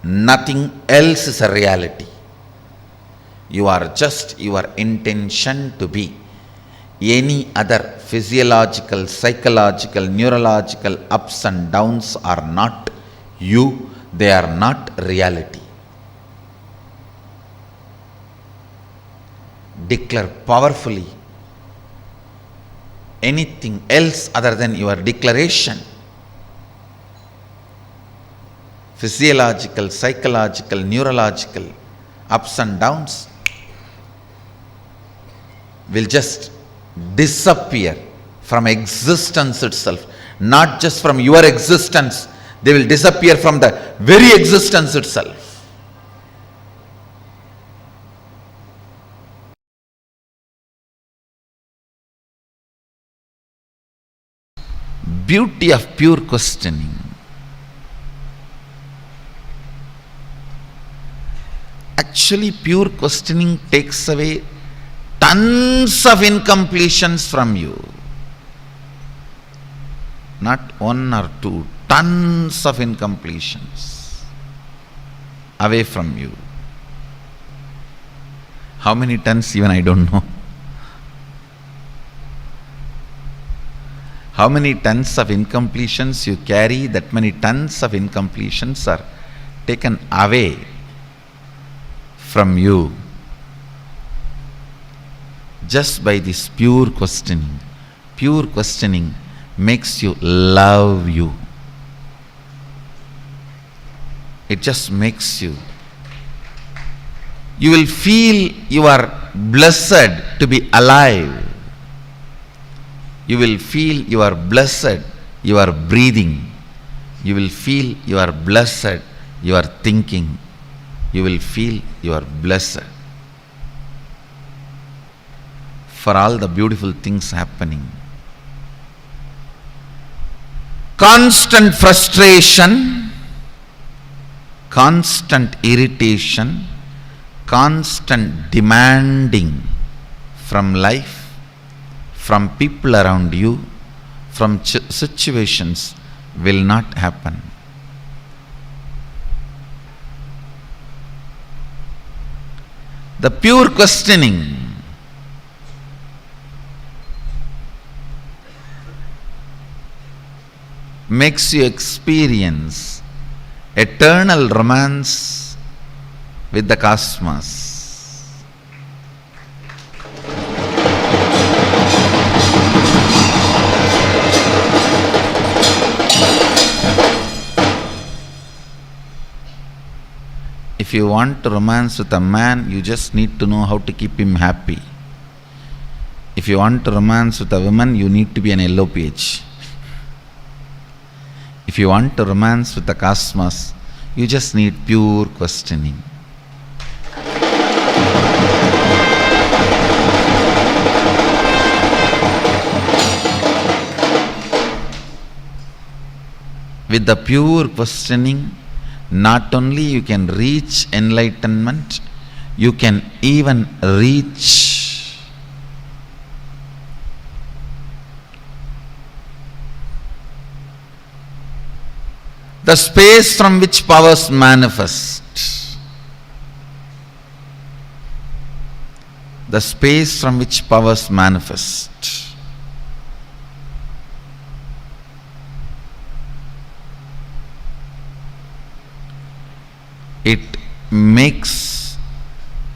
nothing else is a reality. You are just your intention to be. Any other physiological, psychological, neurological ups and downs are not you, they are not reality. Declare powerfully. Anything else other than your declaration, physiological, psychological, neurological ups and downs, will just disappear from existence itself. Not just from your existence, they will disappear from the very existence itself. Beauty of pure questioning. Actually, pure questioning takes away tons of incompletions from you. Not one or two, tons of incompletions away from you. How many tons, even I don't know. How many tons of incompletions you carry, that many tons of incompletions are taken away from you just by this pure questioning. Pure questioning makes you love you. It just makes you. You will feel you are blessed to be alive. You will feel you are blessed, you are breathing. You will feel you are blessed, you are thinking. You will feel you are blessed for all the beautiful things happening. Constant frustration, constant irritation, constant demanding from life, from people around you, from situations will not happen. The pure questioning makes you experience eternal romance with the cosmos. if you want to romance with a man, you just need to know how to keep him happy. If you want to romance with a woman, you need to be an yellow page. If you want to romance with the cosmos, you just need pure questioning. With the pure questioning, not only you can reach enlightenment, you can even reach the space from which powers manifest. The space from which powers manifest. It makes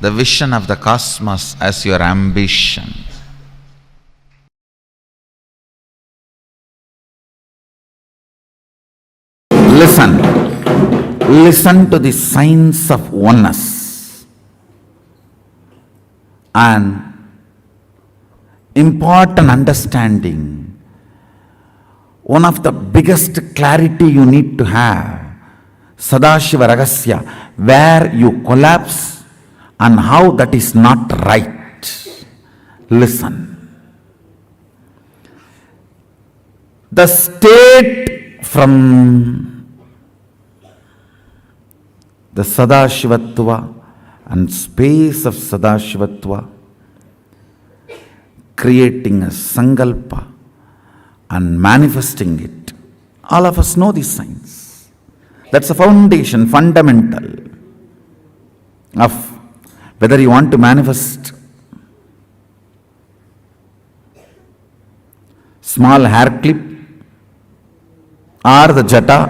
the vision of the cosmos as your ambition. Listen to the signs of oneness and important understanding. One of the biggest clarity you need to have, Sadashiva Ragasya, where you collapse and how that is not right. Listen. The state from the Sadashivatva and space of Sadashivatva, creating a Sankalpa and manifesting it. All of us know these signs. That's a foundation, fundamental of whether you want to manifest small hair clip or the jata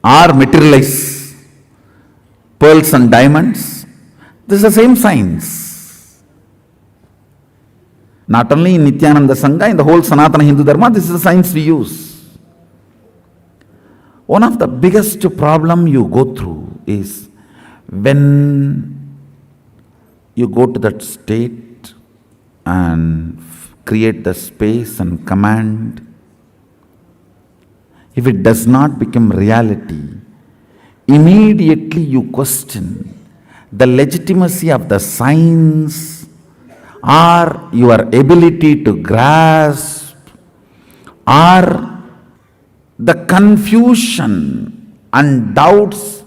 or materialize pearls and diamonds. This is the same science. Not only in Nithyananda Sangha, in the whole Sanatana Hindu Dharma, this is the science we use. One of the biggest problem you go through is when you go to that state and create the space and command. If it does not become reality, immediately you question the legitimacy of the science or your ability to grasp or the confusion and doubts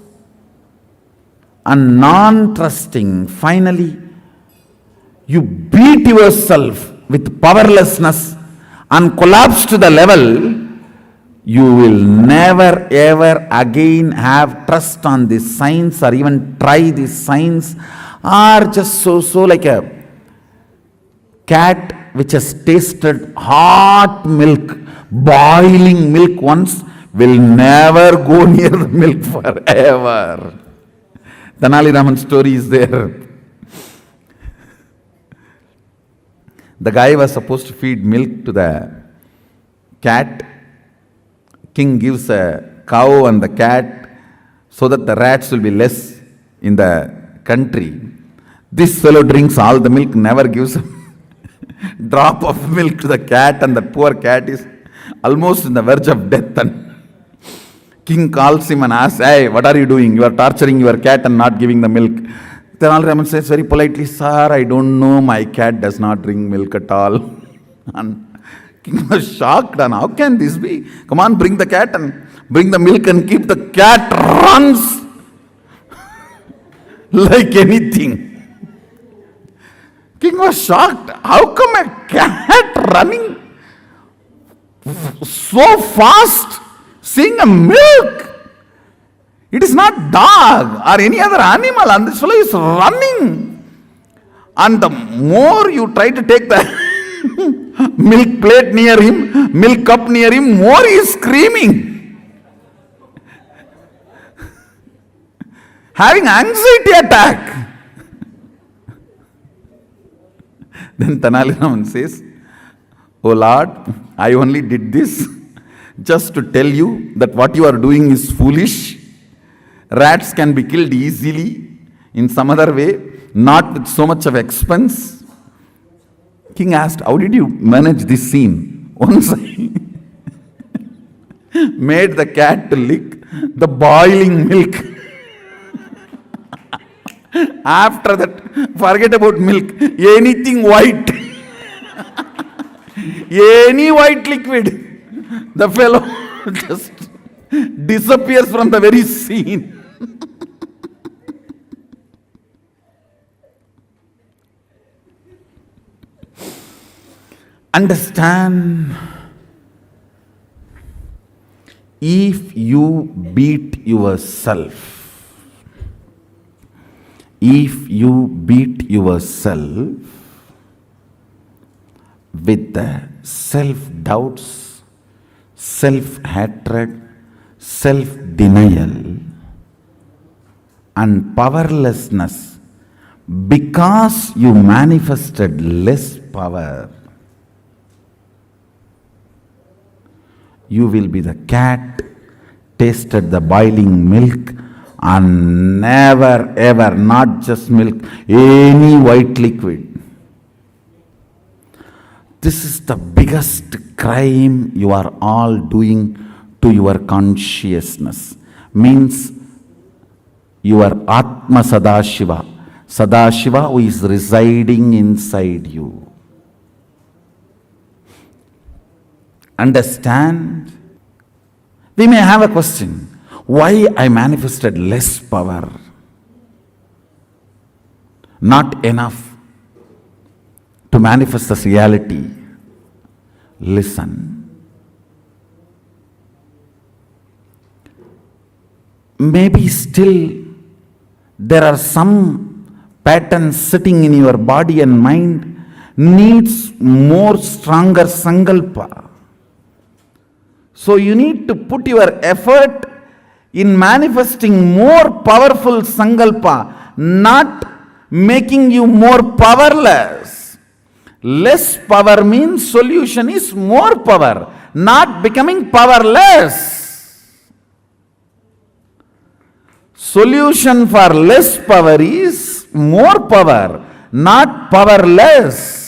and non-trusting. Finally, you beat yourself with powerlessness and collapse to the level you will never ever again have trust on this science or even try this science, or just so like a cat which has tasted hot milk, boiling milk once, will never go near the milk forever. Tenali Raman's story is there. The guy was supposed to feed milk to the cat. King gives a cow and the cat so that the rats will be less in the country. This fellow drinks all the milk, never gives a drop of milk to the cat, and the poor cat is almost in the verge of death. And king calls him and asks, "Hey, what are you doing? You are torturing your cat and not giving the milk." Then Raman says very politely, "Sir, I don't know, my cat does not drink milk at all." And king was shocked, and how can this be? Come on, bring the cat and bring the milk and keep. The cat runs like anything. King was shocked. How come a cat running so fast, seeing a milk? It is not dog or any other animal, and this fellow is running. And the more you try to take the milk plate near him, milk cup near him, more he is screaming. Having anxiety attack. Then Tenali Raman says, "Oh Lord, I only did this just to tell you that what you are doing is foolish. Rats can be killed easily in some other way, not with so much of expense. King asked, how did you manage this scene? Once I made the cat to lick the boiling milk. After that, forget about milk. Anything white. Any white liquid. The fellow just disappears from the very scene. Understand, if you beat yourself, with the self-doubts, self-hatred, self-denial, and powerlessness because you manifested less power, you will be the cat, tasted the boiling milk, and never ever, not just milk, any white liquid. This is the biggest crime you are all doing to your consciousness. Means your Atma Sadashiva, Sadashiva who is residing inside you. Understand? We may have a question. Why I manifested less power? Not enough to manifest this reality. Listen. Maybe still there are some patterns sitting in your body and mind needs more stronger sankalpa. So you need to put your effort in manifesting more powerful sankalpa, not making you more powerless. Less power means solution is more power, not becoming powerless. Solution for less power is more power, not powerless.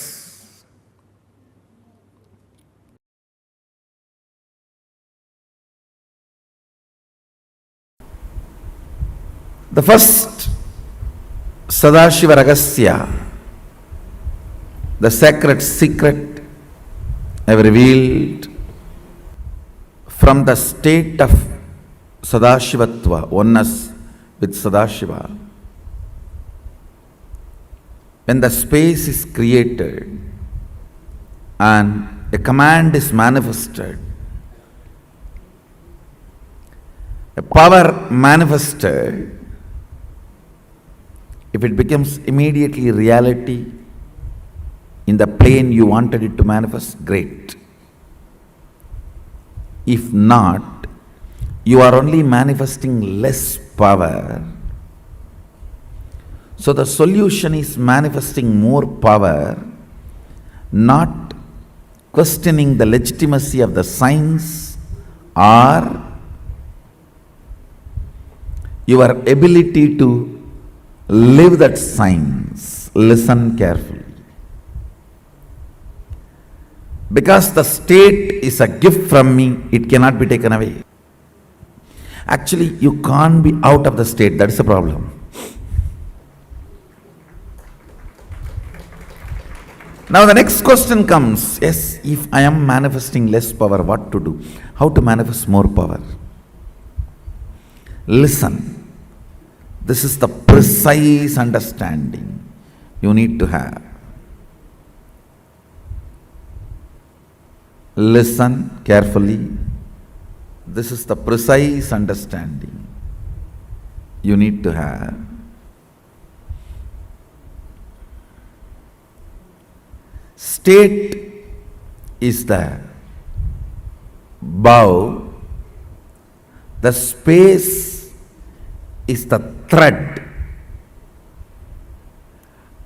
The first Sadashiva Ragasya, the sacred secret I have revealed from the state of Sadashivatva, oneness with Sadashiva. When the space is created and a command is manifested, a power manifested, if it becomes immediately reality in the plane you wanted it to manifest, great. If not, you are only manifesting less power. So the solution is manifesting more power, not questioning the legitimacy of the science or your ability to live that science. Listen carefully. Because the state is a gift from me, it cannot be taken away. Actually, you can't be out of the state, that is the problem. Now the next question comes, yes, if I am manifesting less power, what to do? How to manifest more power? Listen. This is the precise understanding you need to have. Listen carefully. This is the precise understanding you need to have. State is the bow, the space is the thread,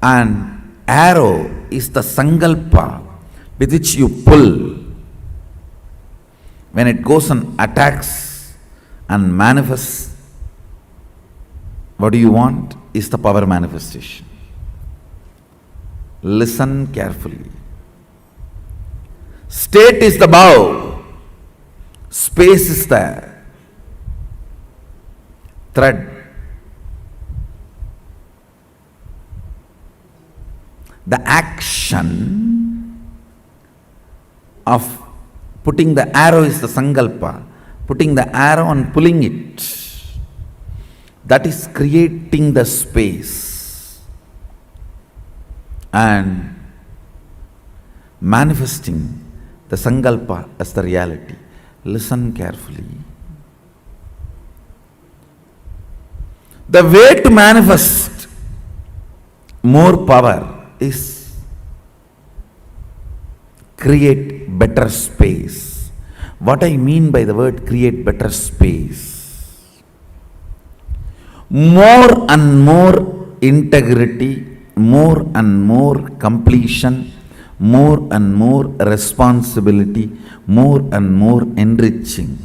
and arrow is the sankalpa with which you pull. When it goes and attacks and manifests What do you want is the power manifestation. Listen carefully. State is the bow, space is the thread. The action of putting the arrow is the sankalpa, putting the arrow and pulling it. That is creating the space and manifesting the sankalpa as the reality. Listen carefully. The way to manifest more power is create better space. What I mean by the word create better space, more and more integrity, more and more completion, more and more responsibility, more and more enriching,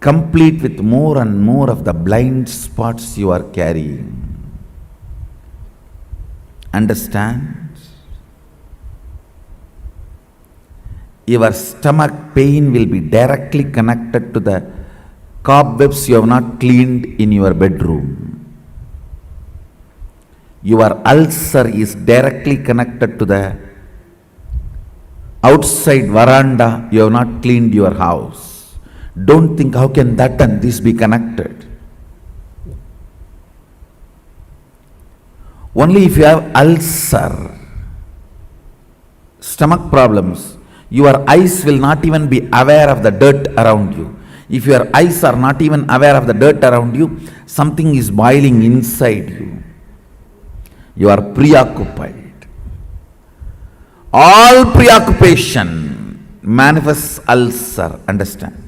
complete with more and more of the blind spots you are carrying. Understand? Your stomach pain will be directly connected to the cobwebs you have not cleaned in your bedroom. Your ulcer is directly connected to the outside veranda you have not cleaned your house. Don't think how can that and this be connected. Only if you have ulcer, stomach problems, your eyes will not even be aware of the dirt around you. If your eyes are not even aware of the dirt around you, something is boiling inside you. You are preoccupied. All preoccupation manifests ulcer. Understand?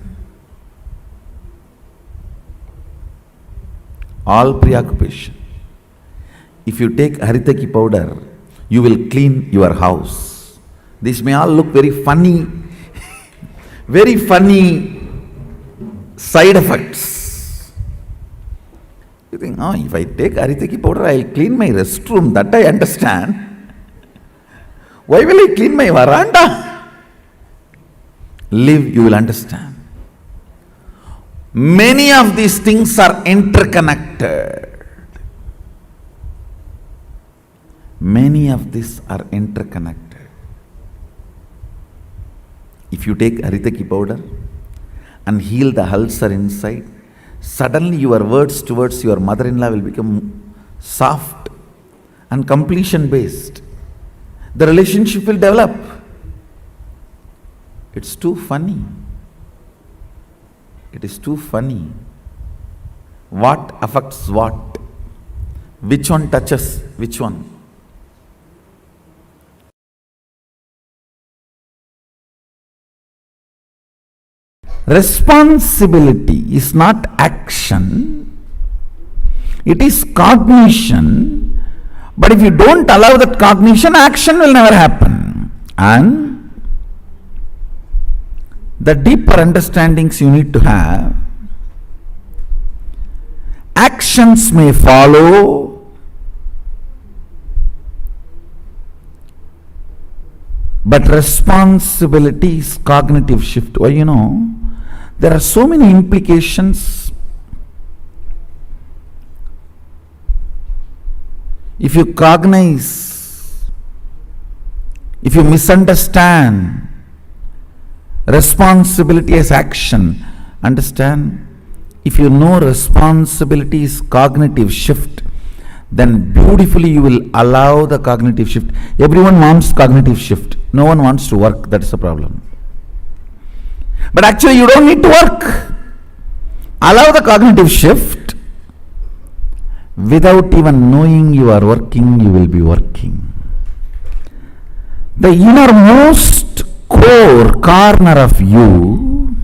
All preoccupation. If you take haritaki powder, you will clean your house. This may all look very funny, very funny side effects. You think, oh, if I take haritaki powder, I will clean my restroom. That I understand. Why will I clean my veranda? Live, you will understand. Many of these things are interconnected. Many of these are interconnected. If you take haritaki powder and heal the ulcer inside, suddenly your words towards your mother-in-law will become soft and completion based. The relationship will develop. It's too funny. It is too funny. What affects what? Which one touches which one? Responsibility is not action, it is cognition. But if you don't allow that cognition, action will never happen. And the deeper understandings you need to have, actions may follow, but responsibility is cognitive shift. Why, there are so many implications. If you cognize, if you misunderstand responsibility as action, understand, if you know responsibility is cognitive shift, then beautifully you will allow the cognitive shift. Everyone wants cognitive shift. No one wants to work. That is the problem. But actually you don't need to work. Allow the cognitive shift. Without even knowing you are working, you will be working. The innermost core corner of you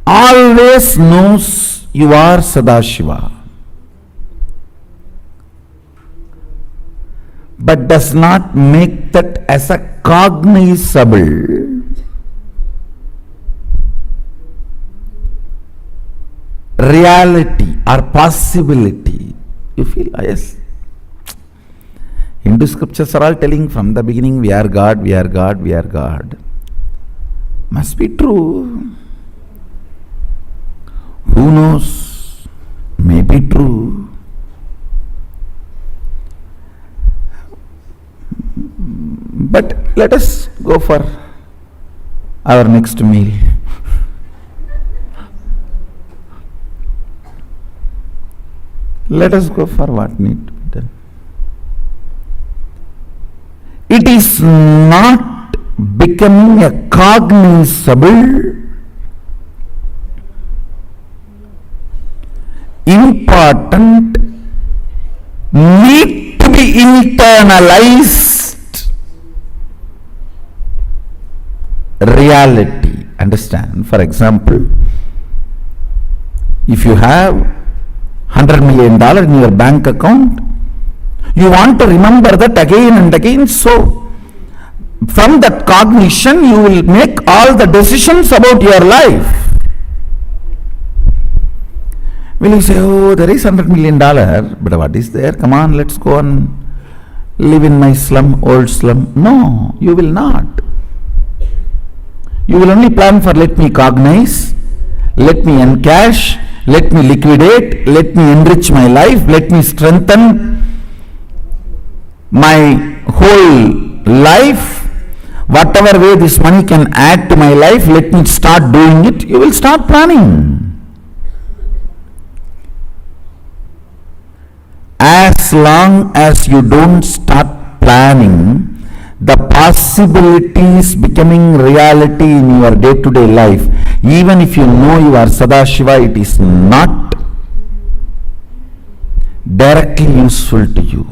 always knows you are Sadashiva, but does not make that as a cognizable. reality or possibility. You feel, yes. Hindu scriptures are all telling from the beginning, we are God, we are God, we are God. Must be true. Who knows? May be true. But let us go for our next meal. Let us go for what need to be done. It is not becoming a cognizable, important, need to be internalized reality. Understand? For example, if you have $100 million in your bank account, you want to remember that again and again. So, from that cognition, you will make all the decisions about your life. Will you say, oh, there is $100 million, but what is there? Come on, let's go and live in my slum, old slum. No, you will not. You will only plan for, let me cognize, let me encash, let me liquidate, let me enrich my life, let me strengthen my whole life. Whatever way this money can add to my life, let me start doing it. You will start planning. As long as you don't start planning, the possibilities becoming reality in your day-to-day life, even if you know you are Sadashiva, it is not directly useful to you.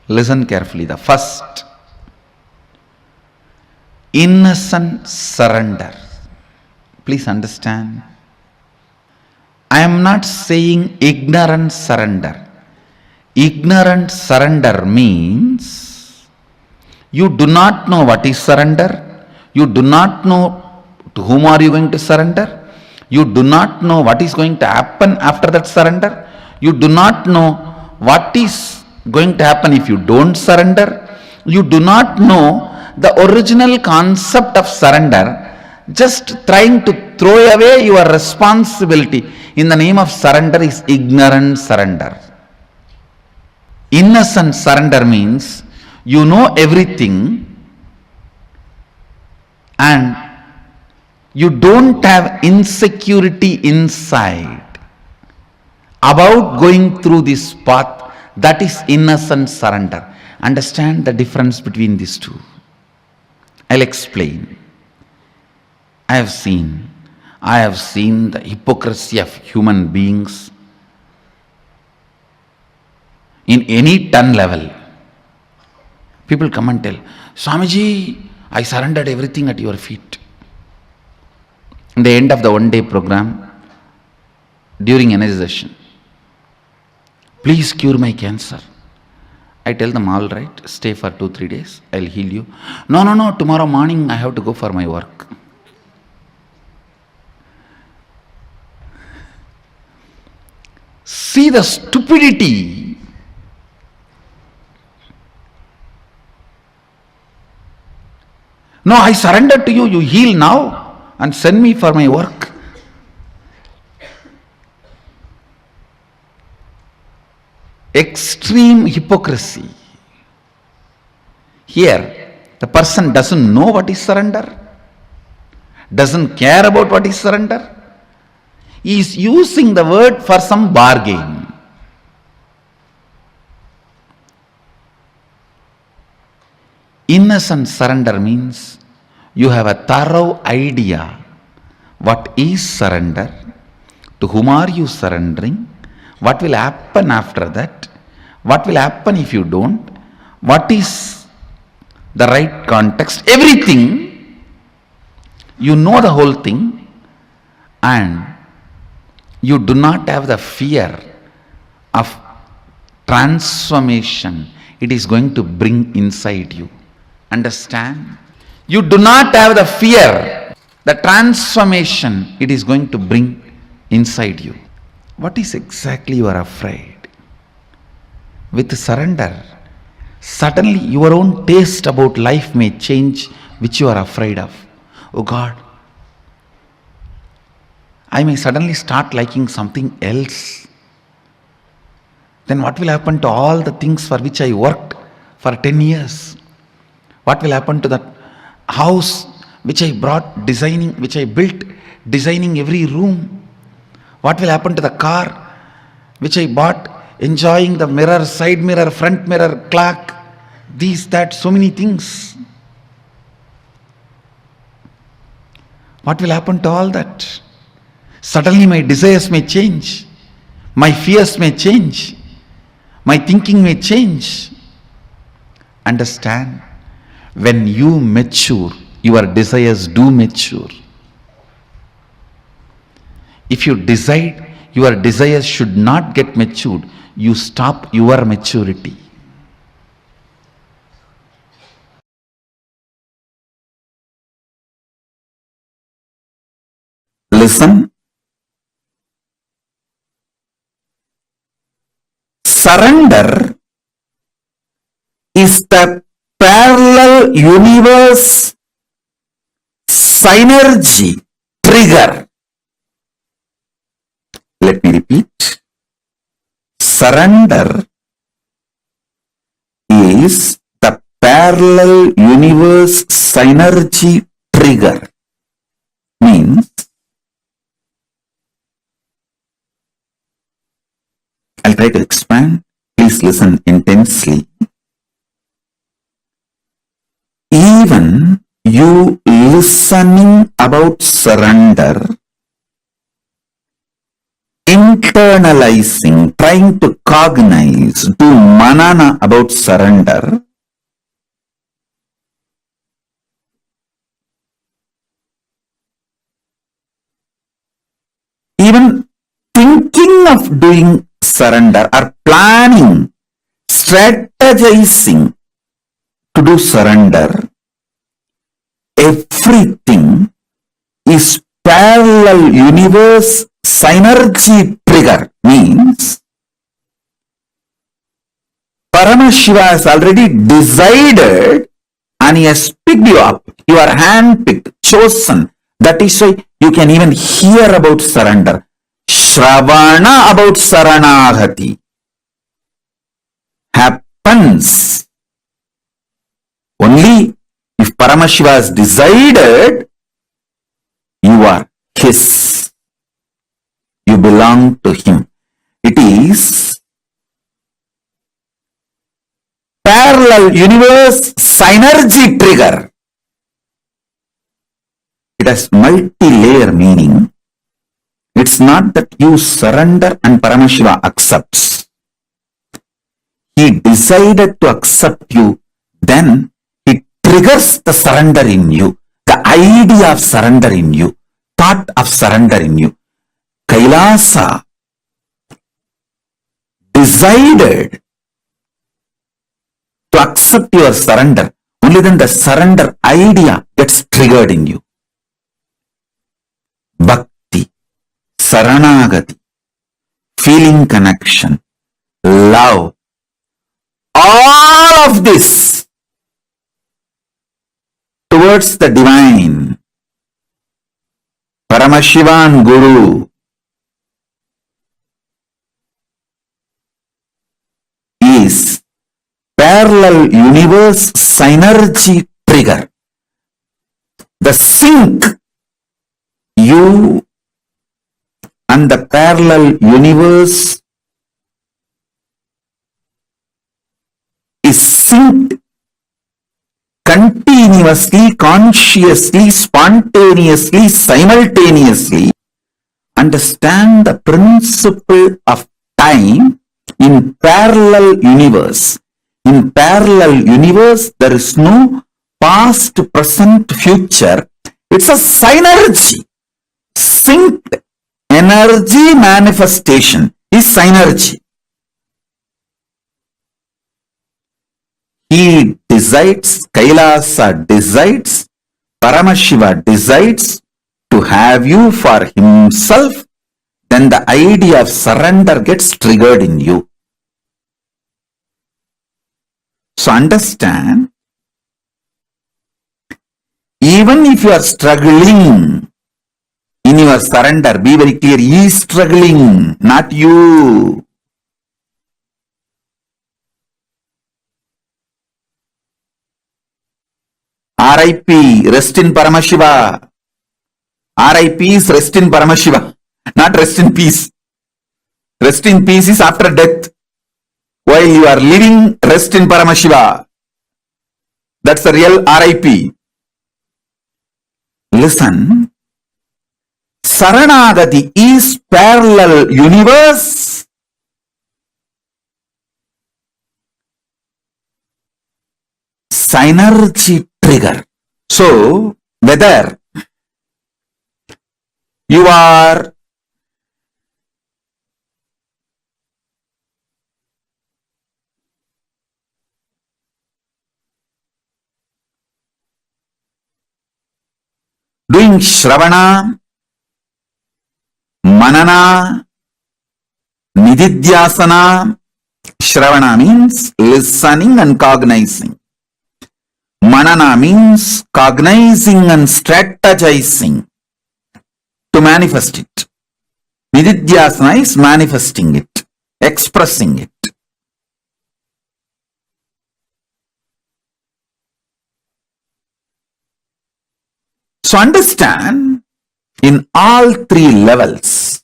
Listen carefully. The first, innocent surrender. Please understand. I am not saying ignorant surrender. Ignorant surrender means you do not know what is surrender. You do not know to whom are you going to surrender. You do not know what is going to happen after that surrender. You do not know what is going to happen if you don't surrender. You do not know the original concept of surrender, just trying to throw away your responsibility in the name of surrender is ignorant surrender. Innocent surrender means you know everything and you don't have insecurity inside about going through this path. That is innocent surrender. Understand the difference between these two. I'll explain. I have seen the hypocrisy of human beings in any ton level. People come and tell, Swamiji, I surrendered everything at your feet. In the end of the one-day program, during energy session, please cure my cancer. I tell them, all right, stay for 2-3 days, I'll heal you. No, tomorrow morning I have to go for my work. See the stupidity No, I surrender to you, you heal now and send me for my work. Extreme hypocrisy. Here, the person doesn't know what is surrender, doesn't care about what is surrender. He is using the word for some bargain. Innocent surrender means you have a thorough idea what is surrender, to whom are you surrendering, what will happen after that, what will happen if you don't, what is the right context, everything. You know the whole thing, and you do not have the fear of transformation it is going to bring inside you. Understand? You do not have the fear, the transformation it is going to bring inside you. What is exactly you are afraid? With surrender, suddenly your own taste about life may change, which you are afraid of. Oh God, I may suddenly start liking something else. Then what will happen to all the things for which I worked for 10 years? What will happen to that house which I brought designing, which I built designing every room? What will happen to the car which I bought enjoying the mirror, side mirror, front mirror, clock, these, that, so many things? What will happen to all that? Suddenly my desires may change, my fears may change, my thinking may change. Understand? When you mature, your desires do mature. If you decide your desires should not get matured, you stop your maturity. Listen. Surrender is the parallel universe synergy trigger. Let me repeat. Surrender is the parallel universe synergy trigger. Means, I'll try to expand. Please listen intensely. Even you listening about surrender, internalizing, trying to cognize, do manana about surrender, even thinking of doing surrender or planning, strategizing to do surrender, everything is parallel universe synergy trigger. Means Paramashiva has already decided and he has picked you up. You are handpicked, chosen. That is why you can even hear about surrender. Shravana about Saranagati happens only if Paramashiva has decided you are his. You belong to him. It is parallel universe synergy trigger. It has multi-layer meaning. It's not that you surrender and Paramashiva accepts. He decided to accept you, then it triggers the surrender in you, the idea of surrender in you, thought of surrender in you. Kailasa decided to accept your surrender. Only then the surrender idea gets triggered in you. Bhakti, Saranagati, feeling connection, love, all of this towards the divine. Paramashivan Guru is parallel universe synergy trigger. The sync you and the parallel universe is synced continuously, consciously, spontaneously, simultaneously. Understand the principle of time in parallel universe. In parallel universe, there is no past, present, future. It's a synergy. Synced energy manifestation is synergy. He decides, Kailasa decides, Paramashiva decides to have you for himself, then the idea of surrender gets triggered in you. So understand, even if you are struggling in your surrender, be very clear, he is struggling, not you. R.I.P. Rest in Paramashiva. R.I.P. is rest in Paramashiva, not rest in peace. Rest in peace is after death. While you are living, rest in Paramashiva. That's the real R.I.P. Listen. Saranagati is parallel universe. Synergy trigger. So, whether you are doing Shravana, Manana, Nididhyasana. Shravana means listening and cognizing. Manana means cognizing and strategizing to manifest it. Nididhyasana is manifesting it, expressing it. So understand, in all three levels,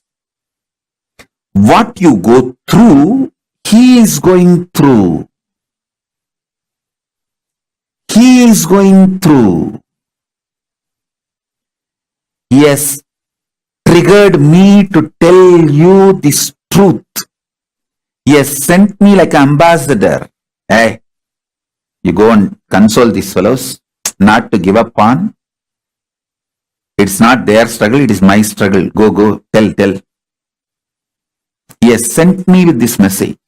what you go through, he is going through. He is going through. He has triggered me to tell you this truth. He has sent me like an ambassador. Hey, you go and console these fellows, not to give up on. It's not their struggle, it is my struggle. Go, tell. He has sent me with this message.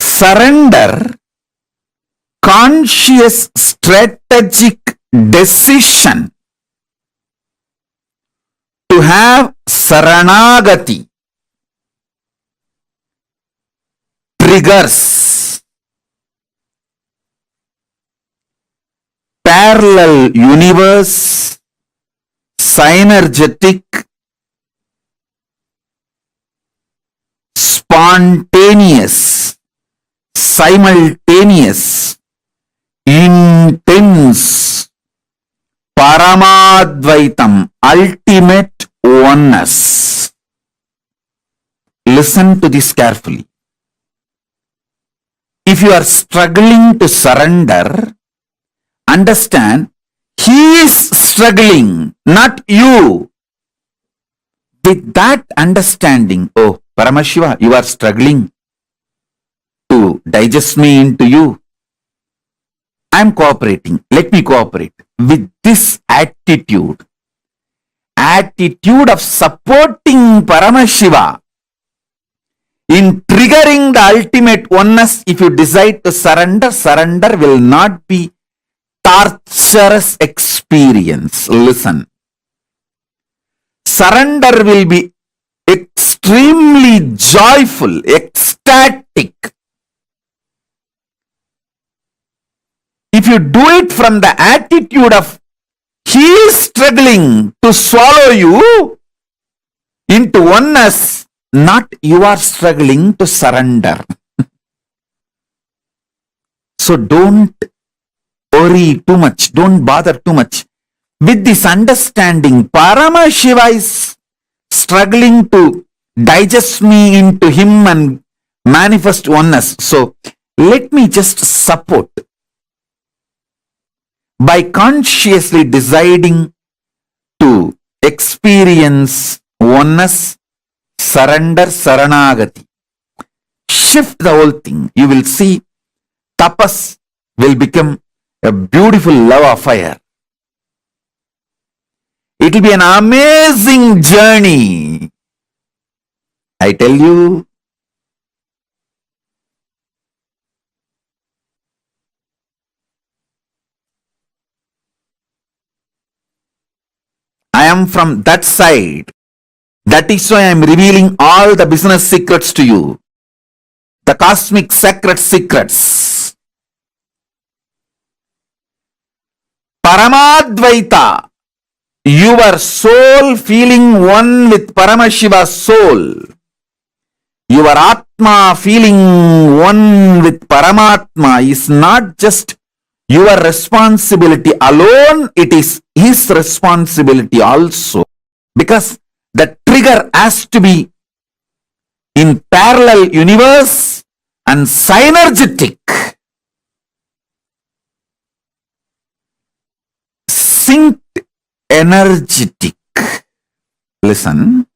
Surrender, conscious strategic decision to have Saranagati triggers parallel universe, synergetic, spontaneous, simultaneous, intense, Paramadvaitam, ultimate oneness. Listen to this carefully. If you are struggling to surrender, understand, he is struggling, not you. With that understanding, oh, Paramashiva, you are struggling to digest me into you. I am cooperating. Let me cooperate. With this attitude of supporting Paramashiva in triggering the ultimate oneness, if you decide to surrender, surrender will not be torturous experience. Listen. surrender will be extremely joyful, ecstatic. If you do it from the attitude of he is struggling to swallow you into oneness, not you are struggling to surrender. So don't worry too much, don't bother too much. With this understanding, Paramashiva is struggling to digest me into him and manifest oneness. So let me just support. By consciously deciding to experience oneness, surrender, saranagati, shift the whole thing, you will see tapas will become a beautiful love affair. It will be an amazing journey. I tell you, I am from that side. That is why I am revealing all the business secrets to you. The cosmic sacred secrets. Paramadvaita. Your soul feeling one with Paramashiva's soul. Your Atma feeling one with Paramatma is not just your responsibility alone, it is his responsibility also. Because the trigger has to be in parallel universe and synergetic. Synced energetic. Listen.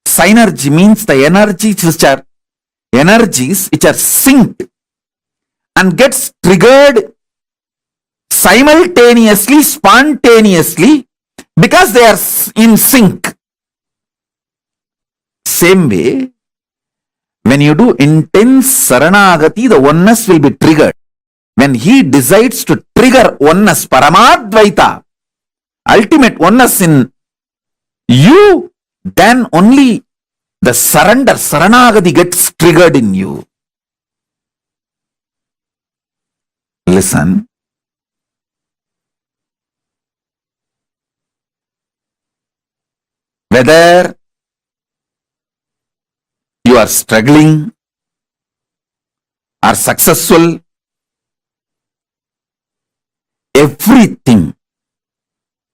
Synergy means the energies which are synced and gets triggered simultaneously, spontaneously, because they are in sync. Same way, when you do intense saranagati, the oneness will be triggered. When he decides to trigger oneness, Paramadvaita, ultimate oneness in you, then only the surrender, saranagati gets triggered in you. Listen. Whether you are struggling or successful, everything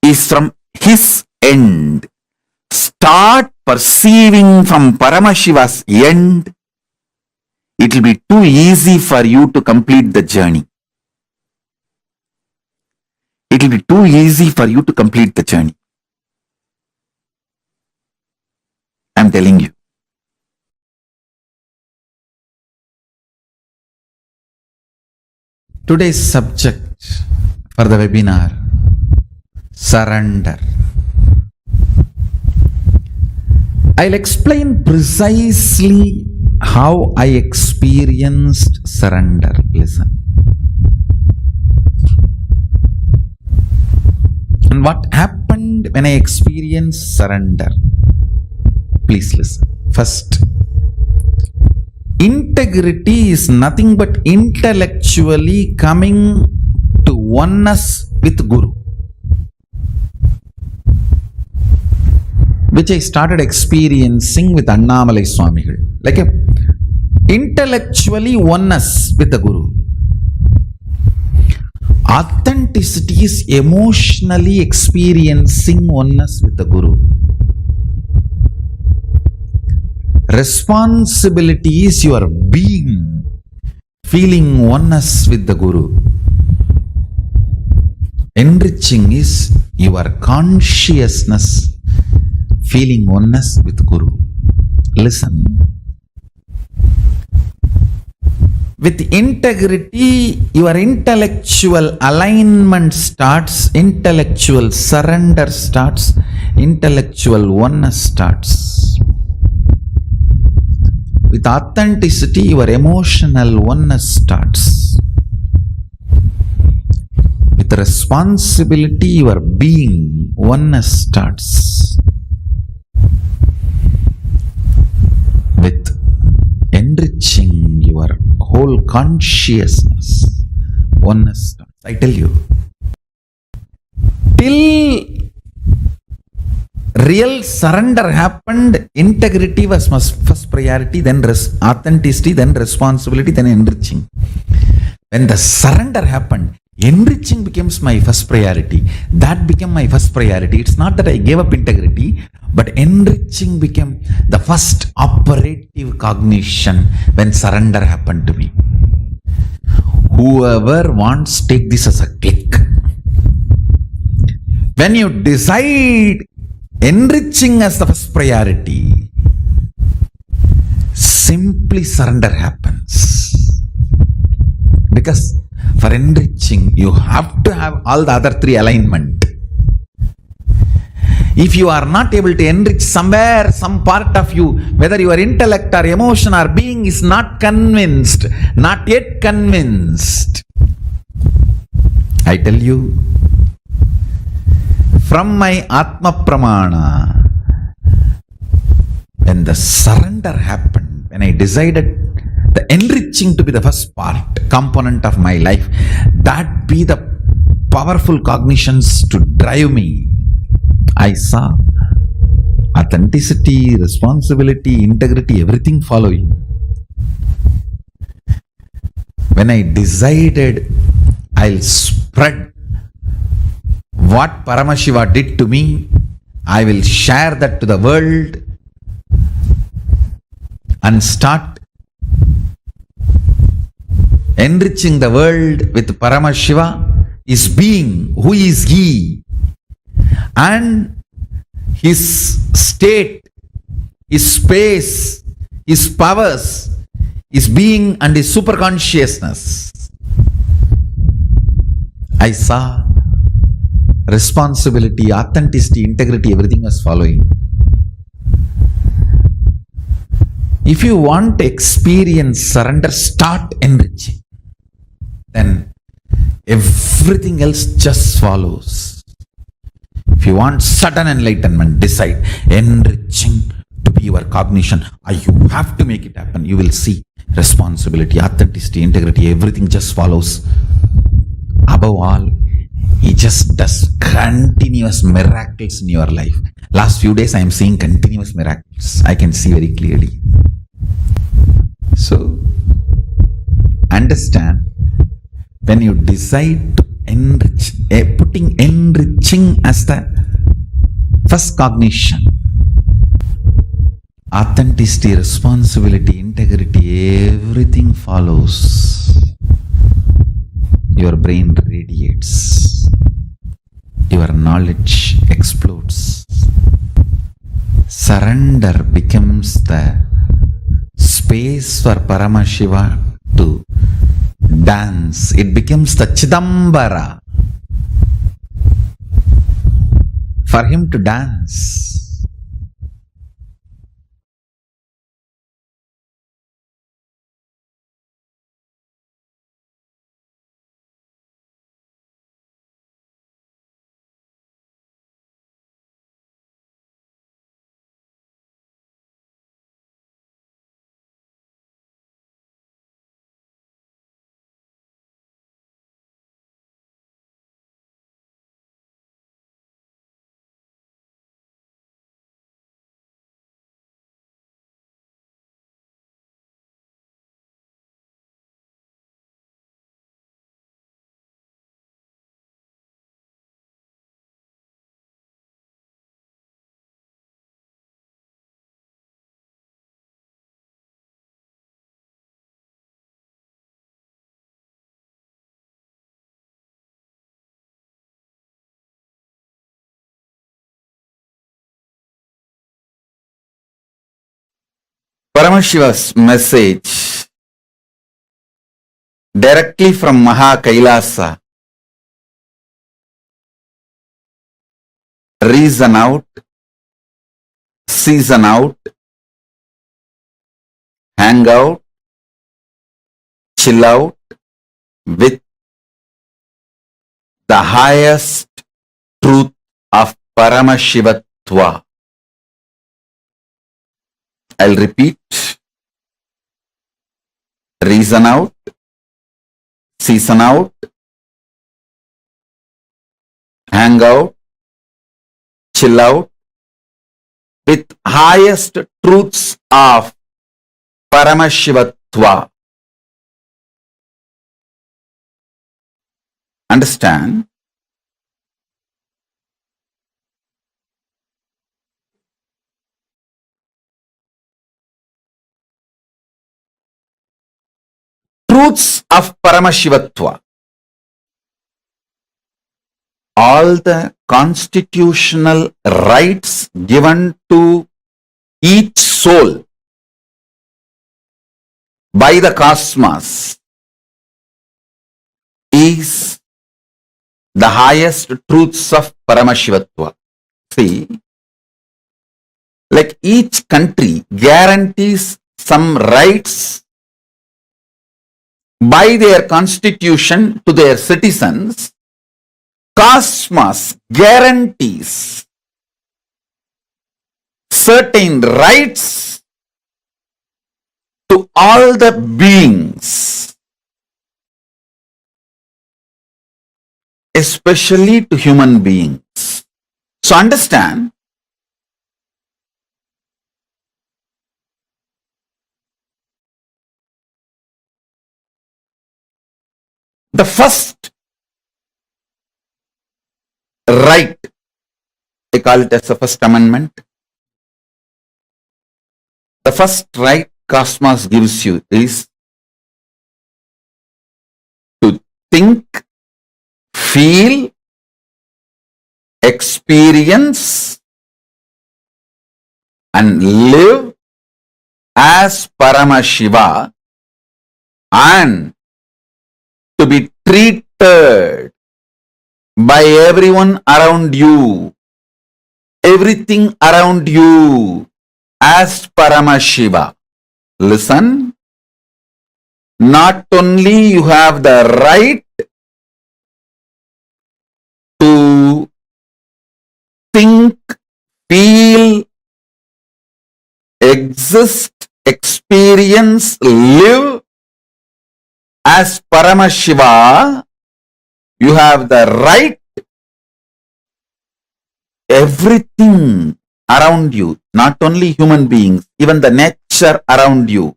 is from his end. Start perceiving from Paramashiva's end. It will be too easy for you to complete the journey. It will be too easy for you to complete the journey. I am telling you. Today's subject for the webinar, surrender. I'll explain precisely how I experienced surrender. Listen. And what happened when I experienced surrender? Please listen. First, integrity is nothing but intellectually coming to oneness with Guru, which I started experiencing with Annamalai Swamigal. Like a intellectually oneness with the Guru. Authenticity is emotionally experiencing oneness with the Guru. Responsibility is your being feeling oneness with the Guru. Enriching is your consciousness feeling oneness with Guru. Listen. With integrity, your intellectual alignment starts, intellectual surrender starts, intellectual oneness starts. With authenticity, your emotional oneness starts. With With responsibility, your being, oneness starts. With enriching your whole consciousness, oneness starts. I tell you, till real surrender happened, integrity was first priority, then authenticity, then responsibility, then enriching. When the surrender happened, enriching becomes my first priority. That became my first priority. It's not that I gave up integrity, but enriching became the first operative cognition when surrender happened to me. Whoever wants, take this as a click. When you decide enriching as the first priority, simply surrender happens. Because for enriching, you have to have all the other three alignment. If you are not able to enrich somewhere, some part of you, whether your intellect or emotion or being is not convinced, not yet convinced, I tell you, from my Atma Pramana, when the surrender happened, when I decided the enriching to be the first component of my life, that be the powerful cognitions to drive me, I saw authenticity, responsibility, integrity, everything following. When I decided I'll spread what Paramashiva did to me, I will share that to the world and start enriching the world with Paramashiva, his being, who is he, and his state, his space, his powers, his being and his superconsciousness. I saw responsibility, authenticity, integrity, everything was following. If you want to experience surrender, start enriching. Then everything else just follows. If you want sudden enlightenment, decide enriching to be your cognition. You have to make it happen. You will see responsibility, authenticity, integrity, everything just follows. Above all, he just does continuous miracles in your life. Last few days I am seeing continuous miracles. I can see very clearly. So, understand, when you decide to enrich, putting enriching as the first cognition, authenticity, responsibility, integrity, everything follows. Your brain radiates. Your knowledge explodes. Surrender becomes the space for Paramashiva to dance. It becomes the Chidambara for him to dance. Paramashiva's message directly from Maha Kailasa. Reason out, season out, hang out, chill out with the highest truth of Paramashivatva. I'll repeat. Reason out, season out, hang out, chill out with highest truths of Paramashivatva. Understand? Truths of Paramashivatva. All the constitutional rights given to each soul by the cosmos is the highest truths of Paramashivatva. See, like each country guarantees some rights by their constitution to their citizens, cosmos guarantees certain rights to all the beings, especially to human beings. So understand, the first right, they call it as the first amendment. The first right cosmos gives you is to think, feel, experience, and live as Paramashiva, and to be treated by everyone around you, everything around you as Paramashiva. Listen, not only you have the right to think, feel, exist, experience, live as Paramashiva, you have the right, everything around you, not only human beings, even the nature around you,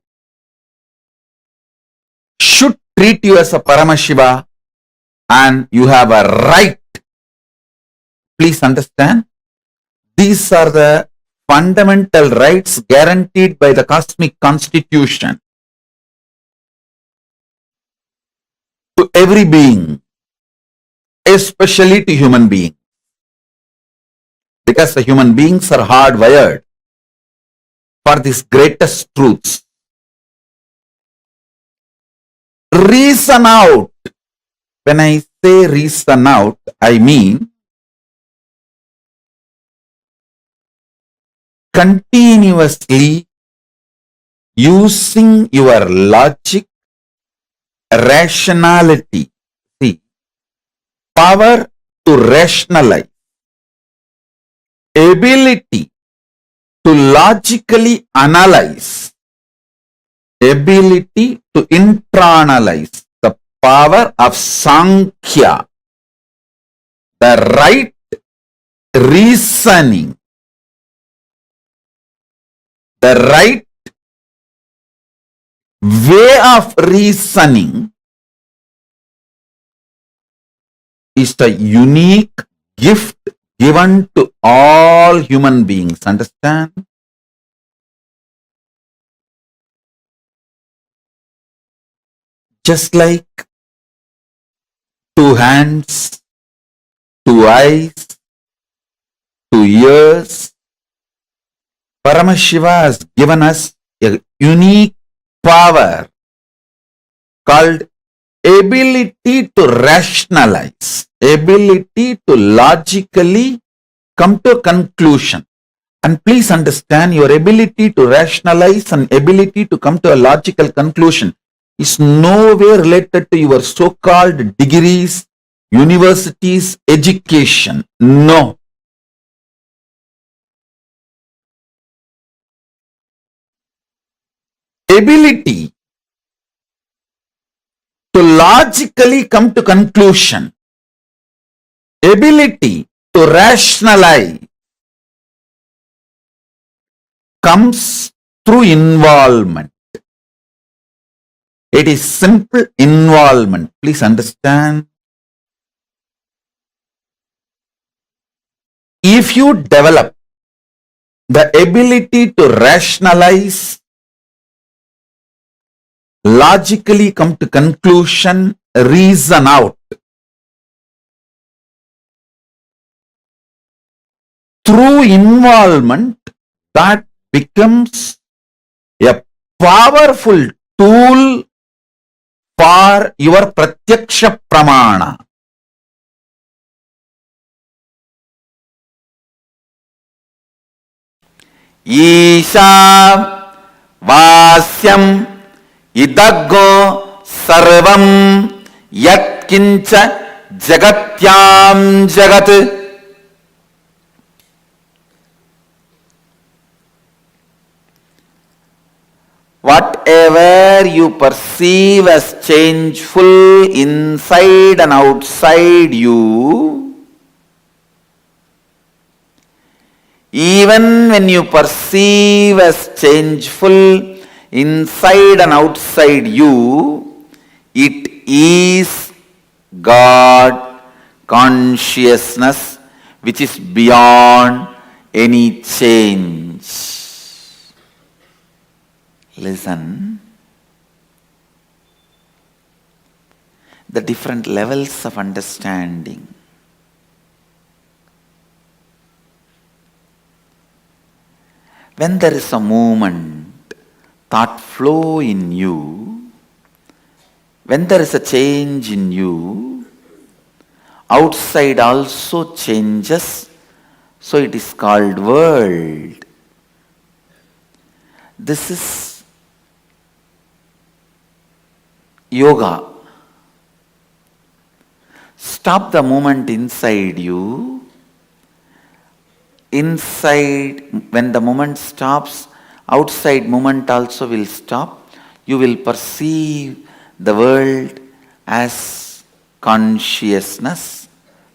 should treat you as a Paramashiva, and you have a right. Please understand, these are the fundamental rights guaranteed by the cosmic constitution to every being, especially to human beings, because the human beings are hardwired for these greatest truths. Reason out. When I say reason out, I mean continuously using your logic, rationality. See, power to rationalize, ability to logically analyze, ability to internalize, the power of Sankhya, the right reasoning, the right way of reasoning is the unique gift given to all human beings. Understand? Just like two hands, two eyes, two ears, Paramashiva has given us a unique power called ability to rationalize, ability to logically come to a conclusion. And please understand, your ability to rationalize and ability to come to a logical conclusion is no way related to your so-called degrees, university's education. No. Ability to logically come to conclusion, ability to rationalize comes through involvement. It is simple involvement. Please understand. If you develop the ability to rationalize, logically come to conclusion, reason out, through involvement, that becomes a powerful tool for your pratyaksha pramana. Isha vasyam idaggo sarvam yatkincha jagatyam jagat. Whatever you perceive as changeful inside and outside you, even when you perceive as changeful inside and outside you, it is God consciousness which is beyond any change. Listen. The different levels of understanding. When there is a movement, thought flow in you, when there is a change in you, outside also changes, so it is called world. This is yoga. Stop the movement inside you. Inside, when the movement stops, outside movement also will stop. You will perceive the world as consciousness.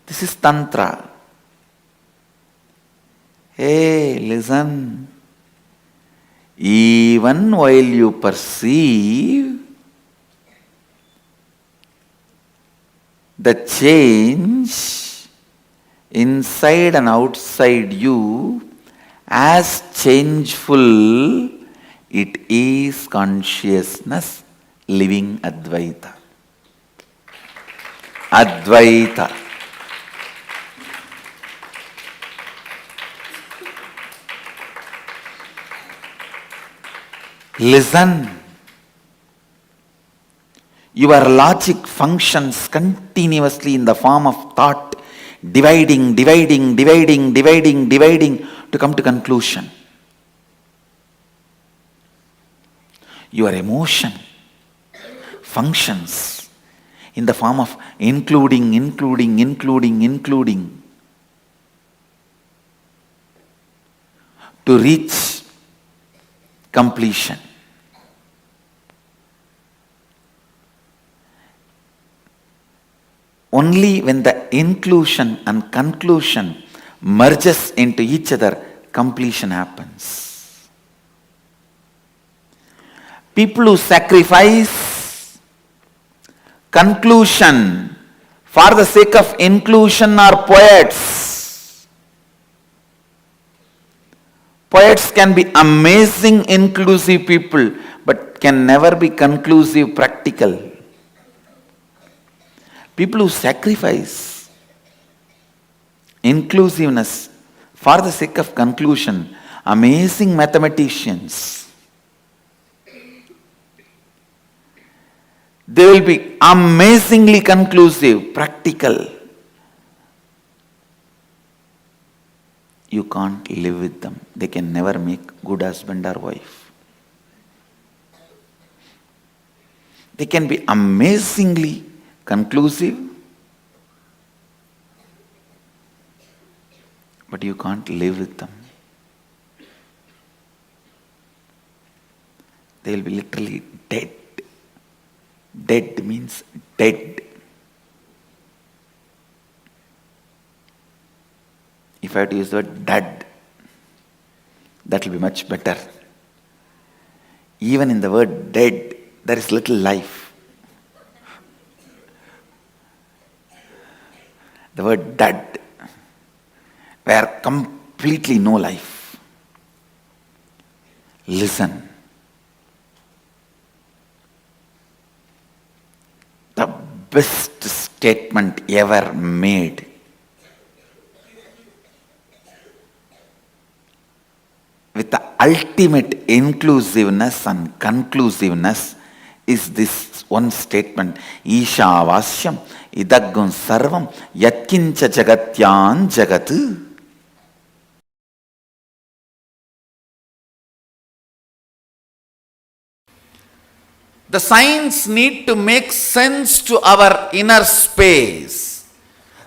This is Tantra. Hey, listen. Even while you perceive the change inside and outside you as changeful, it is consciousness living Advaita. Advaita. Listen. Your logic functions continuously in the form of thought, dividing to come to conclusion. Your emotion functions in the form of including to reach completion. Only when the inclusion and conclusion merges into each other, completion happens. People who sacrifice conclusion for the sake of inclusion are poets. Poets can be amazing inclusive people, but can never be conclusive practical. People who sacrifice inclusiveness for the sake of conclusion, amazing mathematicians. They will be amazingly conclusive, practical. You can't live with them. They can never make good husband or wife. They can be amazingly conclusive, but you can't live with them. They will be literally dead. Dead means dead. If I had to use the word dead, that will be much better. Even in the word dead, there is little life. The word dead, where completely no life. Listen. The best statement ever made. With the ultimate inclusiveness and conclusiveness is this one statement. Ishavasyam idaggun sarvam yatkincha jagatyan jagat. The signs need to make sense to our inner space.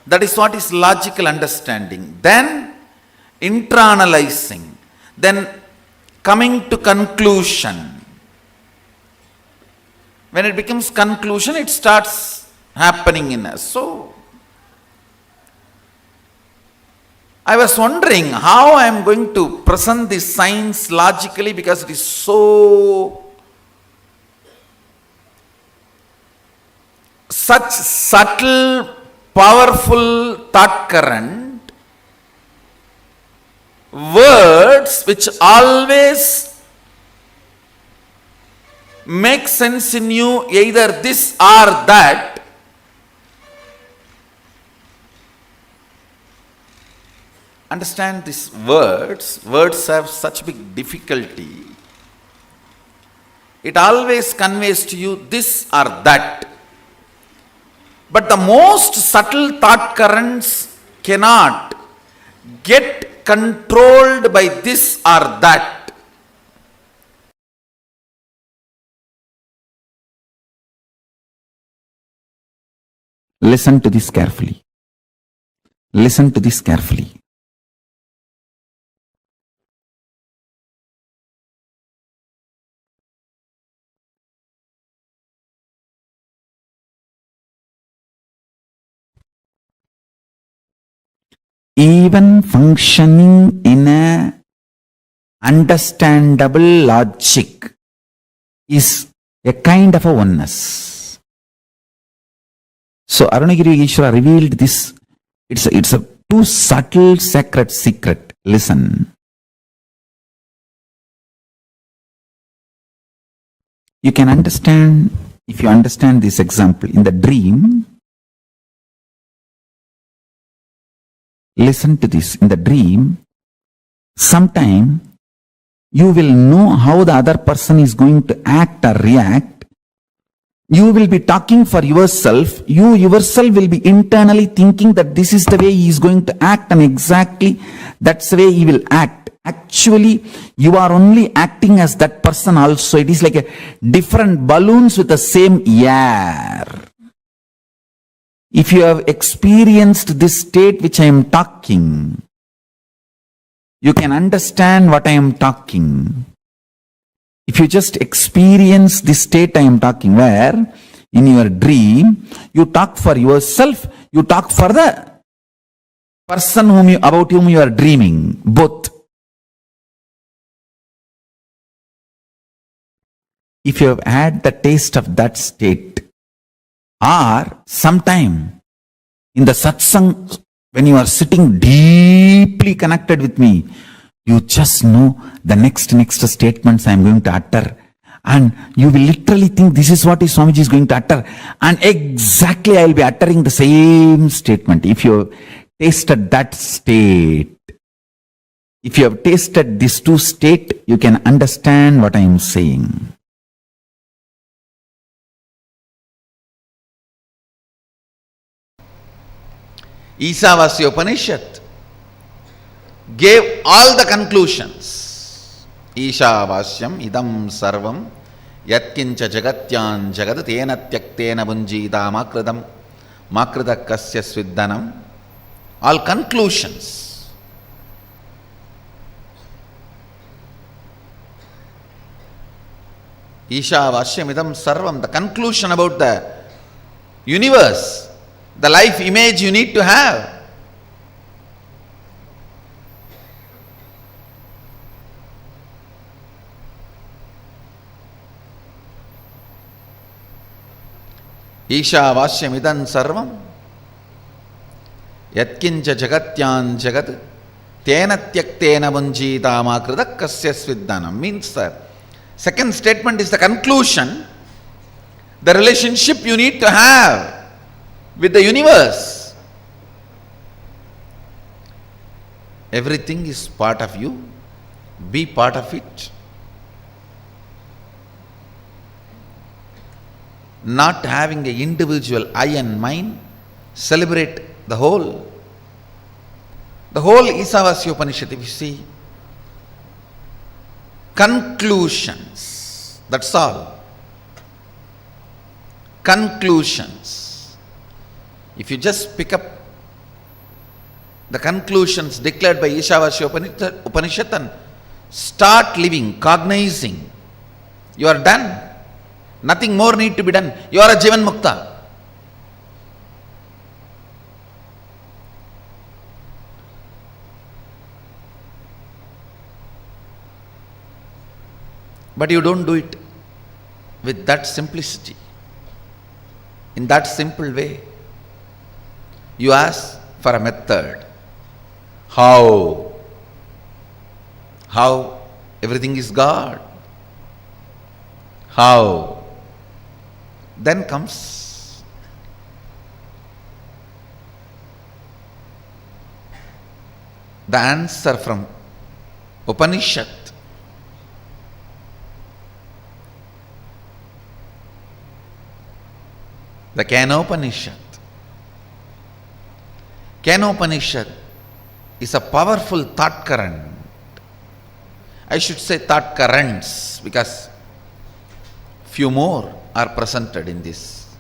That is what is logical understanding. Then internalizing. Then coming to conclusion. When it becomes conclusion, it starts happening in us. So, I was wondering how I am going to present this science logically, because it is so such subtle, powerful thought current, words which always make sense in you, either this or that. Understand these words. Words have such big difficulty. It always conveys to you this or that. But the most subtle thought currents cannot get controlled by this or that. Listen to this carefully. Listen to this carefully. Even functioning in a understandable logic is a kind of a oneness. So Arunagiri Ishvara revealed this. It's a too subtle sacred secret. Listen. You can understand, if you understand this example, in the dream. Listen to this. In the dream, sometime you will know how the other person is going to act or react. You will be talking for yourself. You yourself will be internally thinking that this is the way he is going to act, and exactly that's the way he will act. Actually, you are only acting as that person also. It is like a different balloons with the same air. If you have experienced this state which I am talking, you can understand what I am talking. If you just experience this state I am talking, where in your dream, you talk for yourself, you talk for the person about whom you are dreaming, both. If you have had the taste of that state, or sometime in the satsang, when you are sitting deeply connected with me, you just know the next statements I am going to utter, and you will literally think this is what Swamiji is going to utter, and exactly I will be uttering the same statement. If you have tasted that state, if you have tasted these two states, you can understand what I am saying. Isavasya Upanishad gave all the conclusions. Ishavasyam idam sarvam yatkincha jagatyan jagad tena tyaktena bunjita makridam makrida kasya sviddanam. All conclusions. Ishavashyamidam sarvam, the conclusion about the universe, the life image you need to have. Ishavashyamidam sarvam yatkincha jagatyan jagat tena tyaktena vanjitama kritak kasya sviddanam. Means the second statement is the conclusion, the relationship you need to have with the universe. Everything is part of you, be part of it. Not having an individual I and mine, celebrate the whole. The whole Isavasya Upanishad, if you see, conclusions, that's all. Conclusions. If you just pick up the conclusions declared by Ishavasya Upanishad and start living, cognizing, you are done. Nothing more need to be done. You are a Jivan Mukta. But you don't do it with that simplicity, in that simple way. You ask for a method. How? How? Everything is God. How? Then comes the answer from Upanishad. The Kenopanishad. Kenopanishad is a powerful thought current. I should say thought currents, because few more are presented in this.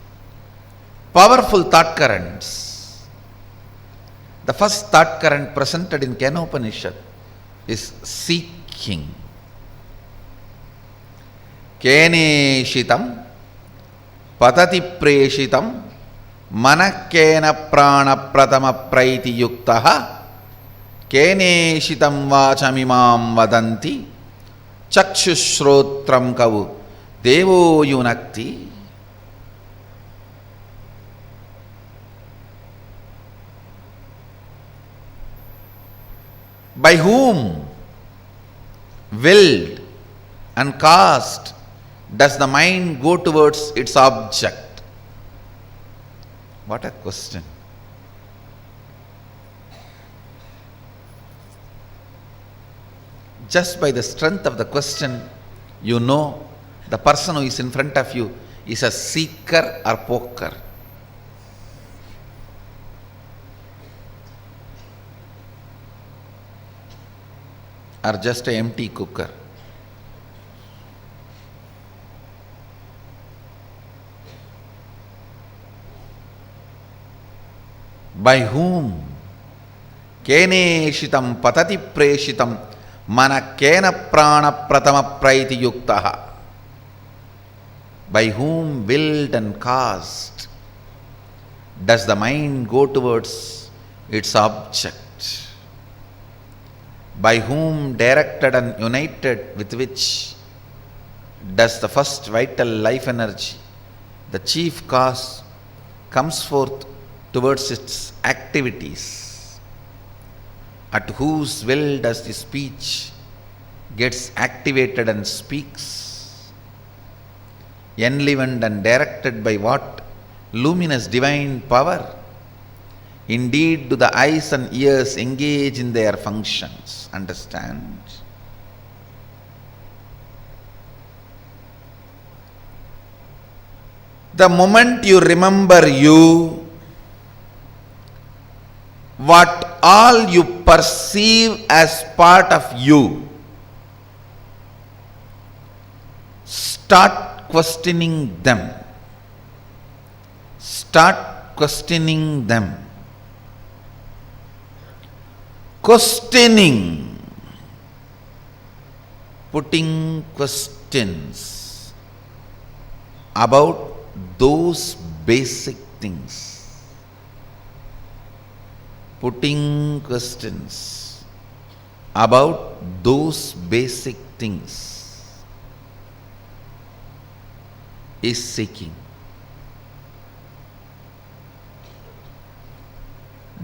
Powerful thought currents. The first thought current presented in Kenopanishad is seeking. Keneshitam patati preshitam manakena prana pratama praiti yuktaha keneshitam vachamimam vadanti chakshushrotram kavu devo yunakti. By whom, willed and caused, does the mind go towards its object? What a question. Just by the strength of the question, you know the person who is in front of you is a seeker or poker. Or just an empty cooker. By whom? Keneshitam patati preshitam mana kena prana pratama praiti yuktaha. By whom, willed and caused, does the mind go towards its object? By whom, directed and united with which, does the first vital life energy, the chief cause, comes forth towards its activities? At whose will does the speech gets activated and speaks? Enlivened and directed by what luminous divine power? Indeed, do the eyes and ears engage in their functions. Understand? The moment you remember you, what all you perceive as part of you, start questioning them. Start questioning them. Questioning, putting questions. about those basic things. Putting questions about those basic things is seeking.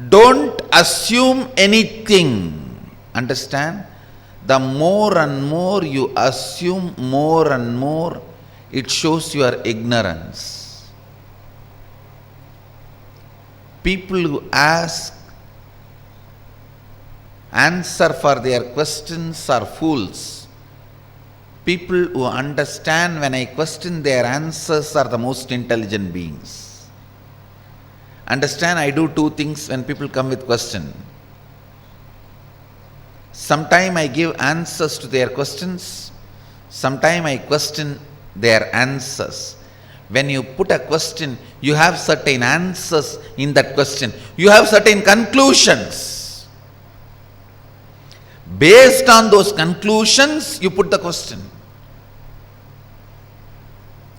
Don't assume anything. Understand? The more and more you assume, more and more it shows your ignorance. People who answer for their questions are fools. People who understand when I question their answers are the most intelligent beings. Understand, I do two things when people come with question. Sometime I give answers to their questions. Sometime I question their answers. When you put a question, you have certain answers in that question. You have certain conclusions. Based on those conclusions, you put the question.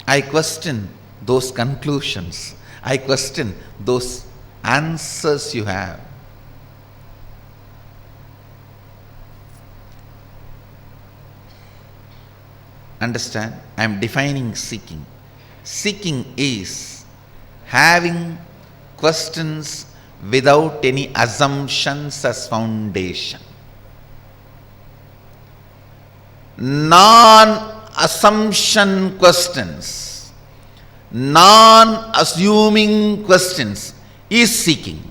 I question those conclusions. I question those answers you have. Understand? I am defining seeking. Seeking is having questions without any assumptions as foundation. Non-assumption questions, non-assuming questions is seeking.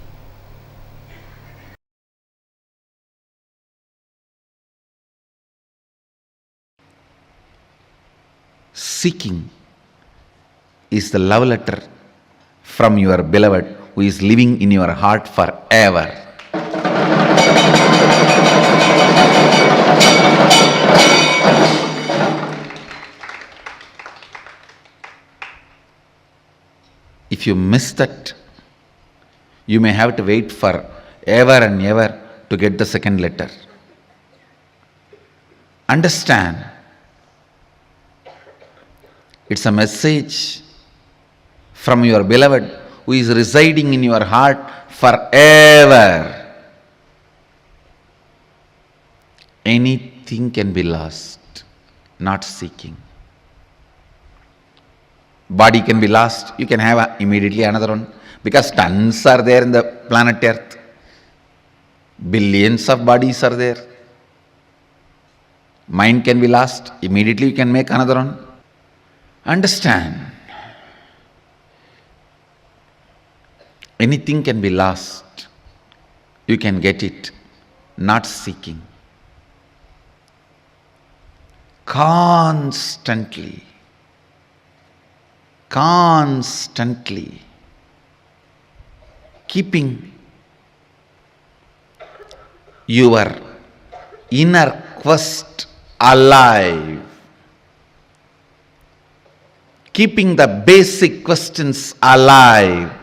Seeking is the love letter from your beloved who is living in your heart forever. If you miss that, you may have to wait for ever and ever to get the second letter. Understand, it's a message from your beloved who is residing in your heart forever. Anything can be lost, not seeking. Body can be lost, you can have immediately another one, because tons are there in the planet Earth. Billions of bodies are there. Mind can be lost, immediately you can make another one. Understand, anything can be lost, you can get it, not seeking. Constantly keeping your inner quest alive, keeping the basic questions alive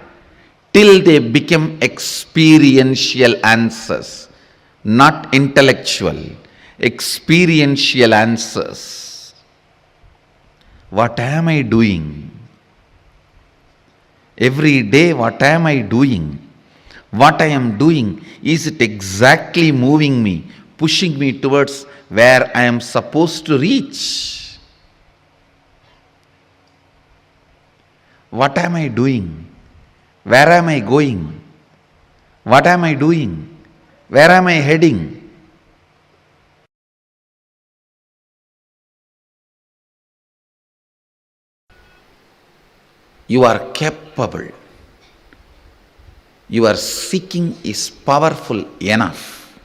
till they become experiential answers, not intellectual, experiential answers. What am I doing? Every day, what am I doing? What I am doing, is it exactly moving me, pushing me towards where I am supposed to reach? What am I doing? Where am I going? What am I doing? Where am I heading? You are capable. Your seeking is powerful enough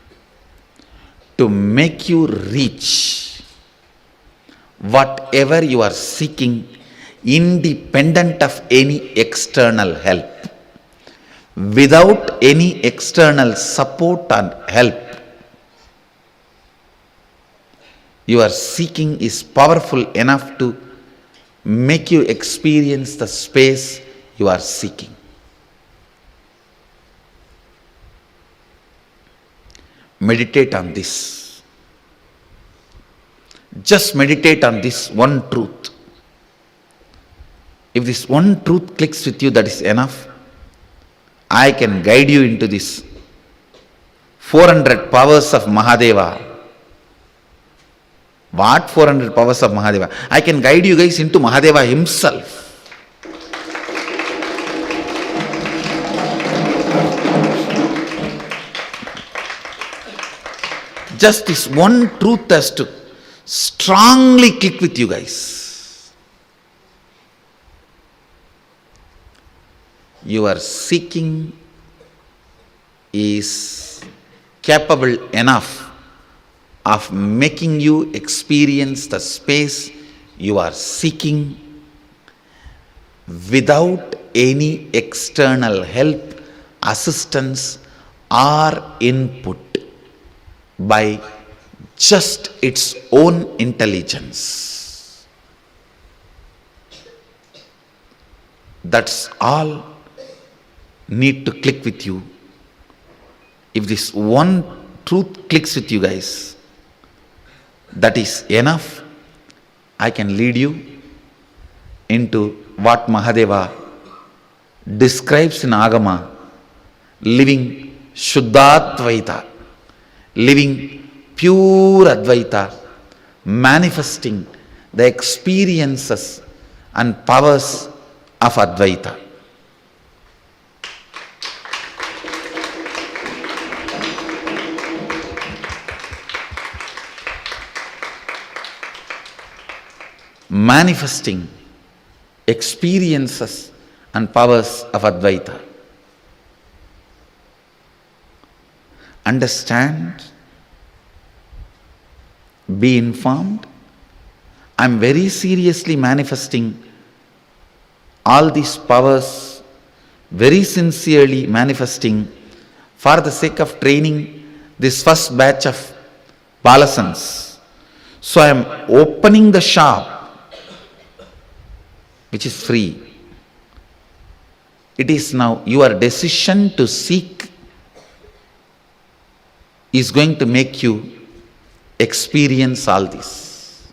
to make you reach whatever you are seeking, independent of any external help. Without any external support and help, your seeking is powerful enough to make you experience the space you are seeking. Meditate on this. Just meditate on this one truth. If this one truth clicks with you, that is enough. I can guide you into this 400 powers of Mahadeva. What 400 powers of Mahadeva? I can guide you guys into Mahadeva himself. Just this one truth has to strongly click with you guys. Your seeking is capable enough of making you experience the space you are seeking without any external help, assistance, or input, by just its own intelligence. That's all need to click with you. If this one truth clicks with you guys, that is enough. I can lead you into what Mahadeva describes in Agama, living Shuddhadvaita, living pure Advaita, manifesting the experiences and powers of Advaita. Manifesting experiences and powers of Advaita. Understand, be informed. I am very seriously manifesting all these powers, very sincerely manifesting for the sake of training this first batch of Balasans. So I am opening the shop, which is free. It is now your decision to seek is going to make you experience all this.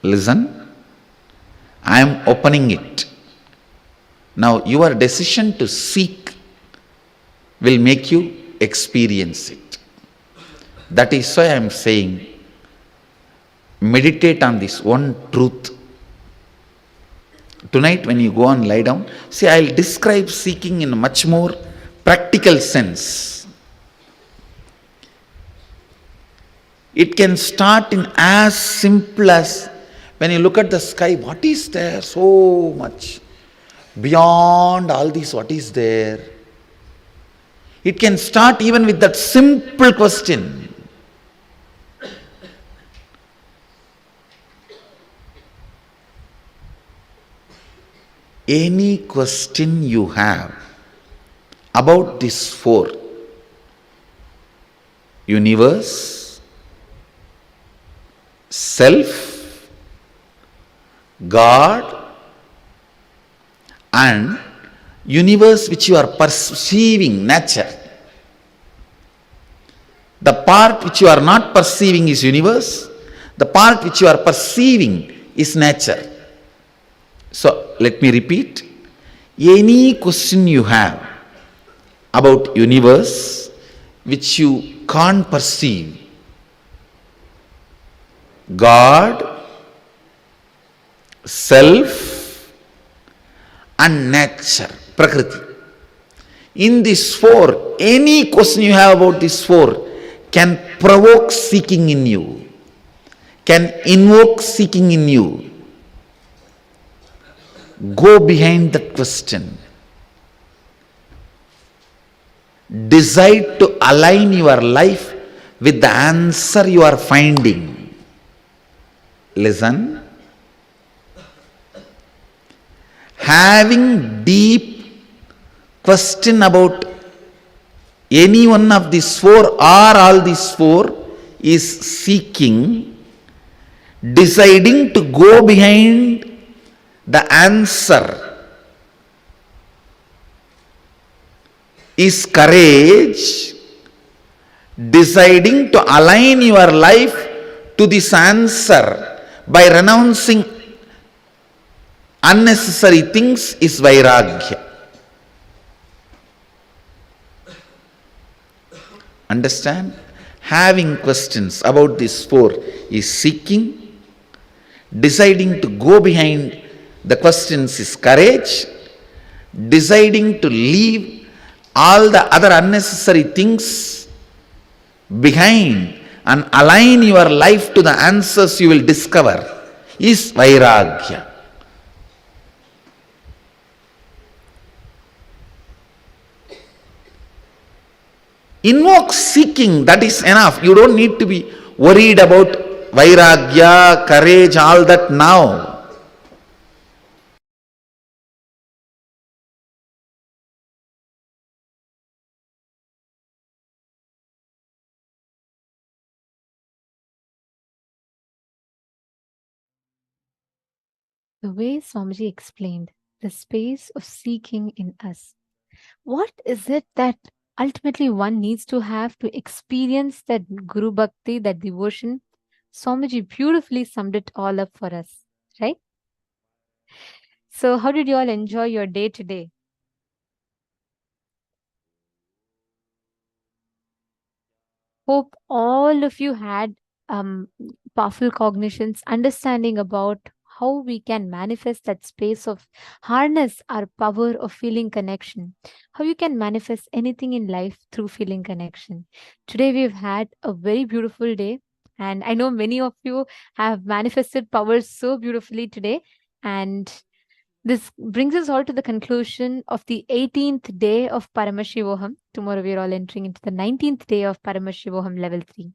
Listen, I am opening it. Now your decision to seek will make you experience it. That is why I am saying, meditate on this one truth. Tonight when you go and lie down, see, I will describe seeking in a much more practical sense. It can start in as simple as when you look at the sky, what is there? So much. Beyond all this, what is there? It can start even with that simple question. Any question you have about this four: universe, self, God, and universe which you are perceiving, nature. The part which you are not perceiving is universe, the part which you are perceiving is nature. So let me repeat, any question you have about universe which you can't perceive, God, self, and nature, Prakriti. In these four, any question you have about these four can provoke seeking in you, can invoke seeking in you. Go behind that question. Decide to align your life with the answer you are finding. Listen. Having deep question about any one of these four or all these four is seeking. Deciding to go behind the answer is courage. Deciding to align your life to this answer by renouncing unnecessary things is vairagya. Understand? Having questions about these four is seeking, deciding to go behind the questions is courage, deciding to leave all the other unnecessary things behind and align your life to the answers you will discover is vairagya. Invoke seeking, that is enough. You don't need to be worried about vairagya, courage, all that now. The way Swamiji explained the space of seeking in us. What is it that ultimately one needs to have to experience that Guru Bhakti, that devotion? Swamiji beautifully summed it all up for us, right? So, how did you all enjoy your day today? Hope all of you had powerful cognitions, understanding about how we can manifest that space of harness our power of feeling connection, how you can manifest anything in life through feeling connection. Today we've had a very beautiful day, and I know many of you have manifested powers so beautifully today. And this brings us all to the conclusion of the 18th day of Paramashivoham. Tomorrow we are all entering into the 19th day of Paramashivoham level 3.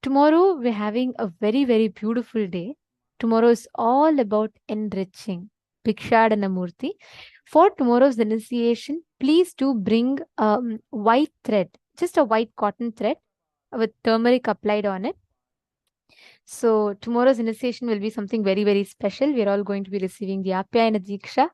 Tomorrow we're having a very, very beautiful day. Tomorrow is all about enriching. Bhikshadana Murthy. For tomorrow's initiation, please do bring white thread, just a white cotton thread with turmeric applied on it. So tomorrow's initiation will be something very, very special. We're all going to be receiving the Apyayana Diksha.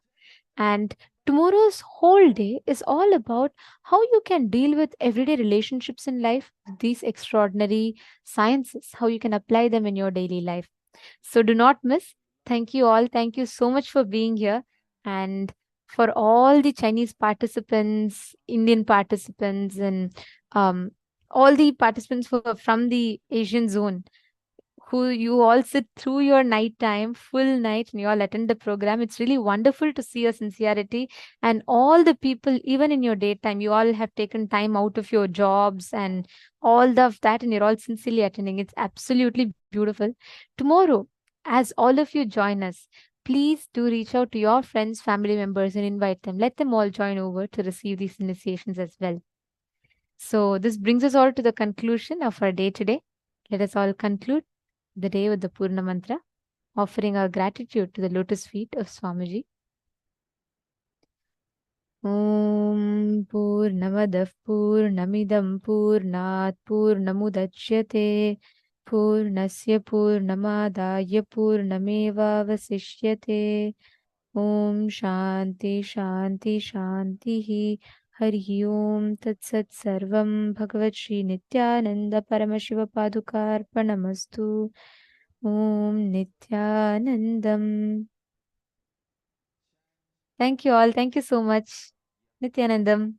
And tomorrow's whole day is all about how you can deal with everyday relationships in life, these extraordinary sciences, how you can apply them in your daily life. So do not miss. Thank you all. Thank you so much for being here. And for all the Chinese participants, Indian participants, and all the participants who are from the Asian zone, who you all sit through your night time, full night, and you all attend the program. It's really wonderful to see your sincerity. And all the people, even in your daytime, you all have taken time out of your jobs and all of that, and you're all sincerely attending. It's absolutely beautiful. Tomorrow, as all of you join us, please do reach out to your friends, family members, and invite them. Let them all join over to receive these initiations as well. So, this brings us all to the conclusion of our day today. Let us all conclude the day with the Purna Mantra, offering our gratitude to the lotus feet of Swamiji. Om Purnamadav Purnamidam Purnat Purnamudachyate Purnasya Purnamadaya Purnameva Vasishyate Om Shanti Shanti Shanti Hari Om Tat Sat Sarvam Bhagavat Shri Nithyananda Paramashiva Padukarpanamastu Om Nithyanandam. Thank you all. Thank you so much. Nithyanandam.